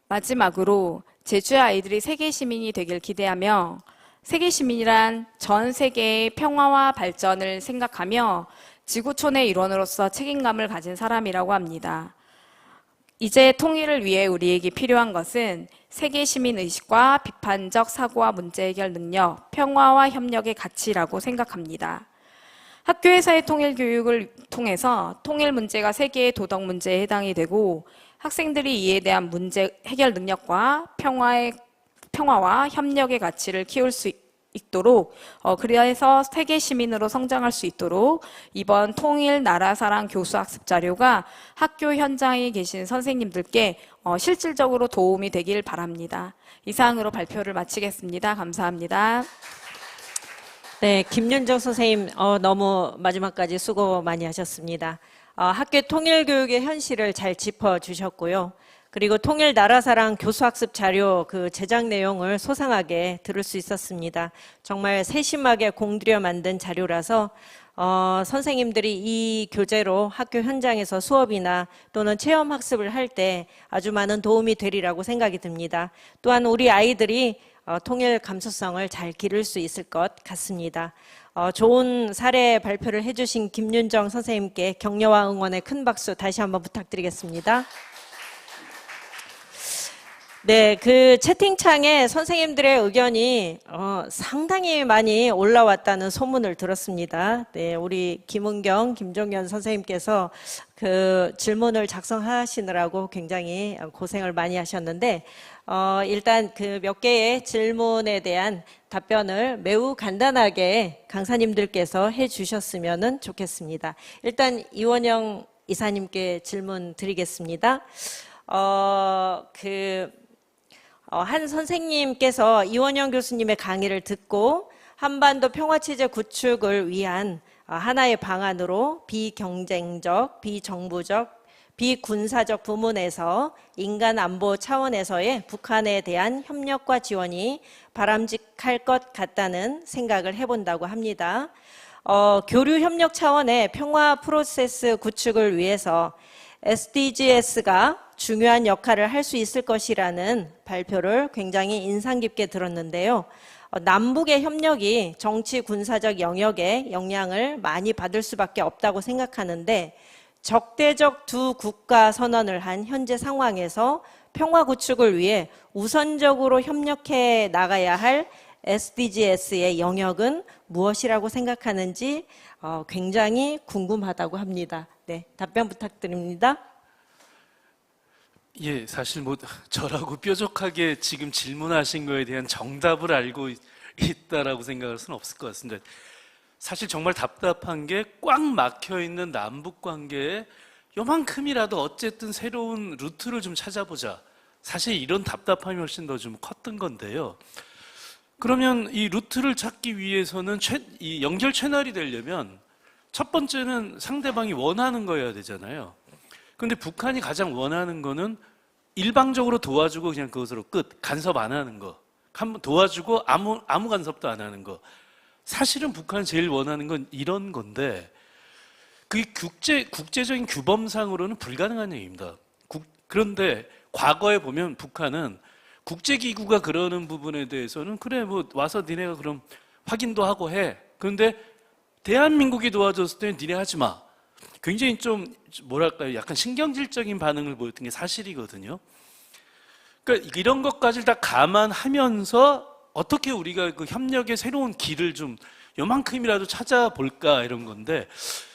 마지막으로 제주의 아이들이 세계 시민이 되길 기대하며 세계 시민이란 전 세계의 평화와 발전을 생각하며 지구촌의 일원으로서 책임감을 가진 사람이라고 합니다. 이제 통일을 위해 우리에게 필요한 것은 세계 시민 의식과 비판적 사고와 문제 해결 능력, 평화와 협력의 가치라고 생각합니다. 학교에서의 통일 교육을 통해서 통일 문제가 세계의 도덕 문제에 해당이 되고 학생들이 이에 대한 문제 해결 능력과 평화와 협력의 가치를 키울 수 있도록 그래서 세계 시민으로 성장할 수 있도록 이번 통일 나라사랑 교수학습 자료가 학교 현장에 계신 선생님들께 실질적으로 도움이 되길 바랍니다. 이상으로 발표를 마치겠습니다. 감사합니다. 네, 김윤정 선생님 너무 마지막까지 수고 많이 하셨습니다. 학교 통일 교육의 현실을 잘 짚어주셨고요. 그리고 통일 나라사랑 교수학습 자료 그 제작 내용을 소상하게 들을 수 있었습니다. 정말 세심하게 공들여 만든 자료라서 선생님들이 이 교재로 학교 현장에서 수업이나 또는 체험학습을 할 때 아주 많은 도움이 되리라고 생각이 듭니다. 또한 우리 아이들이 통일 감수성을 잘 기를 수 있을 것 같습니다. 좋은 사례 발표를 해주신 김윤정 선생님께 격려와 응원의 큰 박수 다시 한번 부탁드리겠습니다. 네, 그 채팅창에 선생님들의 의견이 상당히 많이 올라왔다는 소문을 들었습니다. 네, 우리 김은경, 김종현 선생님께서 그 질문을 작성하시느라고 굉장히 고생을 많이 하셨는데 일단 그 몇 개의 질문에 대한 답변을 매우 간단하게 강사님들께서 해주셨으면 좋겠습니다. 일단 이원영 이사님께 질문 드리겠습니다. 한 선생님께서 이원영 교수님의 강의를 듣고 한반도 평화체제 구축을 위한 하나의 방안으로 비경쟁적, 비정부적, 비군사적 부문에서 인간 안보 차원에서의 북한에 대한 협력과 지원이 바람직할 것 같다는 생각을 해본다고 합니다. 교류 협력 차원의 평화 프로세스 구축을 위해서 SDGs가 중요한 역할을 할 수 있을 것이라는 발표를 굉장히 인상 깊게 들었는데요. 남북의 협력이 정치 군사적 영역에 영향을 많이 받을 수밖에 없다고 생각하는데 적대적 두 국가 선언을 한 현재 상황에서 평화 구축을 위해 우선적으로 협력해 나가야 할 SDGs의 영역은 무엇이라고 생각하는지 굉장히 궁금하다고 합니다. 네, 답변 부탁드립니다. 예, 사실 뭐 저라고 뾰족하게 지금 질문하신 거에 대한 정답을 알고 있다라고 생각할 수는 없을 것 같습니다. 사실 정말 답답한 게 꽉 막혀 있는 남북 관계에 요만큼이라도 어쨌든 새로운 루트를 좀 찾아보자. 사실 이런 답답함이 훨씬 더 좀 컸던 건데요. 그러면 이 루트를 찾기 위해서는 이 연결 채널이 되려면 첫 번째는 상대방이 원하는 거여야 되잖아요. 그런데 북한이 가장 원하는 거는 일방적으로 도와주고 그냥 그것으로 끝, 간섭 안 하는 거. 한번 도와주고 아무 간섭도 안 하는 거. 사실은 북한이 제일 원하는 건 이런 건데 그게 국제적인 규범상으로는 불가능한 얘기입니다. 그런데 과거에 보면 북한은 국제기구가 그러는 부분에 대해서는 그래 뭐 와서 니네가 그럼 확인도 하고 해. 그런데 대한민국이 도와줬을 때 니네 하지 마. 굉장히 좀 뭐랄까요, 약간 신경질적인 반응을 보였던 게 사실이거든요. 그러니까 이런 것까지 다 감안하면서 어떻게 우리가 그 협력의 새로운 길을 좀 요만큼이라도 찾아볼까 이런 건데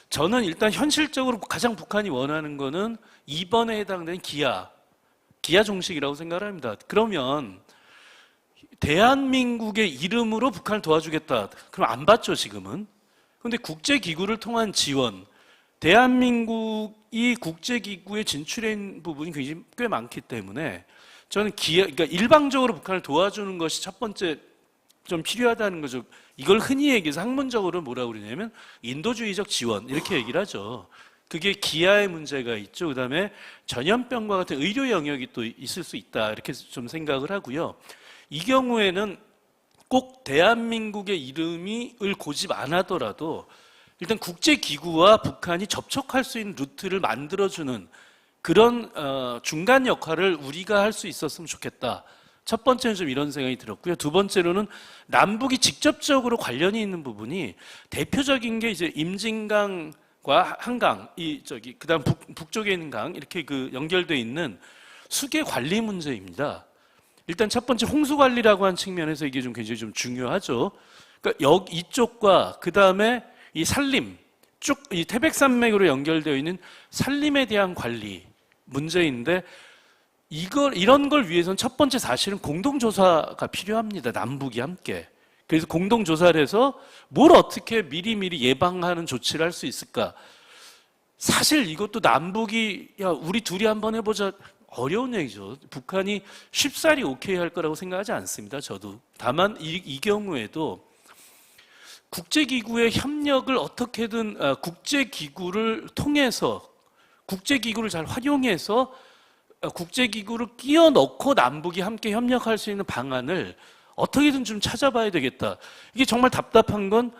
저는 일단 현실적으로 가장 북한이 원하는 거는 2번에 해당되는 기아 종식이라고 생각을 합니다. 그러면 대한민국의 이름으로 북한을 도와주겠다. 그럼 안 받죠, 지금은. 그런데 국제기구를 통한 지원, 대한민국이 국제기구에 진출한 부분이 굉장히 꽤 많기 때문에 저는 그러니까 일방적으로 북한을 도와주는 것이 첫 번째 좀 필요하다는 거죠. 이걸 흔히 얘기해서 학문적으로 뭐라고 그러냐면 인도주의적 지원 이렇게 얘기를 하죠. 그게 기아의 문제가 있죠. 그다음에 전염병과 같은 의료 영역이 또 있을 수 있다 이렇게 좀 생각을 하고요. 이 경우에는 꼭 대한민국의 이름을 고집 안 하더라도 일단 국제기구와 북한이 접촉할 수 있는 루트를 만들어주는 그런 중간 역할을 우리가 할 수 있었으면 좋겠다. 첫 번째는 좀 이런 생각이 들었고요. 두 번째로는 남북이 직접적으로 관련이 있는 부분이 대표적인 게 이제 임진강과 한강, 그다음 북쪽에 있는 강 이렇게 그 연결돼 있는 수계 관리 문제입니다. 일단 첫 번째 홍수 관리라고 한 측면에서 이게 좀 굉장히 좀 중요하죠. 그러니까 이쪽과 그 다음에 이 산림 쭉 이 태백산맥으로 연결되어 있는 산림에 대한 관리 문제인데 이런 걸 위해서는 첫 번째 사실은 공동조사가 필요합니다. 남북이 함께. 그래서 공동조사를 해서 뭘 어떻게 미리미리 예방하는 조치를 할 수 있을까. 사실 이것도 남북이 야 우리 둘이 한번 해보자 어려운 얘기죠. 북한이 쉽사리 오케이 할 거라고 생각하지 않습니다. 저도. 다만 이 경우에도 국제기구의 협력을 어떻게든 국제기구를 통해서 국제기구를 잘 활용해서 국제기구를 끼워 넣고 남북이 함께 협력할 수 있는 방안을 어떻게든 좀 찾아봐야 되겠다. 이게 정말 답답한 건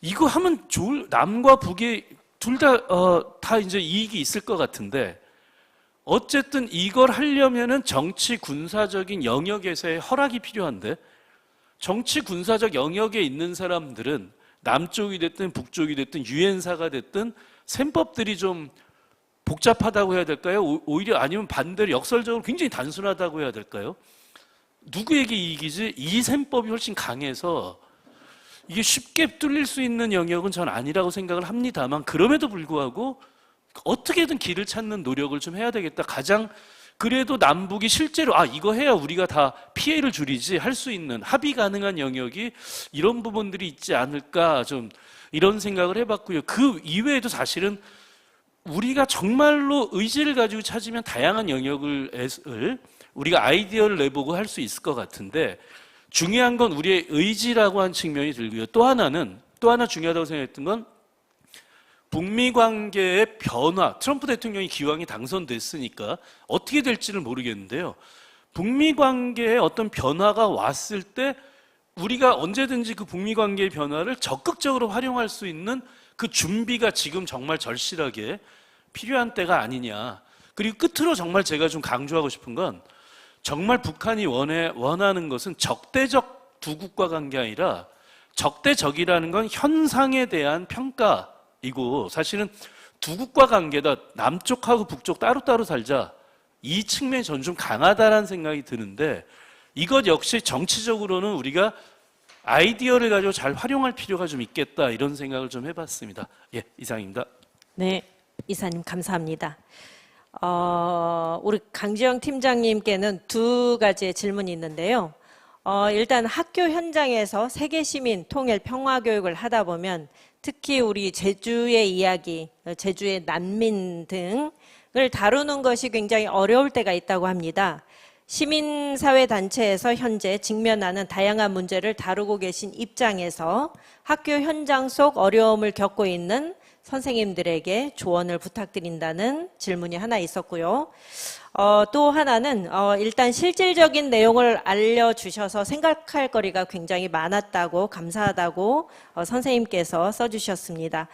이거 하면 남과 북이 둘 다 이제 이익이 있을 것 같은데 어쨌든 이걸 하려면은 정치 군사적인 영역에서의 허락이 필요한데 정치 군사적 영역에 있는 사람들은 남쪽이 됐든 북쪽이 됐든 유엔사가 됐든 셈법들이 좀 복잡하다고 해야 될까요? 오히려 아니면 반대로 역설적으로 굉장히 단순하다고 해야 될까요? 누구에게 이익이지? 이 셈법이 훨씬 강해서 이게 쉽게 뚫릴 수 있는 영역은 전 아니라고 생각을 합니다만 그럼에도 불구하고 어떻게든 길을 찾는 노력을 좀 해야 되겠다. 가장 그래도 남북이 실제로 이거 해야 우리가 다 피해를 줄이지 할 수 있는 합의 가능한 영역이 이런 부분들이 있지 않을까 좀 이런 생각을 해봤고요. 그 이외에도 사실은 우리가 정말로 의지를 가지고 찾으면 다양한 영역을 우리가 아이디어를 내보고 할 수 있을 것 같은데 중요한 건 우리의 의지라고 한 측면이 들고요. 또 하나 중요하다고 생각했던 건 북미 관계의 변화, 트럼프 대통령이 기왕이 당선됐으니까 어떻게 될지는 모르겠는데요. 북미 관계에 어떤 변화가 왔을 때 우리가 언제든지 그 북미 관계의 변화를 적극적으로 활용할 수 있는 그 준비가 지금 정말 절실하게 필요한 때가 아니냐. 그리고 끝으로 정말 제가 좀 강조하고 싶은 건 정말 북한이 원하는 것은 적대적 두 국가 관계 아니라 적대적이라는 건 현상에 대한 평가이고 사실은 두 국가 관계다 남쪽하고 북쪽 따로따로 살자 이 측면이 저는 좀 강하다라는 생각이 드는데 이것 역시 정치적으로는 우리가 아이디어를 가지고 잘 활용할 필요가 좀 있겠다 이런 생각을 좀 해봤습니다. 예, 이상입니다. 네, 이사님 감사합니다. 우리 강지영 팀장님께는 두 가지의 질문이 있는데요. 일단 학교 현장에서 세계 시민 통일 평화 교육을 하다 보면 특히 우리 제주의 이야기, 제주의 난민 등을 다루는 것이 굉장히 어려울 때가 있다고 합니다. 시민사회단체에서 현재 직면하는 다양한 문제를 다루고 계신 입장에서 학교 현장 속 어려움을 겪고 있는 선생님들에게 조언을 부탁드린다는 질문이 하나 있었고요. 또 하나는 일단 실질적인 내용을 알려주셔서 생각할 거리가 굉장히 많았다고 감사하다고 선생님께서 써주셨습니다.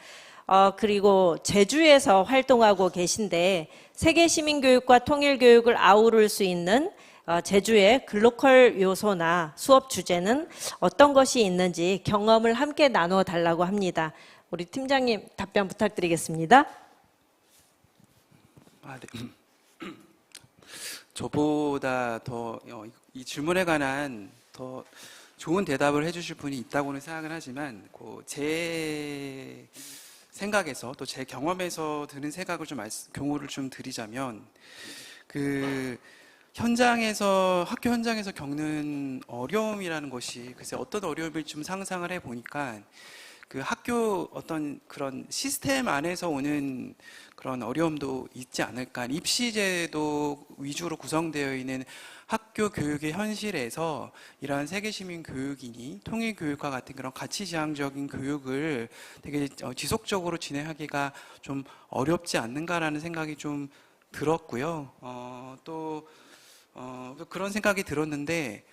그리고 제주에서 활동하고 계신데 세계 시민교육과 통일교육을 아우를 수 있는 제주의 글로컬 요소나 수업 주제는 어떤 것이 있는지 경험을 함께 나누어 달라고 합니다. 우리 팀장님 답변 부탁드리겠습니다. 네. 저보다 더 이 질문에 관한 더 좋은 대답을 해주실 분이 있다고는 생각을 하지만 제 생각에서 또 제 경험에서 드는 생각을 좀 경고를 좀 드리자면 학교 현장에서 겪는 어려움이라는 것이 글쎄 어떤 어려움을 좀 상상을 해 보니까 그 학교 어떤 그런 시스템 안에서 오는 그런 어려움도 있지 않을까. 입시제도 위주로 구성되어 있는 학교 교육의 현실에서 이러한 세계시민 교육이니 통일교육과 같은 그런 가치지향적인 교육을 되게 지속적으로 진행하기가 좀 어렵지 않는가라는 생각이 좀 들었고요. 또 그런 생각이 들었는데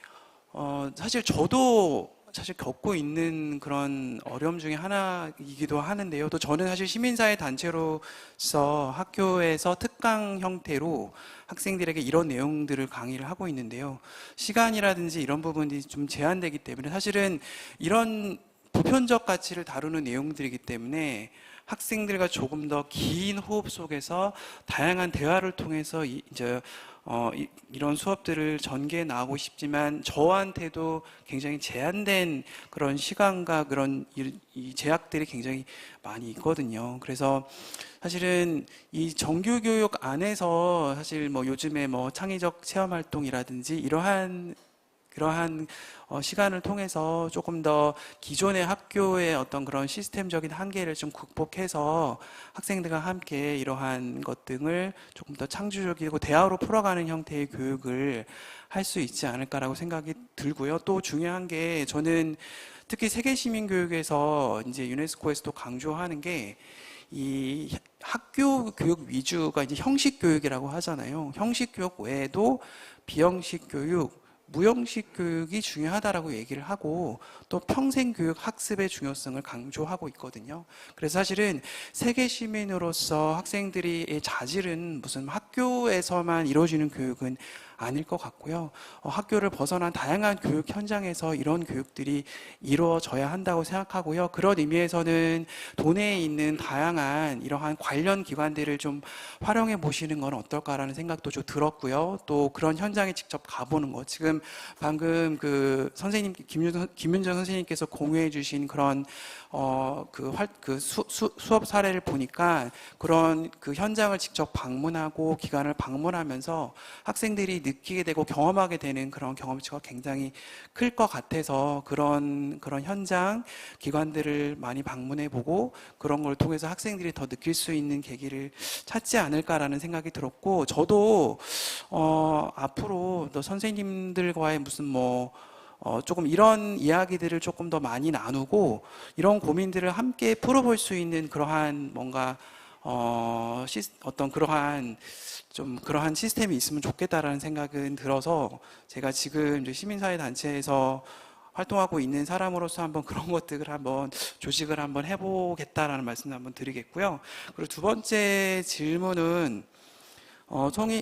사실 저도 겪고 있는 그런 어려움 중에 하나이기도 하는데요. 또 저는 사실 시민사회 단체로서 학교에서 특강 형태로 학생들에게 이런 내용들을 강의를 하고 있는데요. 시간이라든지 이런 부분이 좀 제한되기 때문에 사실은 이런 보편적 가치를 다루는 내용들이기 때문에 학생들과 조금 더 긴 호흡 속에서 다양한 대화를 통해서 이런 수업들을 전개해 나가고 싶지만 저한테도 굉장히 제한된 그런 시간과 그런 이 제약들이 굉장히 많이 있거든요. 그래서 사실은 이 정규교육 안에서 사실 요즘에 창의적 체험활동이라든지 이러한 시간을 통해서 조금 더 기존의 학교의 어떤 그런 시스템적인 한계를 좀 극복해서 학생들과 함께 이러한 것 등을 조금 더 창조적이고 대화로 풀어가는 형태의 교육을 할 수 있지 않을까라고 생각이 들고요. 또 중요한 게 저는 특히 세계시민교육에서 이제 유네스코에서도 강조하는 게 이 학교 교육 위주가 이제 형식 교육이라고 하잖아요. 형식 교육 외에도 비형식 교육, 무형식 교육이 중요하다라고 얘기를 하고 또 평생 교육 학습의 중요성을 강조하고 있거든요. 그래서 사실은 세계 시민으로서 학생들의 자질은 무슨 학교에서만 이루어지는 교육은 아닐 것 같고요. 학교를 벗어난 다양한 교육 현장에서 이런 교육들이 이루어져야 한다고 생각하고요. 그런 의미에서는 도내에 있는 다양한 이러한 관련 기관들을 좀 활용해 보시는 건 어떨까라는 생각도 좀 들었고요. 또 그런 현장에 직접 가보는 것. 지금 방금 그 선생님 김윤정 선생님께서 공유해 주신 그런 수업 사례를 보니까 그런 그 현장을 직접 방문하고 기관을 방문하면서 학생들이 느끼게 되고 경험하게 되는 그런 경험치가 굉장히 클 것 같아서 그런 현장 기관들을 많이 방문해 보고 그런 걸 통해서 학생들이 더 느낄 수 있는 계기를 찾지 않을까라는 생각이 들었고 저도 앞으로 또 선생님들과의 무슨 조금 이런 이야기들을 조금 더 많이 나누고 이런 고민들을 함께 풀어볼 수 있는 그러한 뭔가 어떤 그러한 시스템이 있으면 좋겠다라는 생각은 들어서 제가 지금 이제 시민사회 단체에서 활동하고 있는 사람으로서 한번 그런 것들을 한번 조직을 한번 해보겠다라는 말씀을 한번 드리겠고요. 그리고 두 번째 질문은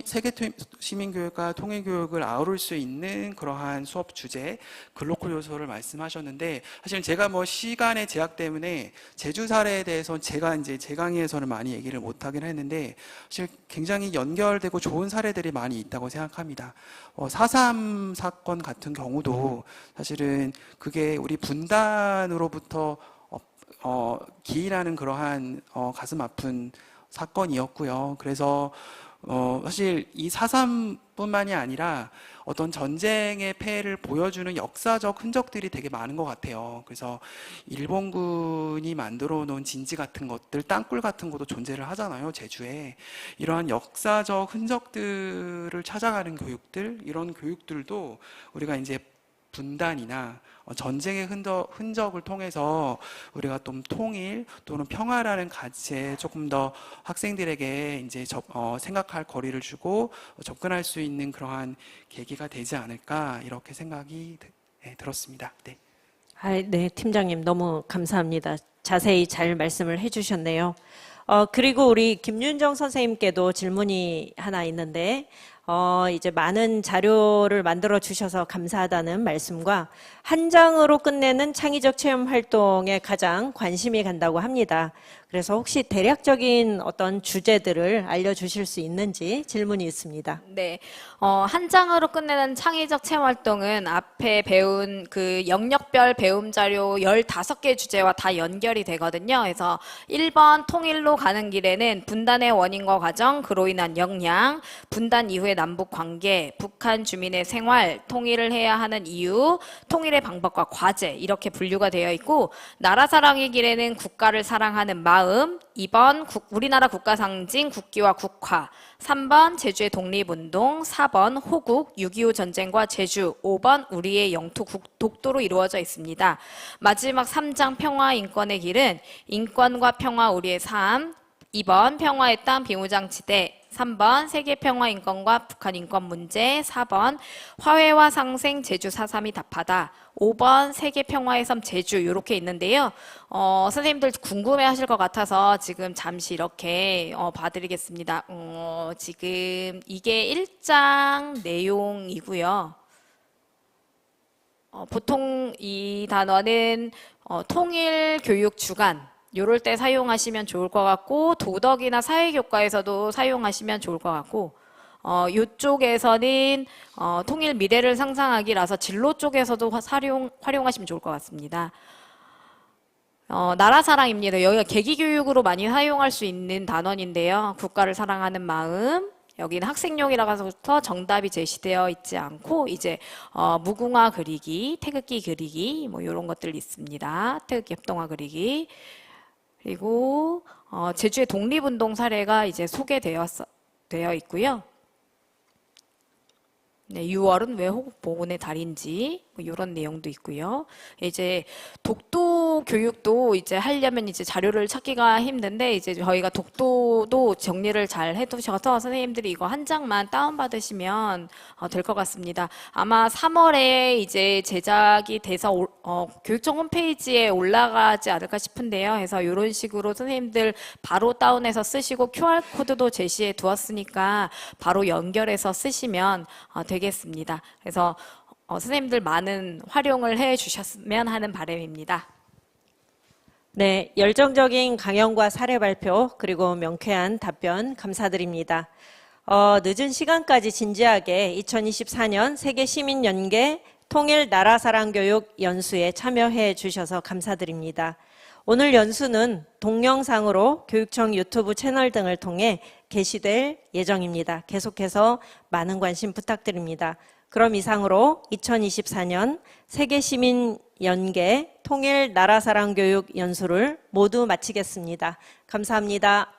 세계 시민교육과 통일교육을 아우를 수 있는 그러한 수업 주제, 글로컬 요소를 말씀하셨는데, 사실 제가 시간의 제약 때문에 제주 사례에 대해서는 제가 이제 제 강의에서는 많이 얘기를 못하긴 했는데, 사실 굉장히 연결되고 좋은 사례들이 많이 있다고 생각합니다. 4.3 사건 같은 경우도 사실은 그게 우리 분단으로부터 기인하는 그러한 가슴 아픈 사건이었고요. 그래서 사실 이 4.3뿐만이 아니라 어떤 전쟁의 폐해를 보여주는 역사적 흔적들이 되게 많은 것 같아요. 그래서 일본군이 만들어 놓은 진지 같은 것들, 땅굴 같은 것도 존재를 하잖아요, 제주에. 이러한 역사적 흔적들을 찾아가는 교육들, 이런 교육들도 우리가 이제 분단이나 전쟁의 흔적을 통해서 우리가 좀 통일 또는 평화라는 가치에 조금 더 학생들에게 이제 생각할 거리를 주고 접근할 수 있는 그러한 계기가 되지 않을까 이렇게 생각이 들었습니다. 네. 네, 팀장님 너무 감사합니다. 자세히 잘 말씀을 해주셨네요. 그리고 우리 김윤정 선생님께도 질문이 하나 있는데, 이제 많은 자료를 만들어 주셔서 감사하다는 말씀과 한 장으로 끝내는 창의적 체험 활동에 가장 관심이 간다고 합니다. 그래서 혹시 대략적인 어떤 주제들을 알려주실 수 있는지 질문이 있습니다. 네, 한 장으로 끝내는 창의적 체험 활동은 앞에 배운 그 영역별 배움 자료 15개 주제와 다 연결이 되거든요. 그래서 1번 통일로 가는 길에는 분단의 원인과 과정, 그로 인한 영향, 분단 이후의 남북 관계, 북한 주민의 생활, 통일을 해야 하는 이유, 통일의 방법과 과제 이렇게 분류가 되어 있고, 나라 사랑의 길에는 국가를 사랑하는 마음, 2번 우리나라 국가 상징 국기와 국화, 3번 제주의 독립운동, 4번 호국, 6.25 전쟁과 제주, 5번 우리의 영토 독도로 이루어져 있습니다. 마지막 3장 평화 인권의 길은 인권과 평화 우리의 삶, 2번 평화의 땅 비무장지대, 3번 세계 평화 인권과 북한 인권 문제, 4번 화해와 상생 제주 4.3이 답하다, 5번 세계 평화의 섬 제주 이렇게 있는데요. 선생님들 궁금해 하실 것 같아서 지금 잠시 이렇게 봐드리겠습니다. 지금 이게 1장 내용이고요. 보통 이 단어는 통일 교육 주간 요럴 때 사용하시면 좋을 것 같고, 도덕이나 사회교과에서도 사용하시면 좋을 것 같고, 이쪽에서는 통일 미래를 상상하기라서 진로 쪽에서도 활용하시면 좋을 것 같습니다. 나라 사랑입니다. 여기가 계기교육으로 많이 사용할 수 있는 단원인데요. 국가를 사랑하는 마음, 여기는 학생용이라서 정답이 제시되어 있지 않고, 이제 무궁화 그리기, 태극기 그리기 뭐 이런 것들이 있습니다. 태극기 협동화 그리기. 그리고 제주의 독립운동 사례가 이제 소개되어 있고요. 네, 6월은 왜 호국 복원의 달인지 뭐 이런 내용도 있고요. 이제 독도 교육도 이제 하려면 이제 자료를 찾기가 힘든데, 이제 저희가 독도도 정리를 잘 해두셔서 선생님들이 이거 한 장만 다운 받으시면 될 것 같습니다. 아마 3월에 이제 제작이 돼서 교육청 홈페이지에 올라가지 않을까 싶은데요. 그래서 이런 식으로 선생님들 바로 다운해서 쓰시고, QR 코드도 제시해 두었으니까 바로 연결해서 쓰시면 되겠습니다. 그래서 선생님들 많은 활용을 해 주셨으면 하는 바람입니다. 네, 열정적인 강연과 사례 발표 그리고 명쾌한 답변 감사드립니다. 늦은 시간까지 진지하게 2024년 세계시민연계 통일 나라사랑교육 연수에 참여해 주셔서 감사드립니다. 오늘 연수는 동영상으로 교육청 유튜브 채널 등을 통해 게시될 예정입니다. 계속해서 많은 관심 부탁드립니다. 그럼 이상으로 2024년 세계시민연계 통일 나라사랑교육 연수를 모두 마치겠습니다. 감사합니다.